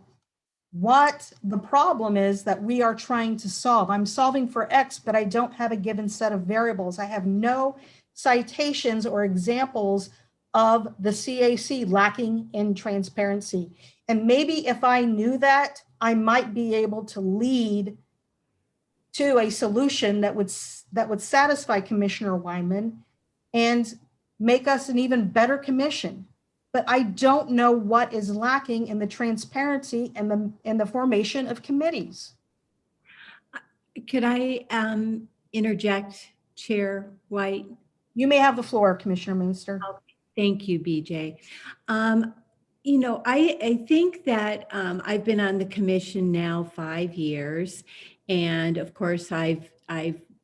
what the problem is that we are trying to solve. I'm solving for X, but I don't have a given set of variables. I have no citations or examples of the CAC lacking in transparency. And maybe if I knew that, I might be able to lead to a solution that would satisfy Commissioner Wyman and make us an even better commission. But I don't know what is lacking in the transparency and the formation of committees. Could I interject, Chair White? You may have the floor, Commissioner Moonster. Thank you, BJ. I think that I've been on the commission now 5 years, and of course I've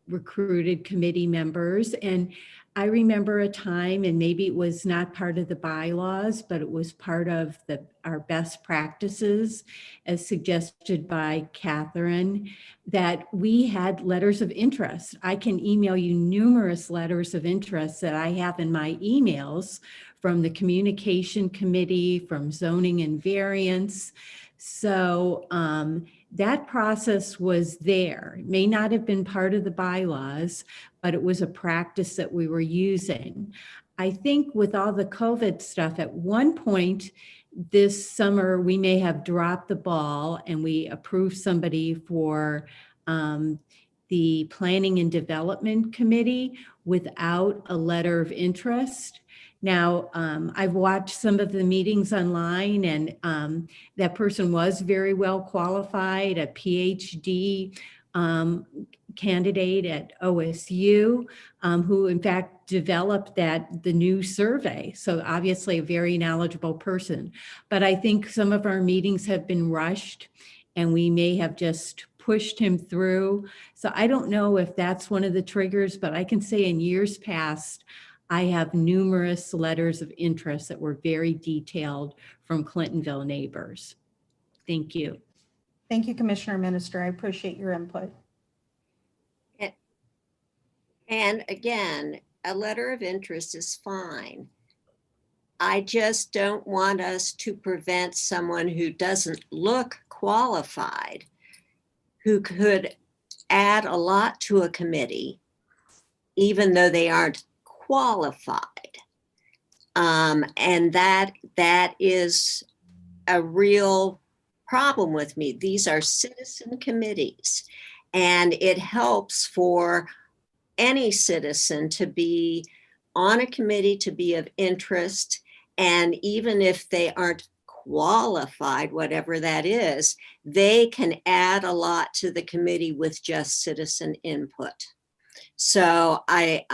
recruited committee members, and I remember a time, and maybe it was not part of the bylaws, but it was part of our best practices as suggested by Catherine, that we had letters of interest. I can email you numerous letters of interest that I have in my emails from the communication committee, from zoning and variance, So that process was there. It may not have been part of the bylaws, but it was a practice that we were using. I think with all the COVID stuff, at one point this summer, we may have dropped the ball and we approved somebody for the Planning and Development Committee without a letter of interest. Now, I've watched some of the meetings online, and that person was very well qualified, a PhD candidate at OSU, who in fact developed the new survey. So obviously a very knowledgeable person. But I think some of our meetings have been rushed and we may have just pushed him through. So I don't know if that's one of the triggers, but I can say in years past, I have numerous letters of interest that were very detailed from Clintonville neighbors. Thank you. Thank you, Commissioner Minister. I appreciate your input. And again, a letter of interest is fine. I just don't want us to prevent someone who doesn't look qualified, who could add a lot to a committee, even though they aren't qualified. And that is a real problem with me. These are citizen committees, and it helps for any citizen to be on a committee, to be of interest. And even if they aren't qualified, whatever that is, they can add a lot to the committee with just citizen input. So a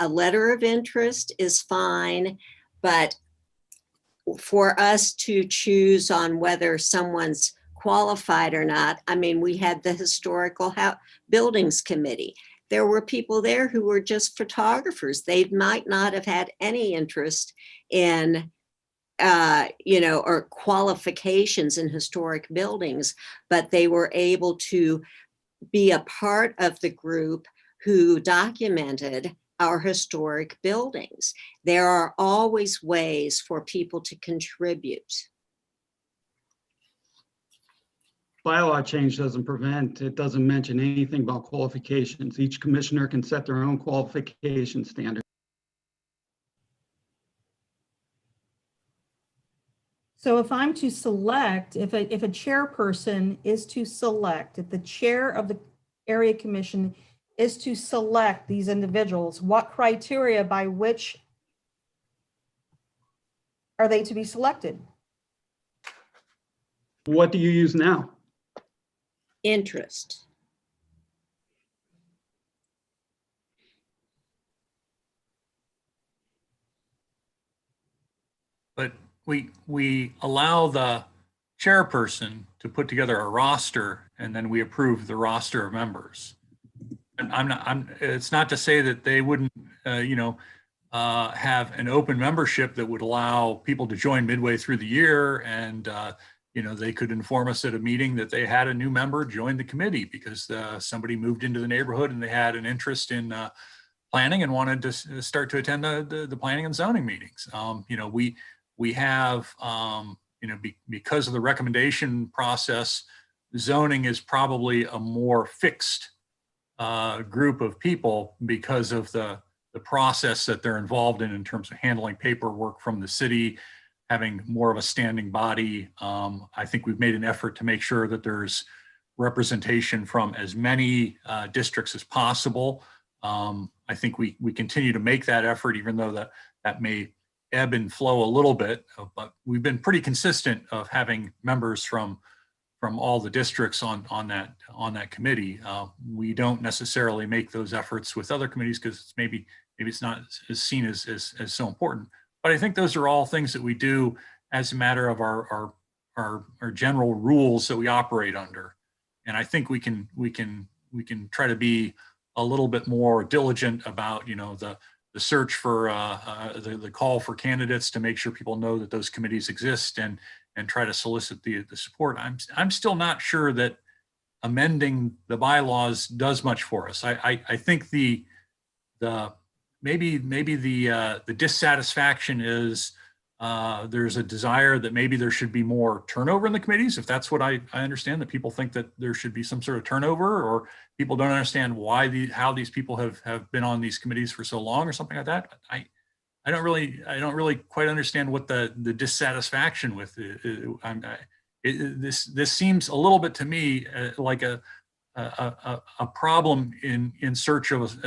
letter of interest is fine, but for us to choose on whether someone's qualified or not, I mean, we had the Historical Buildings Committee. There were people there who were just photographers. They might not have had any interest in, or qualifications in historic buildings, but they were able to be a part of the group who documented our historic buildings. There are always ways for people to contribute. Bylaw change doesn't prevent, it doesn't mention anything about qualifications. Each commissioner can set their own qualification standard. So if I'm to select, if a chairperson is to select, if the chair of the area commission is to select these individuals, what criteria by which are they to be selected? What do you use now? Interest. But we allow the chairperson to put together a roster, and then we approve the roster of members. And it's not to say that they wouldn't, have an open membership that would allow people to join midway through the year, and they could inform us at a meeting that they had a new member join the committee because somebody moved into the neighborhood and they had an interest in planning and wanted to start to attend the planning and zoning meetings. We have, because of the recommendation process, zoning is probably a more fixed group of people because of the process that they're involved in terms of handling paperwork from the city, having more of a standing body. I think we've made an effort to make sure that there's representation from as many districts as possible. I think we continue to make that effort, even though that may ebb and flow a little bit, but we've been pretty consistent of having members from all the districts on that committee. We don't necessarily make those efforts with other committees because maybe it's not as seen as so important. But I think those are all things that we do as a matter of our general rules that we operate under. And I think we can try to be a little bit more diligent about the search for the call for candidates to make sure people know that those committees exist and try to solicit the support. I'm still not sure that amending the bylaws does much for us. I think maybe the dissatisfaction is There's a desire that maybe there should be more turnover in the committees. If that's what I understand, that people think that there should be some sort of turnover, or people don't understand how these people have been on these committees for so long or something like that. I don't really quite understand what the dissatisfaction with this seems a little bit to me like a problem in search of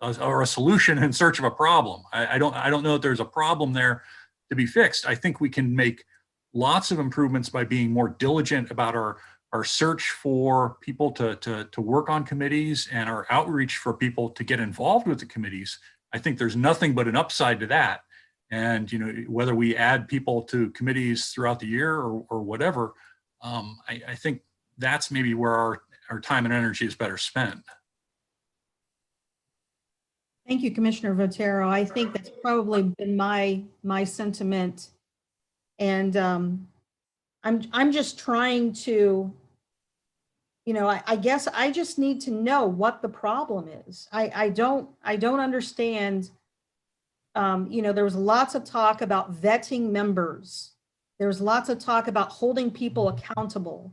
or a solution in search of a problem. I don't know that there's a problem there to be fixed. I think we can make lots of improvements by being more diligent about our search for people to work on committees and our outreach for people to get involved with the committees. I think there's nothing but an upside to that. And whether we add people to committees throughout the year or whatever, I think that's maybe where our time and energy is better spent. Thank you, Commissioner Votero. I think that's probably been my sentiment. And I'm just trying to, I guess I just need to know what the problem is. I don't understand. There was lots of talk about vetting members. There was lots of talk about holding people accountable.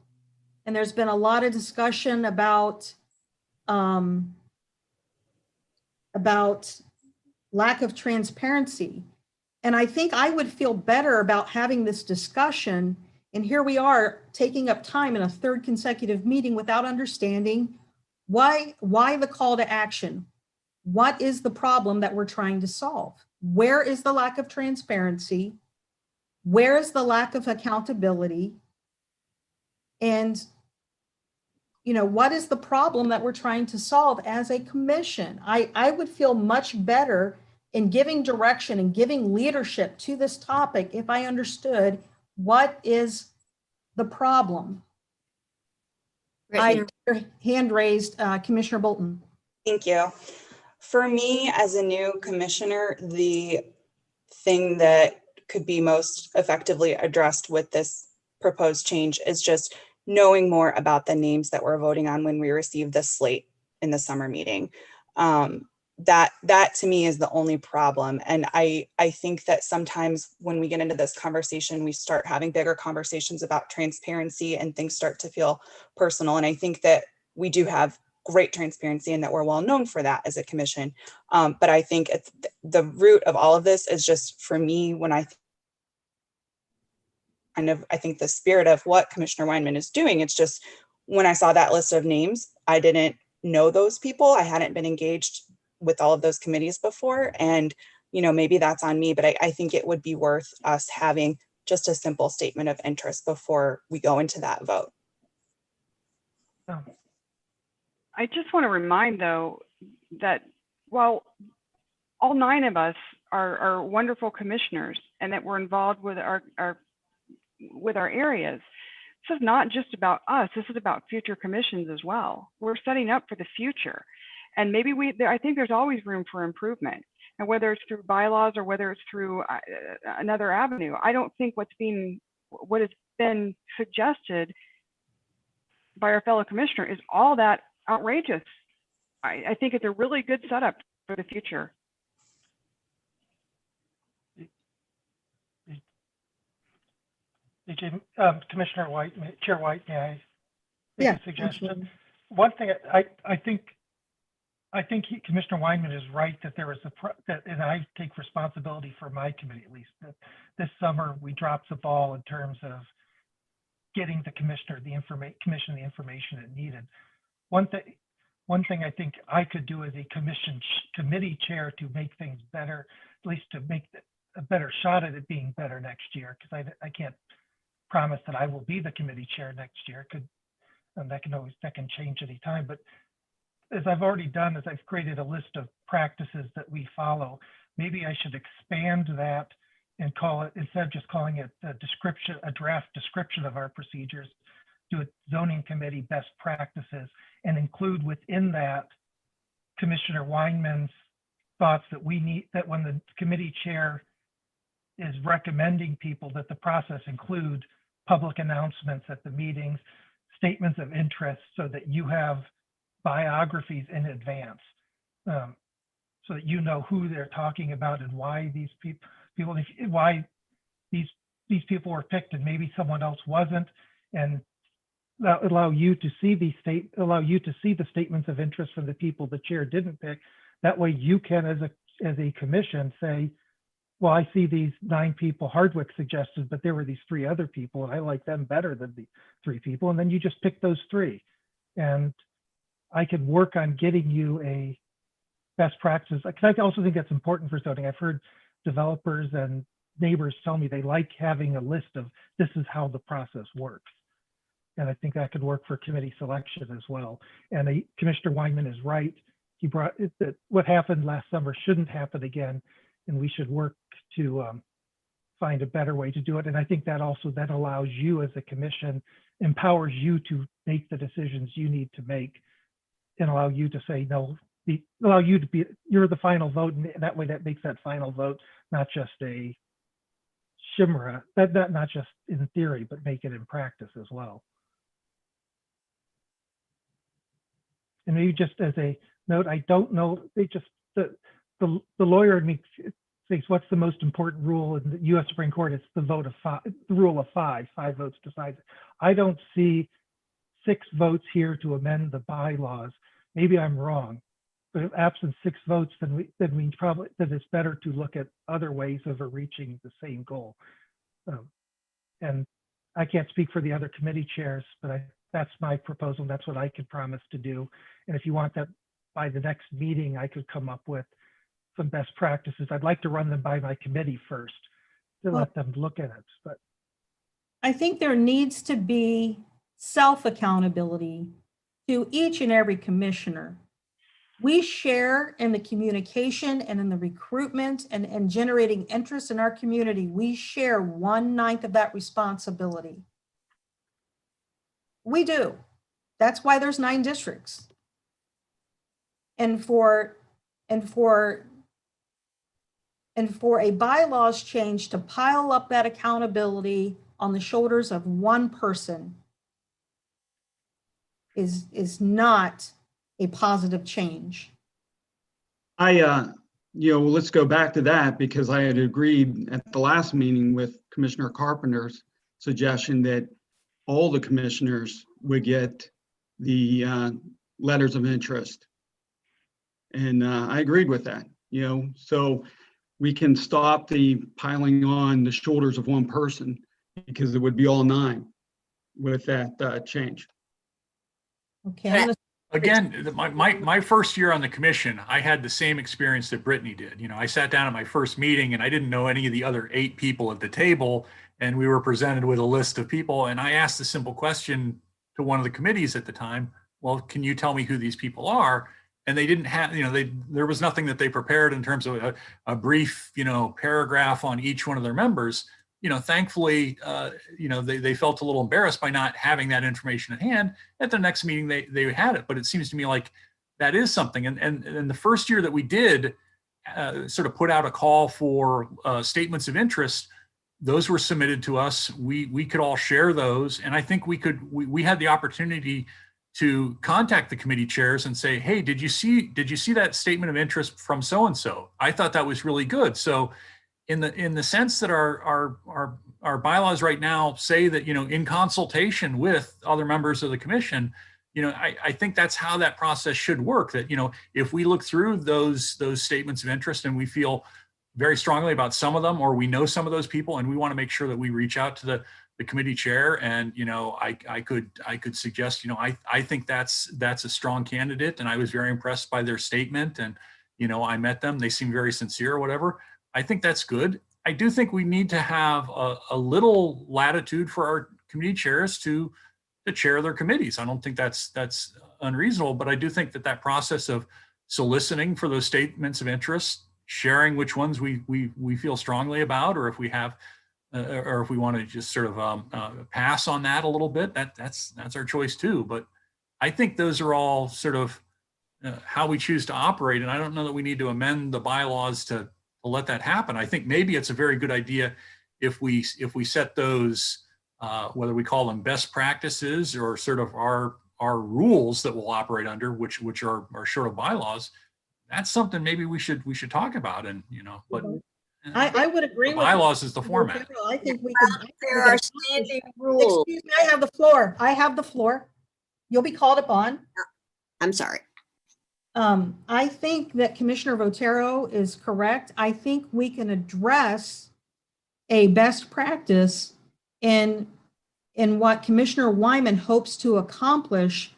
And there's been a lot of discussion about lack of transparency. And I think I would feel better about having this discussion. And here we are taking up time in a third consecutive meeting without understanding why the call to action. What is the problem that we're trying to solve? Where is the lack of transparency? Where is the lack of accountability? And what is the problem that we're trying to solve as a commission? I would feel much better in giving direction and giving leadership to this topic if I understood what is the problem. Your hand raised, Commissioner Bolton. Thank you. For me, as a new commissioner, the thing that could be most effectively addressed with this proposed change is just knowing more about the names that we're voting on when we receive the slate in the summer meeting. That to me is the only problem. And I think that sometimes when we get into this conversation, we start having bigger conversations about transparency and things start to feel personal. And I think that we do have great transparency and that we're well known for that as a commission. But I think the root of all of this is just, for me, when I think the spirit of what Commissioner Weinman is doing, it's just when I saw that list of names, I didn't know those people. I hadn't been engaged with all of those committees before. And, maybe that's on me, but I think it would be worth us having just a simple statement of interest before we go into that vote. I just want to remind, though, that while all 9 of us are wonderful commissioners and that we're involved with our areas, this is not just about us. This is about future commissions as well. We're setting up for the future. And maybe I think there's always room for improvement. And whether it's through bylaws or whether it's through another avenue, I don't think what has been suggested by our fellow commissioner is all that outrageous. I think it's a really good setup for the future. Commissioner White, Chair White, may I make a suggestion? Absolutely. One thing I think Commissioner Weinman is right that there is and I take responsibility for my committee at least, that this summer we dropped the ball in terms of getting the commission the information it needed. One thing I think I could do as a committee chair to make things better, at least to make a better shot at it being better next year, because I can't promise that I will be the committee chair next year. That can change any time. But as I've already done, is I've created a list of practices that we follow. Maybe I should expand that and call it, instead of just calling it a draft description of our procedures, do a zoning committee best practices and include within that Commissioner Weinman's thoughts that we need, that when the committee chair is recommending people, that the process include public announcements at the meetings, statements of interest, so that you have biographies in advance, so that you know who they're talking about and why these people, why these people were picked and maybe someone else wasn't, and allow you to see the statements of interest from the people the chair didn't pick. That way you can, as a commission, say, well, I see these 9 people Hardwick suggested, but there were these 3 other people and I like them better than the 3 people. And then you just pick those 3. And I could work on getting you a best practice. Because I also think that's important for zoning. I've heard developers and neighbors tell me they like having a list of this is how the process works. And I think that could work for committee selection as well. And Commissioner Weinman is right. He brought it that what happened last summer shouldn't happen again. And we should work to find a better way to do it. And I think that also then allows you as a commission, empowers you to make the decisions you need to make and allow you to say no, allow you to be, you're the final vote. And that way that makes that final vote not just a chimera, not just in theory, but make it in practice as well. And maybe just as a note, I don't know, they just, the lawyer in me thinks what's the most important rule in the U.S. Supreme Court? It's the vote of 5, the rule of 5 votes decides it. I don't see 6 votes here to amend the bylaws. Maybe I'm wrong, but if absent 6 votes, then it's better to look at other ways of reaching the same goal. And I can't speak for the other committee chairs, but that's my proposal. That's what I could promise to do. And if you want that by the next meeting, I could come up with some best practices. I'd like to run them by my committee first to let them look at it. But I think there needs to be self-accountability to each and every commissioner. We share in the communication and in the recruitment and generating interest in our community. We share 1/9 of that responsibility. We do. That's why there's 9 districts. And for a bylaws change to pile up that accountability on the shoulders of one person is not a positive change. Let's go back to that, because I had agreed at the last meeting with Commissioner Carpenter's suggestion that all the commissioners would get the letters of interest. And I agreed with that, so we can stop the piling on the shoulders of one person, because it would be all 9 with that change. Okay. Again, my first year on the commission, I had the same experience that Brittany did. I sat down at my first meeting and I didn't know any of the other 8 people at the table, and we were presented with a list of people. And I asked a simple question to one of the committees at the time, well, can you tell me who these people are? And they didn't have, there was nothing that they prepared in terms of a brief, paragraph on each one of their members. Thankfully, they felt a little embarrassed by not having that information at hand. At the next meeting, they had it. But it seems to me like that is something. And the first year that we did sort of put out a call for statements of interest, those were submitted to us. We could all share those. And I think we had the opportunity to contact the committee chairs and say, hey, did you see that statement of interest from so-and-so? I thought that was really good. So in the sense that our bylaws right now say that, in consultation with other members of the commission, I think that's how that process should work. That, if we look through those statements of interest and we feel very strongly about some of them, or we know some of those people, and we want to make sure that we reach out to the committee chair, and I could suggest, I think that's a strong candidate, and I was very impressed by their statement, and I met them, they seem very sincere or whatever. I think that's good. I do think we need to have a little latitude for our committee chairs to chair their committees. I don't think that's unreasonable, but I do think that process of soliciting for those statements of interest, sharing which ones we feel strongly about, or if we have, or if we want to just sort of pass on that a little bit, that's our choice too. But I think those are all sort of how we choose to operate, and I don't know that we need to amend the bylaws to let that happen. I think maybe it's a very good idea if we set those, whether we call them best practices or sort of our rules that we'll operate under, which are short of bylaws. That's something maybe we should talk about. And but I would agree The with. bylaws is the format. I think we could. There are standing rules. Excuse me, I have the floor. I have the floor. You'll be called upon. I'm sorry. I think that Commissioner Votero is correct. I think we can address a best practice in what Commissioner Wyman hopes to accomplish.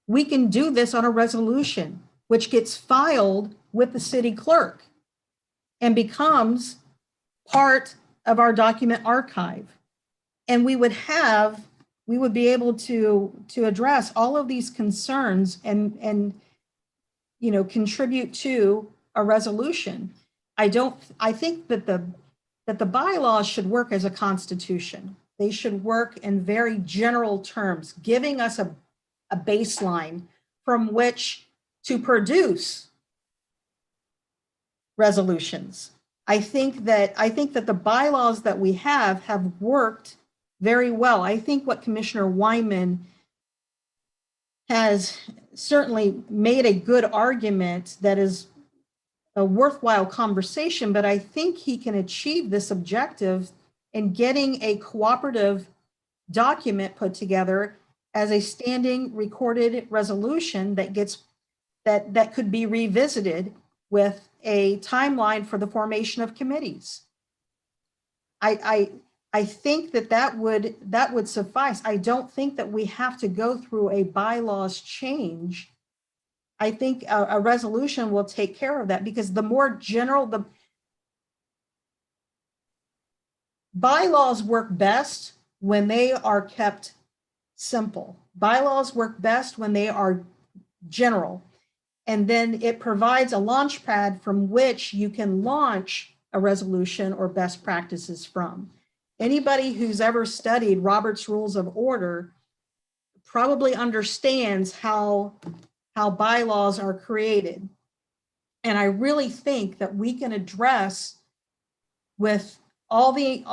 We can do this on a resolution, which gets filed with the city clerk and becomes part of our document archive. And we would be able to address all of these concerns and contribute to a resolution. I think that the bylaws should work as a constitution. They should work in very general terms, giving us a baseline from which to produce resolutions. I think that the bylaws that we have worked very well. I think what Commissioner Wyman has certainly made a good argument that is a worthwhile conversation, but I think he can achieve this objective in getting a cooperative document put together as a standing recorded resolution that could be revisited with a timeline for the formation of committees. I think that would suffice. I don't think that we have to go through a bylaws change. I think a resolution will take care of that, because the more general the bylaws work best when they are kept simple. Bylaws work best when they are general. And then it provides a launch pad from which you can launch a resolution or best practices from. Anybody who's ever studied Robert's Rules of Order probably understands how bylaws are created. And I really think that we can address with all the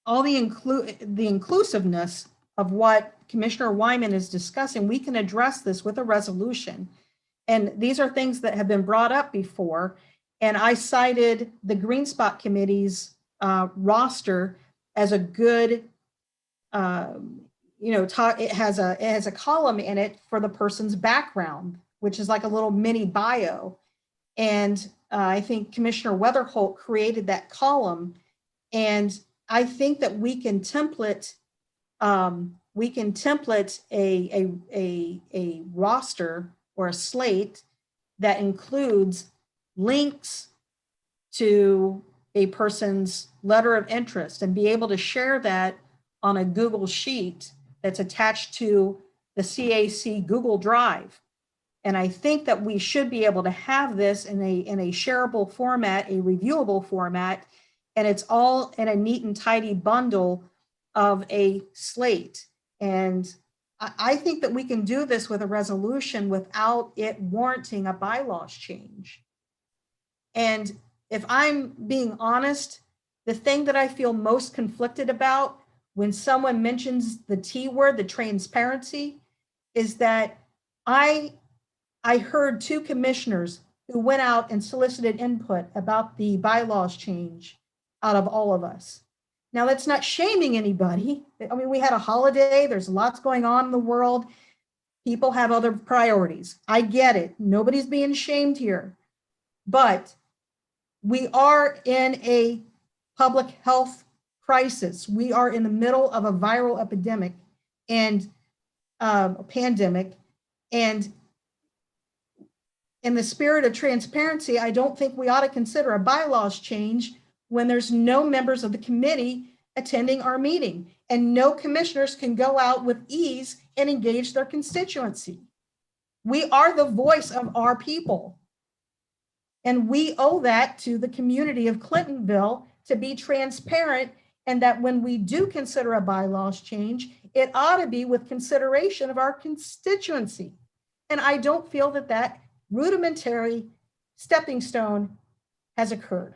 inclusiveness of what Commissioner Wyman is discussing, we can address this with a resolution. And these are things that have been brought up before. And I cited the Green Spot Committee's roster as a good, it has a column in it for the person's background, which is like a little mini bio. And I think Commissioner Weatherholt created that column. And I think that we can template a roster or a slate that includes links to a person's letter of interest and be able to share that on a Google Sheet that's attached to the CAC Google Drive. And I think that we should be able to have this in a shareable format, a reviewable format, and it's all in a neat and tidy bundle of a slate. And I think that we can do this with a resolution without it warranting a bylaws change. And if I'm being honest, the thing that I feel most conflicted about when someone mentions the T word, the transparency, is that I heard two commissioners who went out and solicited input about the bylaws change out of all of us. Now, that's not shaming anybody. I mean, we had a holiday, there's lots going on in the world. People have other priorities. I get it. Nobody's being shamed here. But we are in a public health crisis. We are in the middle of a viral epidemic and pandemic. And in the spirit of transparency, I don't think we ought to consider a bylaws change when there's no members of the committee attending our meeting and no commissioners can go out with ease and engage their constituency. We are the voice of our people. And we owe that to the community of Clintonville to be transparent, and that when we do consider a bylaws change, it ought to be with consideration of our constituency. And I don't feel that that rudimentary stepping stone has occurred.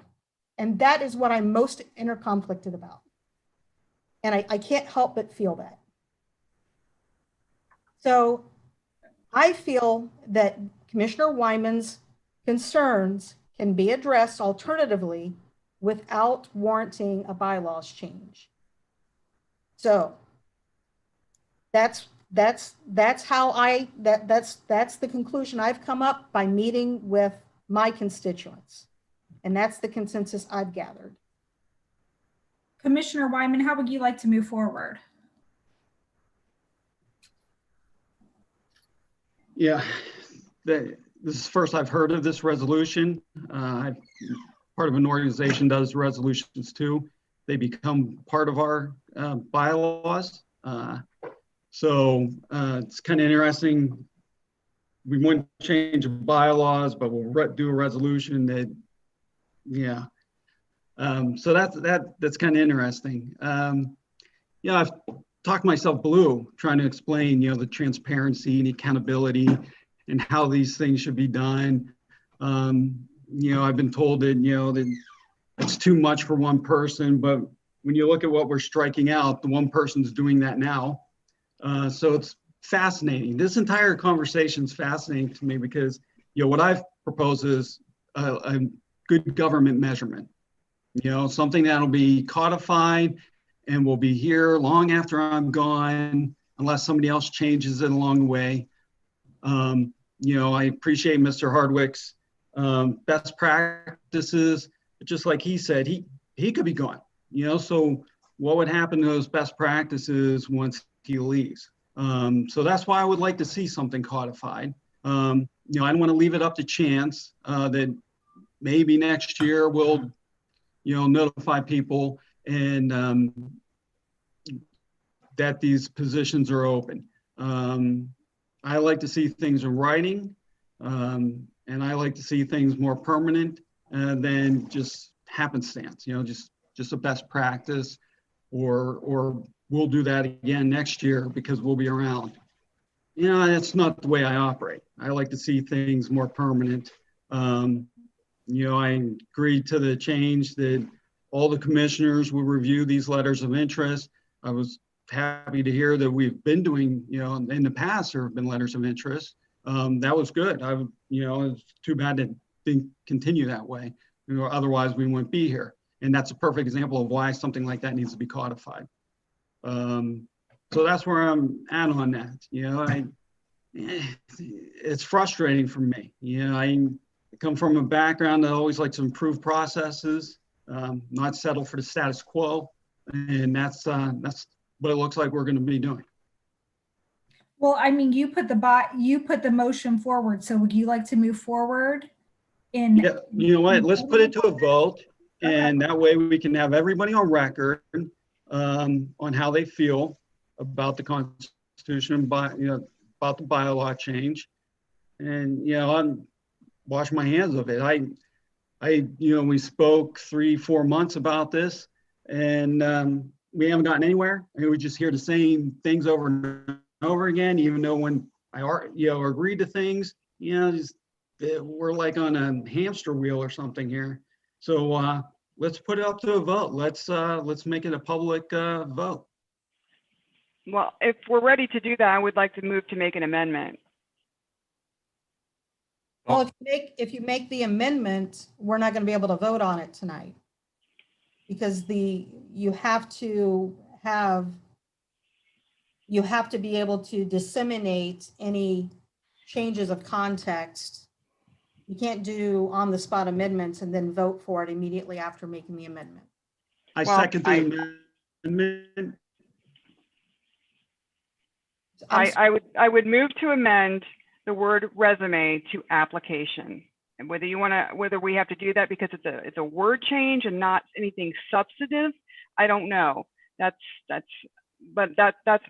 And that is what I'm most interconflicted about. And I can't help but feel that. So I feel that Commissioner Wyman's concerns can be addressed alternatively without warranting a bylaws change. So that's how that's the conclusion I've come up by meeting with my constituents. And that's the consensus I've gathered. Commissioner Wyman, how would you like to move forward? Yeah, this is first I've heard of this resolution. I'm part of an organization does resolutions too. They become part of our bylaws. So it's kind of interesting. We wouldn't change the bylaws, but we'll do a resolution that, yeah. So that's kind of interesting. Yeah, I've talked myself blue trying to explain, the transparency and accountability and how these things should be done. I've been told that, that it's too much for one person, but when you look at what we're striking out, the one person's doing that now. So it's fascinating. This entire conversation is fascinating to me because, what I've proposed is a good government measurement, something that'll be codified and will be here long after I'm gone, unless somebody else changes it along the way. I appreciate Mr. Hardwick's best practices, but just like he said, he could be gone, so what would happen to those best practices once he leaves? So that's why I would like to see something codified. I don't want to leave it up to chance that maybe next year we'll, notify people and that these positions are open. I like to see things in writing, and I like to see things more permanent than just happenstance, just a best practice, or we'll do that again next year because we'll be around. That's not the way I operate. I like to see things more permanent. I agreed to the change that all the commissioners will review these letters of interest. I was happy to hear that we've been doing, in the past, there have been letters of interest. That was good. It's too bad it didn't continue that way. Otherwise we wouldn't be here. And that's a perfect example of why something like that needs to be codified. So that's where I'm at on that. It's frustrating for me. I come from a background that always likes to improve processes, not settle for the status quo. And that's what it looks like we're going to be doing. Well, you put the motion forward. So would you like to move forward? Yeah, you know what? Let's put it to a vote, and that way we can have everybody on record on how they feel about the Constitution, about the bylaw change, and I'm wash my hands of it. We spoke 3-4 months about this, and we haven't gotten anywhere. We just hear the same things over and over again, even though when I agreed to things, we're like on a hamster wheel or something here. So let's put it up to a vote. Let's make it a public vote. Well, if we're ready to do that, I would like to move to make an amendment. Well, if you make the amendment, we're not going to be able to vote on it tonight because you have to be able to disseminate any changes of context. You can't do on the spot amendments and then vote for it immediately after making the amendment. I second the amendment. I would move to amend the word resume to application. And whether we have to do that because it's a word change and not anything substantive, I don't know. That's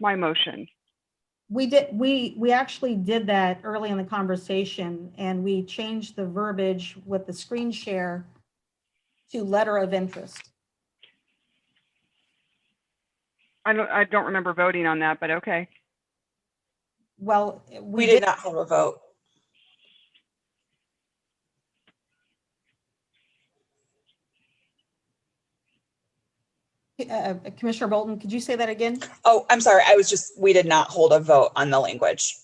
my motion. We actually did that early in the conversation, and we changed the verbiage with the screen share to letter of interest. I don't remember voting on that, but okay. Well, we did not have a vote. Commissioner Bolton, could you say that again? Oh, I'm sorry. We did not hold a vote on the language.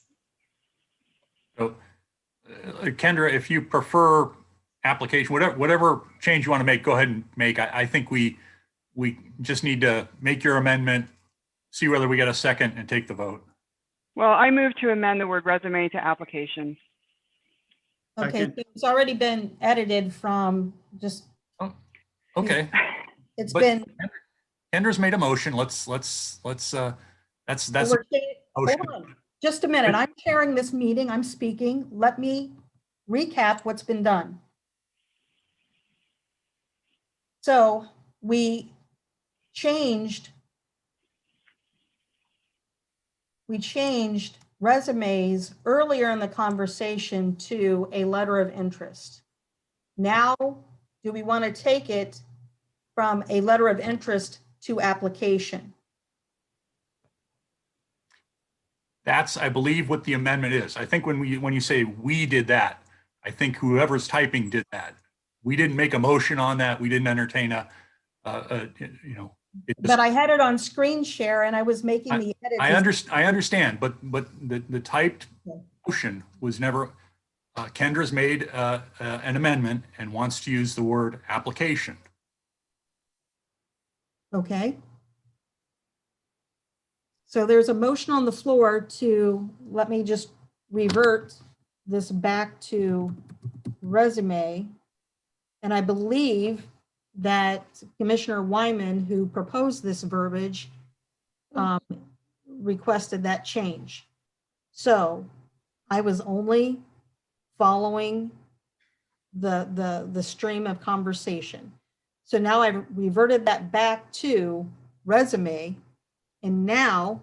So, Kendra, if you prefer application, whatever change you want to make, go ahead and make. I think we just need to make your amendment, see whether we get a second, and take the vote. Well, I move to amend the word resume to application. Okay, Second. so it's already been edited from just, Okay. it's But been. Kendra's made a motion. Let's that's Hold motion. on, just a minute. I'm chairing this meeting. I'm speaking. Let me recap what's been done. So we changed resumes earlier in the conversation to a letter of interest. Now, do we want to take it from a letter of interest to application? That's, I believe, what the amendment is. I think when you say we did that, I think whoever's typing did that. We didn't make a motion on that. We didn't entertain But I had it on screen share and I was making the edits. I understand, but the typed motion was never, Kendra's made an amendment and wants to use the word application. Okay. So there's a motion on the floor to, let me just revert this back to resume. And I believe that Commissioner Wyman, who proposed this verbiage, requested that change. So I was only following the stream of conversation. So now I've reverted that back to resume. And now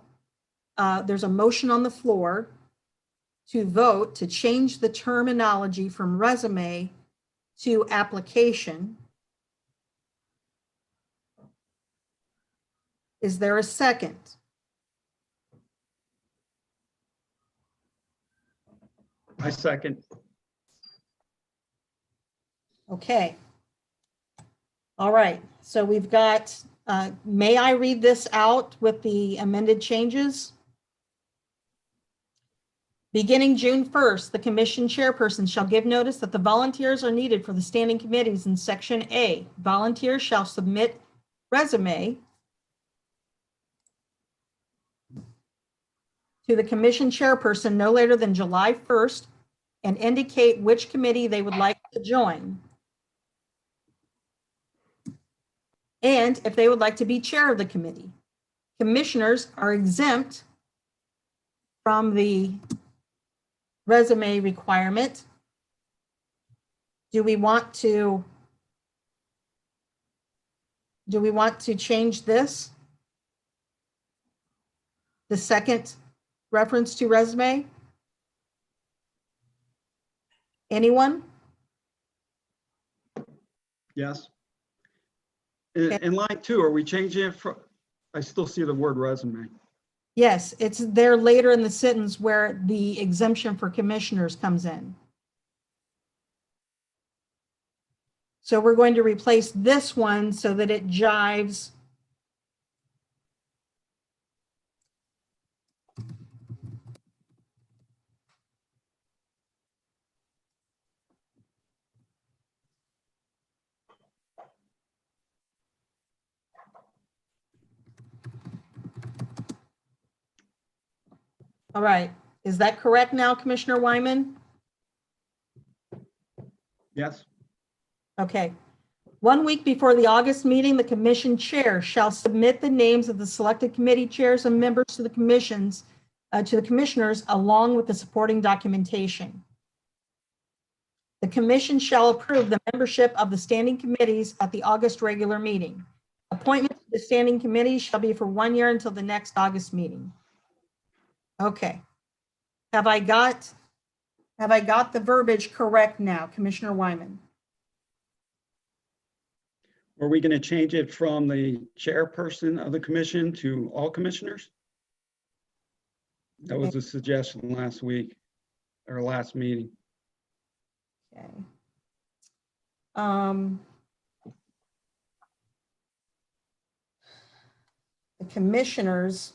there's a motion on the floor to vote to change the terminology from resume to application. Is there a second? I second. Okay. All right. So we've got, may I read this out with the amended changes? Beginning June 1st, the commission chairperson shall give notice that the volunteers are needed for the standing committees in section A. Volunteers shall submit resume to the commission chairperson no later than July 1st and indicate which committee they would like to join. And if they would like to be chair of the committee. Commissioners are exempt from the resume requirement. Do we want to change this? The second reference to resume? Anyone? Yes. In line 2, are we changing it from, I still see the word resume. Yes, it's there later in the sentence where the exemption for commissioners comes in. So we're going to replace this one so that it jives. All right, is that correct now, Commissioner Wyman? Yes. Okay. 1 week before the August meeting, the commission chair shall submit the names of the selected committee chairs and members to the commissioners along with the supporting documentation. The commission shall approve the membership of the standing committees at the August regular meeting. Appointment to the standing committees shall be for 1 year until the next August meeting. Okay. Have I got the verbiage correct now, Commissioner Wyman? Are we going to change it from the chairperson of the commission to all commissioners? That was a suggestion last week or last meeting. Okay. The commissioners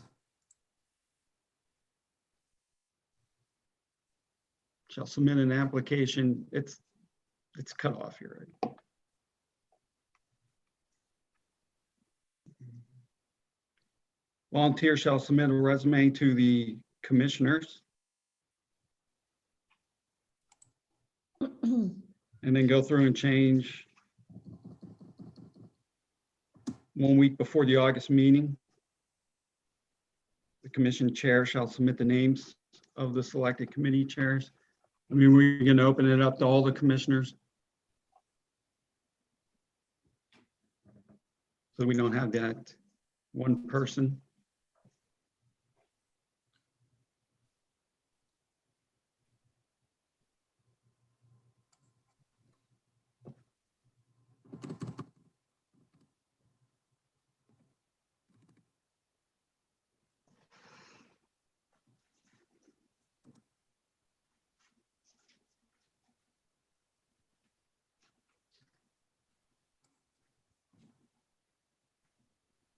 Shall submit an application. It's cut off here. Volunteer shall submit a resume to the commissioners and then go through and change 1 week before the August meeting. The commission chair shall submit the names of the selected committee chairs. I mean, we're going to open it up to all the commissioners. So we don't have that one person.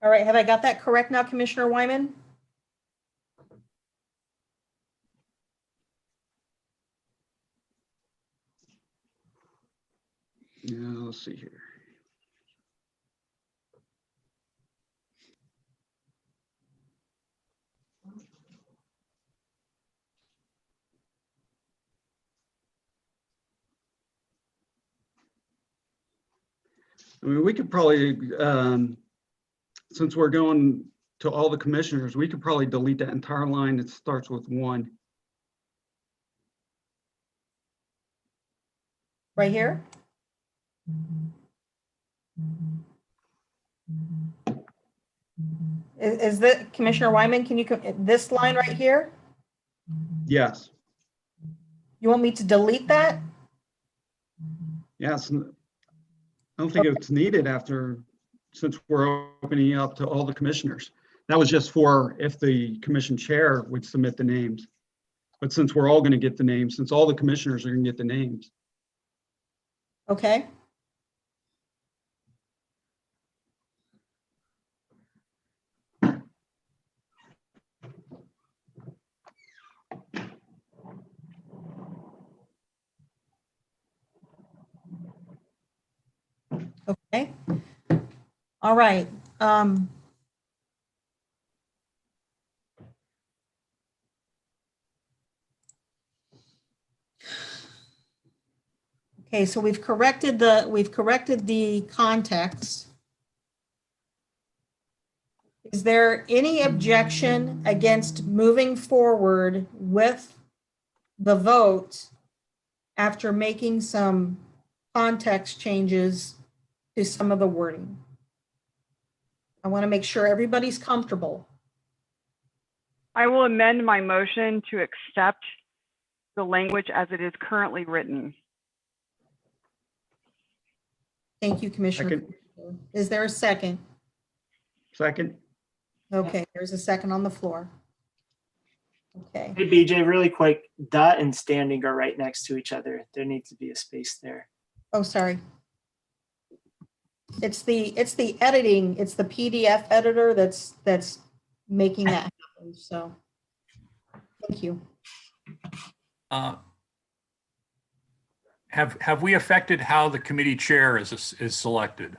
All right, have I got that correct now, Commissioner Wyman? Yeah, let's see here. I mean, we could probably, since we're going to all the commissioners, we could probably delete that entire line that starts with 1. Right here? Is that, Commissioner Wyman, can you, this line right here? Yes, You want me to delete that? yes. I don't think it's needed since we're opening up to all the commissioners. That was just for if the commission chair would submit the names. But since we're all going to get the names, since all the commissioners are going to get the names. Okay. Okay. All right. Okay, so we've corrected the context. Is there any objection against moving forward with the vote after making some context changes to some of the wording? I want to make sure everybody's comfortable. I will amend my motion to accept the language as it is currently written. Thank you, Commissioner. Second. Is there a second? Second. Okay, there's a second on the floor. Okay. Hey, BJ, really quick, dot and standing are right next to each other. There needs to be a space there. Oh, sorry. It's the editing, it's the PDF editor that's making that happen. So thank you. Have we affected how the committee chair is selected?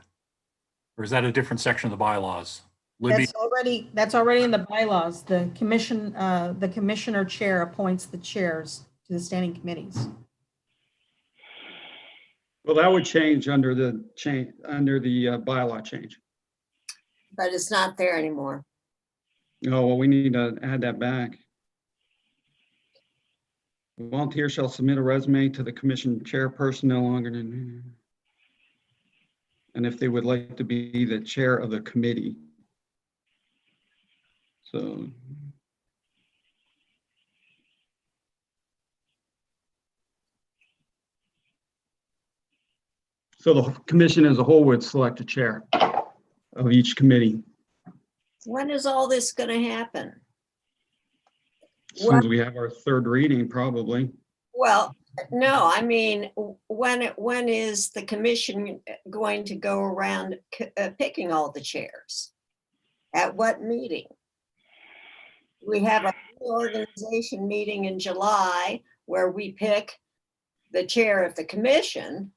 Or is that a different section of the bylaws? Libby? That's already in the bylaws. The commissioner chair appoints the chairs to the standing committees. Well, that would change under the bylaw change. But it's not there anymore. Oh, well, we need to add that back. Volunteer shall submit a resume to the commission chairperson no longer than, and if they would like to be the chair of the committee. So. So the commission as a whole would select a chair of each committee. When is all this going to happen? As soon as we have our third reading, probably. Well, no, I mean, when is the commission going to go around picking all the chairs? At what meeting? We have a organization meeting in July where we pick the chair of the commission.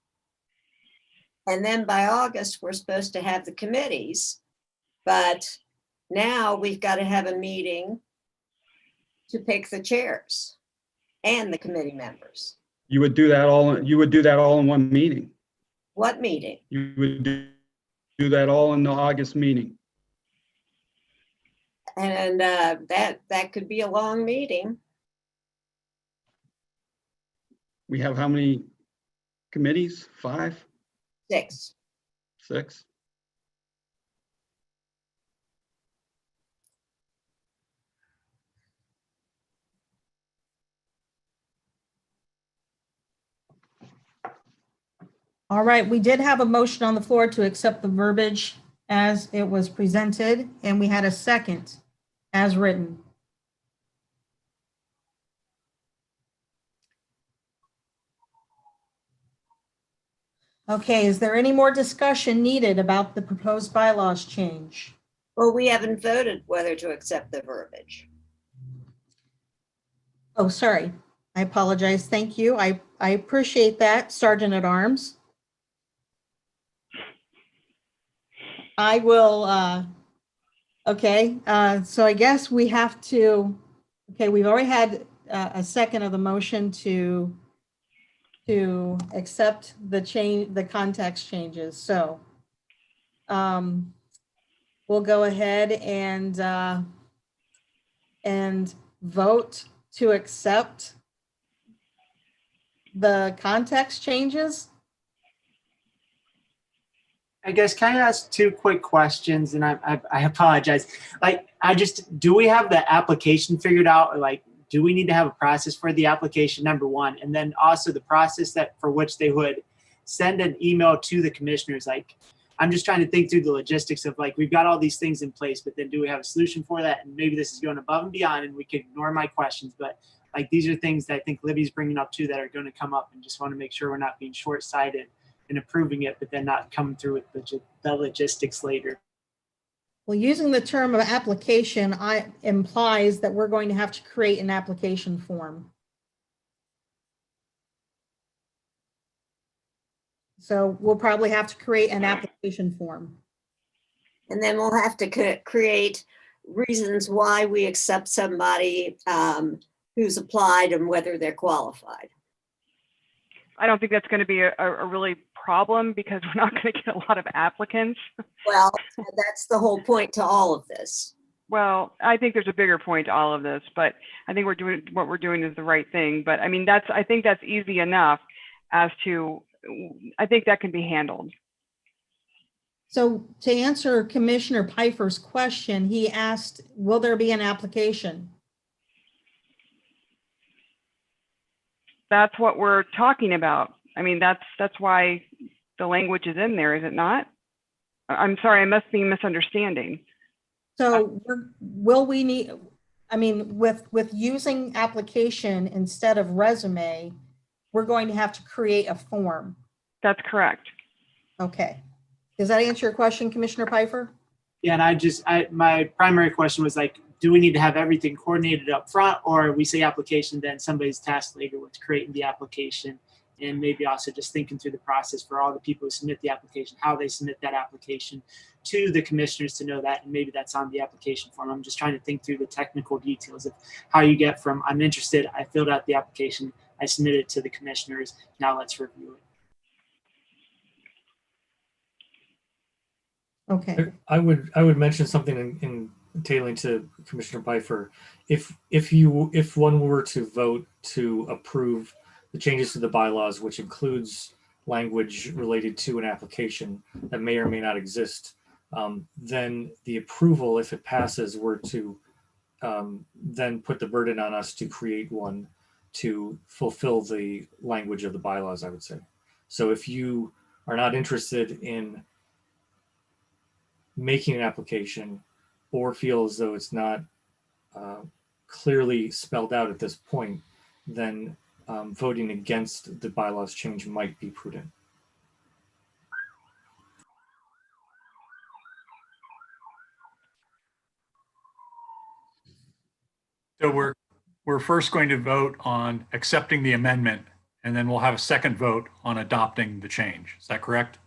And then by August, we're supposed to have the committees. But now we've got to have a meeting to pick the chairs and the committee members. You would do that all in one meeting. What meeting? You would do that all in the August meeting. And that could be a long meeting. We have how many committees? 5? 6. 6? All right, we did have a motion on the floor to accept the verbiage as it was presented, and we had a second as written. Okay, is there any more discussion needed about the proposed bylaws change? Well, we haven't voted whether to accept the verbiage. Oh, sorry. I apologize. Thank you. I appreciate that, Sergeant at Arms. I will, okay, so I guess we have to, okay, we've already had a second of the motion to accept the context changes. So we'll go ahead and vote to accept the context changes. I guess, can I ask 2 quick questions? And I apologize. Like, do we have the application figured out? Or like, do we need to have a process for the application, number 1? And then also the process for which they would send an email to the commissioners. Like, I'm just trying to think through the logistics of like, we've got all these things in place, but then do we have a solution for that? And maybe this is going above and beyond and we can ignore my questions, but like, these are things that I think Libby's bringing up too, that are going to come up, and just want to make sure we're not being short-sighted and approving it, but then not coming through with the logistics later. Well, using the term of application implies that we're going to have to create an application form. So we'll probably have to create an application form. And then we'll have to create reasons why we accept somebody who's applied and whether they're qualified. I don't think that's going to be a really problem because we're not going to get a lot of applicants. Well, that's the whole point to all of this. Well, I think there's a bigger point to all of this, but I think what we're doing is the right thing. But I mean, I think that's easy enough as to, I think that can be handled. So to answer Commissioner Pfeiffer's question, he asked, will there be an application? That's what we're talking about. I mean, that's why the language is in there, is it not? I'm sorry, I must be misunderstanding. So will we need, I mean, with using application instead of resume, we're going to have to create a form. That's correct. Okay. Does that answer your question, Commissioner Pfeiffer? Yeah, and my primary question was like, do we need to have everything coordinated up front, or we say application, then somebody's tasked later with creating the application, and maybe also just thinking through the process for all the people who submit the application, how they submit that application to the commissioners to know that, and maybe that's on the application form. I'm just trying to think through the technical details of how you get from I'm interested, I filled out the application, I submitted it to the commissioners, now let's review it. Okay. I would mention something in tailing to Commissioner Pfeiffer. If one were to vote to approve the changes to the bylaws, which includes language related to an application that may or may not exist, then the approval, if it passes, were to then put the burden on us to create one to fulfill the language of the bylaws, I would say. So if you are not interested in making an application or feel as though it's not clearly spelled out at this point, then voting against the bylaws change might be prudent. So we're first going to vote on accepting the amendment, and then we'll have a second vote on adopting the change. Is that correct?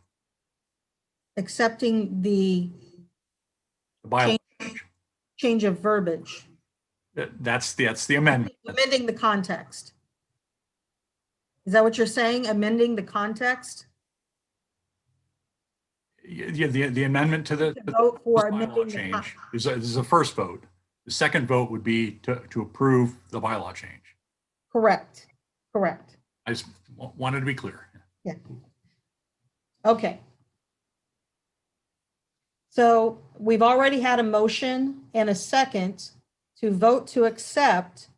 accepting the The bylaw, change of verbiage, that's the amendment. amending the context. Is that what you're saying? Amending the context? Yeah, the amendment to the Vote for bylaw amending the change. This is a first vote. The second vote would be to approve the bylaw change. Correct, correct. I just wanted to be clear. Yeah. Okay. So we've already had a motion and a second to vote to accept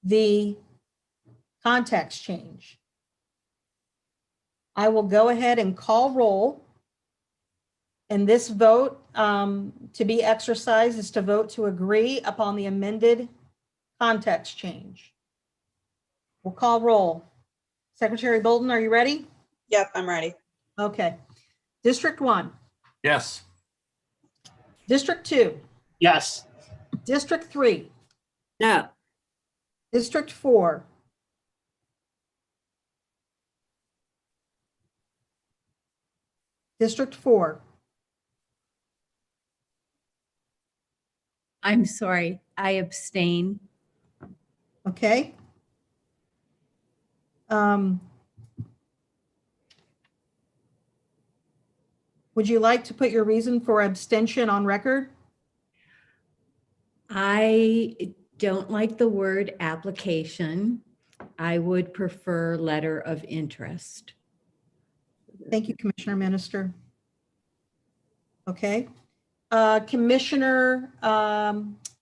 the context change. I will go ahead and call roll. And this vote to be exercised is to vote to agree upon the amended context change. We'll call roll. Secretary Bolton, are you ready? Yep, I'm ready. Okay. District 1, Yes. District 2, Yes. District 3, No. District 4, District 4, I'm sorry, I abstain. okay? Would you like to put your reason for abstention on record? I don't like the word application. I would prefer letter of interest. Thank you, Commissioner Minister. Okay. Commissioner,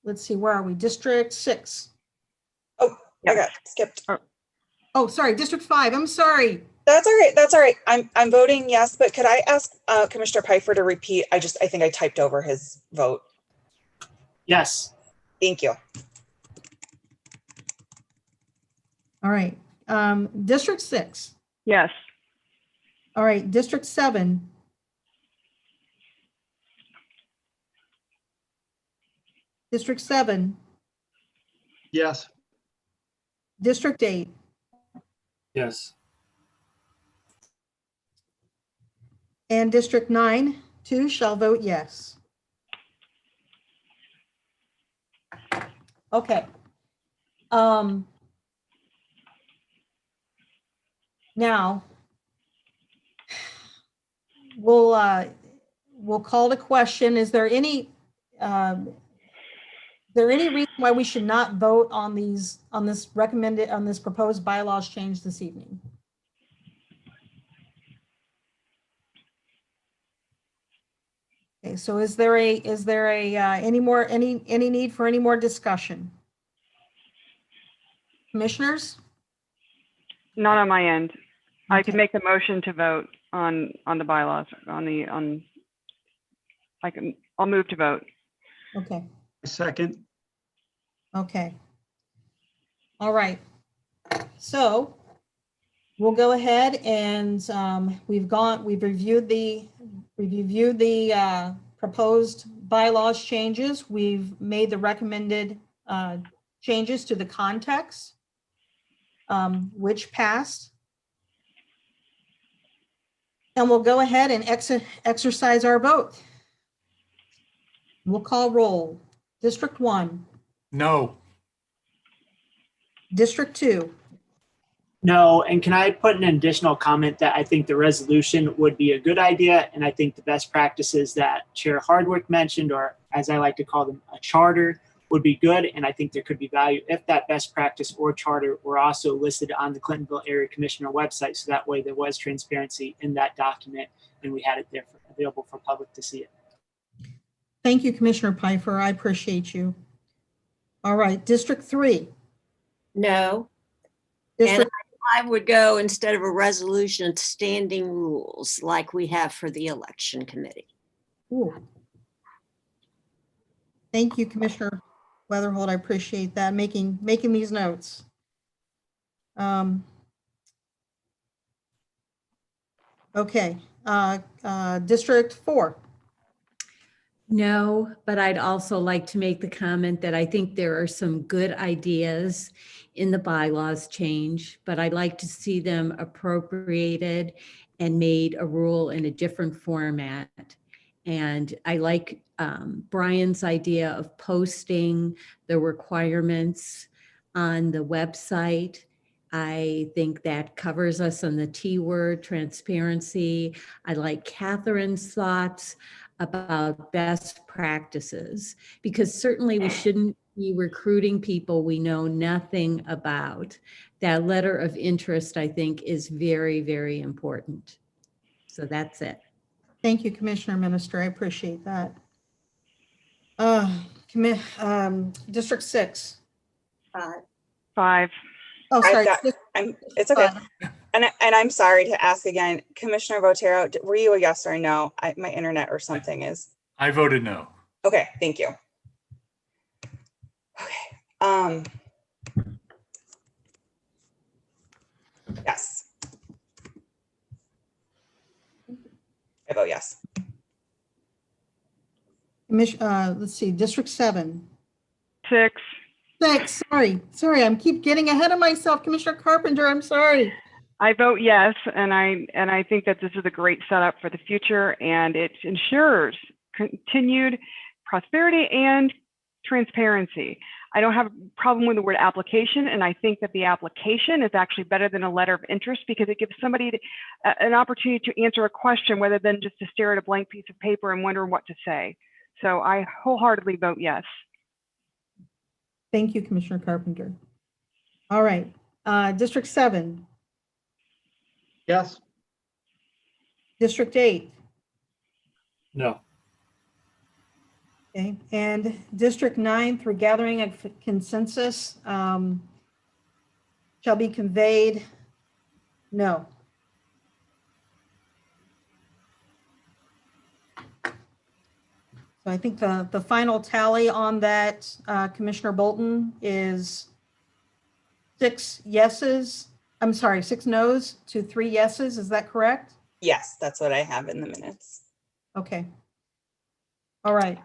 let's see, where are we? District 6. Oh, I got skipped. Oh, sorry, District 5. I'm sorry. That's all right. That's all right. I'm voting yes, but could I ask Commissioner Pfeiffer to repeat? I think I typed over his vote. Yes. Thank you. All right. District 6. Yes. All right. District 7. District 7. Yes. District 8. Yes. And District 9, 2 shall vote yes. Okay. Now, we'll call the question. Is there any reason why we should not vote on this proposed bylaws change this evening? Okay, so is there any need for any more discussion? Commissioners? Not on my end. I could make a motion to vote on the bylaws, I'll move to vote. Okay, Second. okay. All right. So we'll go ahead and we've reviewed the proposed bylaws changes. We've made the recommended changes to the context, which passed. And we'll go ahead and exercise our vote. We'll call roll. District 1. No. District 2. No, and can I put an additional comment that I think the resolution would be a good idea, and I think the best practices that Chair Hardwick mentioned, or as I like to call them, a charter, would be good, and I think there could be value if that best practice or charter were also listed on the Clintonville Area Commissioner website, so that way there was transparency in that document and we had it there available for public to see it. Thank you, Commissioner Pfeiffer. I appreciate you. All right, District 3. No. And District, I would go, instead of a resolution, standing rules like we have for the election committee. ooh. Thank you, Commissioner Weatherholt. I appreciate that, making these notes. Okay, District 4. No, but I'd also like to make the comment that I think there are some good ideas in the bylaws change, but I'd like to see them appropriated and made a rule in a different format. And I like Brian's idea of posting the requirements on the website. I think that covers us on the T word, transparency. I like Catherine's thoughts about best practices, because certainly we shouldn't be recruiting people we know nothing about. That letter of interest, I think, is very, very important. So that's it. Thank you, Commissioner Minister. I appreciate that. District 6. 5. Oh, sorry. It's okay. And I'm sorry to ask again, Commissioner Botero, were you a yes or a no? My internet or something is. I voted no. Okay, thank you. Okay. Yes. I vote yes. Let's see, District 7. 6. 6, sorry, I keep getting ahead of myself. Commissioner Carpenter, I'm sorry. I vote yes, and I think that this is a great setup for the future, and it ensures continued prosperity and transparency. I don't have a problem with the word application, and I think that the application is actually better than a letter of interest because it gives somebody an opportunity to answer a question rather than just to stare at a blank piece of paper and wonder what to say. So I wholeheartedly vote yes. Thank you, Commissioner Carpenter. All right, District 7. Yes. District 8. No. Okay, and District 9, through gathering of consensus, shall be conveyed, no. So I think the final tally on that, Commissioner Bolton, is 6 yeses. I'm sorry, 6 noes to 3 yeses. Is that correct? Yes, that's what I have in the minutes. Okay. All right.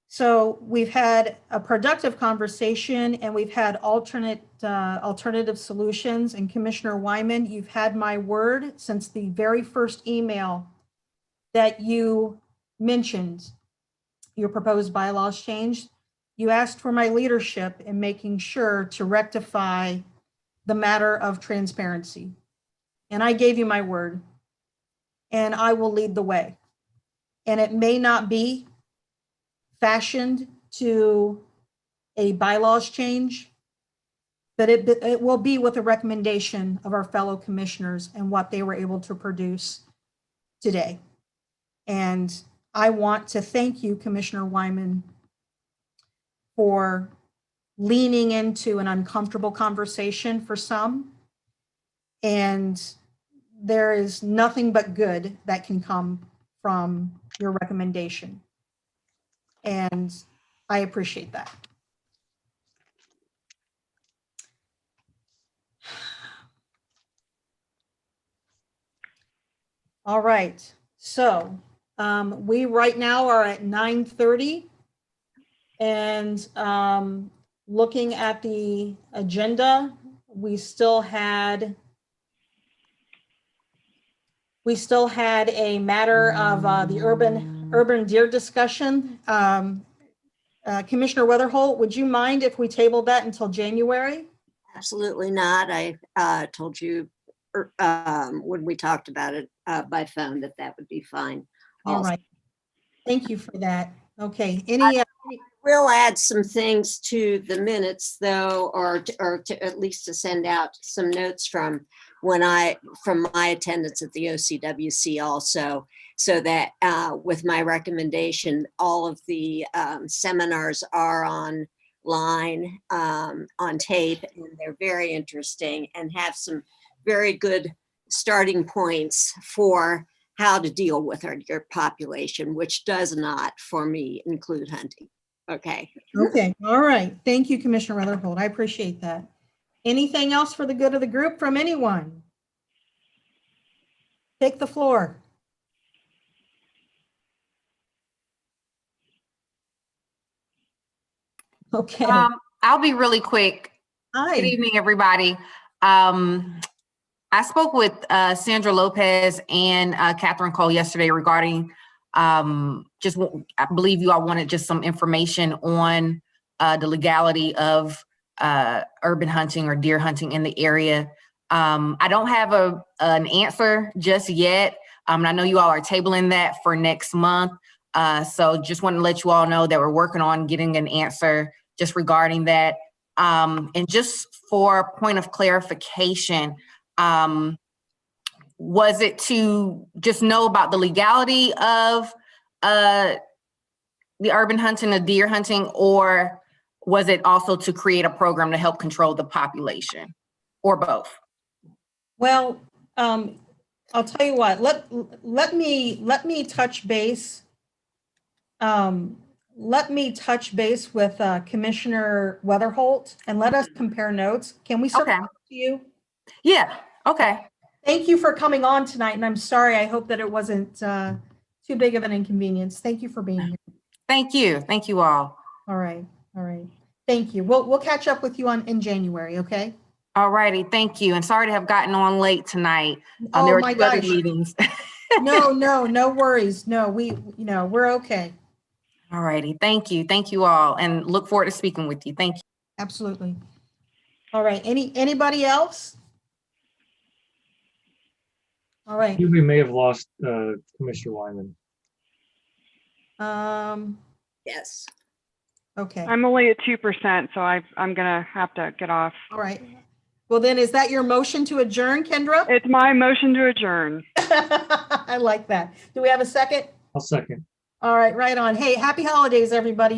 So we've had a productive conversation and we've had alternative solutions. And Commissioner Wyman, you've had my word since the very first email that you mentioned your proposed bylaws change. You asked for my leadership in making sure to rectify the matter of transparency. And I gave you my word, and I will lead the way. And it may not be fashioned to a bylaws change, but it will be with a recommendation of our fellow commissioners and what they were able to produce today. And I want to thank you, Commissioner Wyman, for leaning into an uncomfortable conversation for some. And there is nothing but good that can come from your recommendation. And I appreciate that. All right, so we right now are at 9:30, and looking at the agenda, we still had a matter of the urban deer discussion. Commissioner Weatherholt, would you mind if we tabled that until January? Absolutely not. I told you when we talked about it by phone that would be fine. All right. Thank you for that. Okay. Any? We'll add some things to the minutes, though, or to at least to send out some notes from my attendance at the OCWC also, so that with my recommendation, all of the seminars are online on tape, and they're very interesting and have some very good starting points for how to deal with our deer population, which does not, for me, include hunting. Okay. Okay. All right. Thank you, Commissioner Weatherholt. I appreciate that. Anything else for the good of the group from anyone? Take the floor. Okay. I'll be really quick. Hi. Good evening, everybody. I spoke with Sandra Lopez and Catherine Cole yesterday regarding I believe you all wanted just some information on the legality of urban hunting or deer hunting in the area. I don't have an answer just yet. I know you all are tabling that for next month. So just want to let you all know that we're working on getting an answer just regarding that. And just for a point of clarification, was it to just know about the legality of the urban hunting, the deer hunting, or was it also to create a program to help control the population, or both? Well, I'll tell you what, let me touch base. Let me touch base with Commissioner Weatherholt and let us compare notes. Can we circle back to you? Yeah, okay. Thank you for coming on tonight, and I'm sorry, I hope that it wasn't too big of an inconvenience. Thank you for being here. Thank you. Thank you all. All right. All right. Thank you. We'll catch up with you in January, okay? All righty. Thank you. And sorry to have gotten on late tonight. Oh there were my two other gosh. meetings. No worries. No, we're okay. All righty. Thank you. Thank you all. And look forward to speaking with you. Thank you. Absolutely. All right. Anybody else? All right. We may have lost Commissioner Wyman. Yes. Okay. I'm only at 2%, so I'm gonna have to get off. All right. Well, then, is that your motion to adjourn, Kendra? It's my motion to adjourn. I like that. Do we have a second? I'll second. All right, right on. Hey, happy holidays, everybody.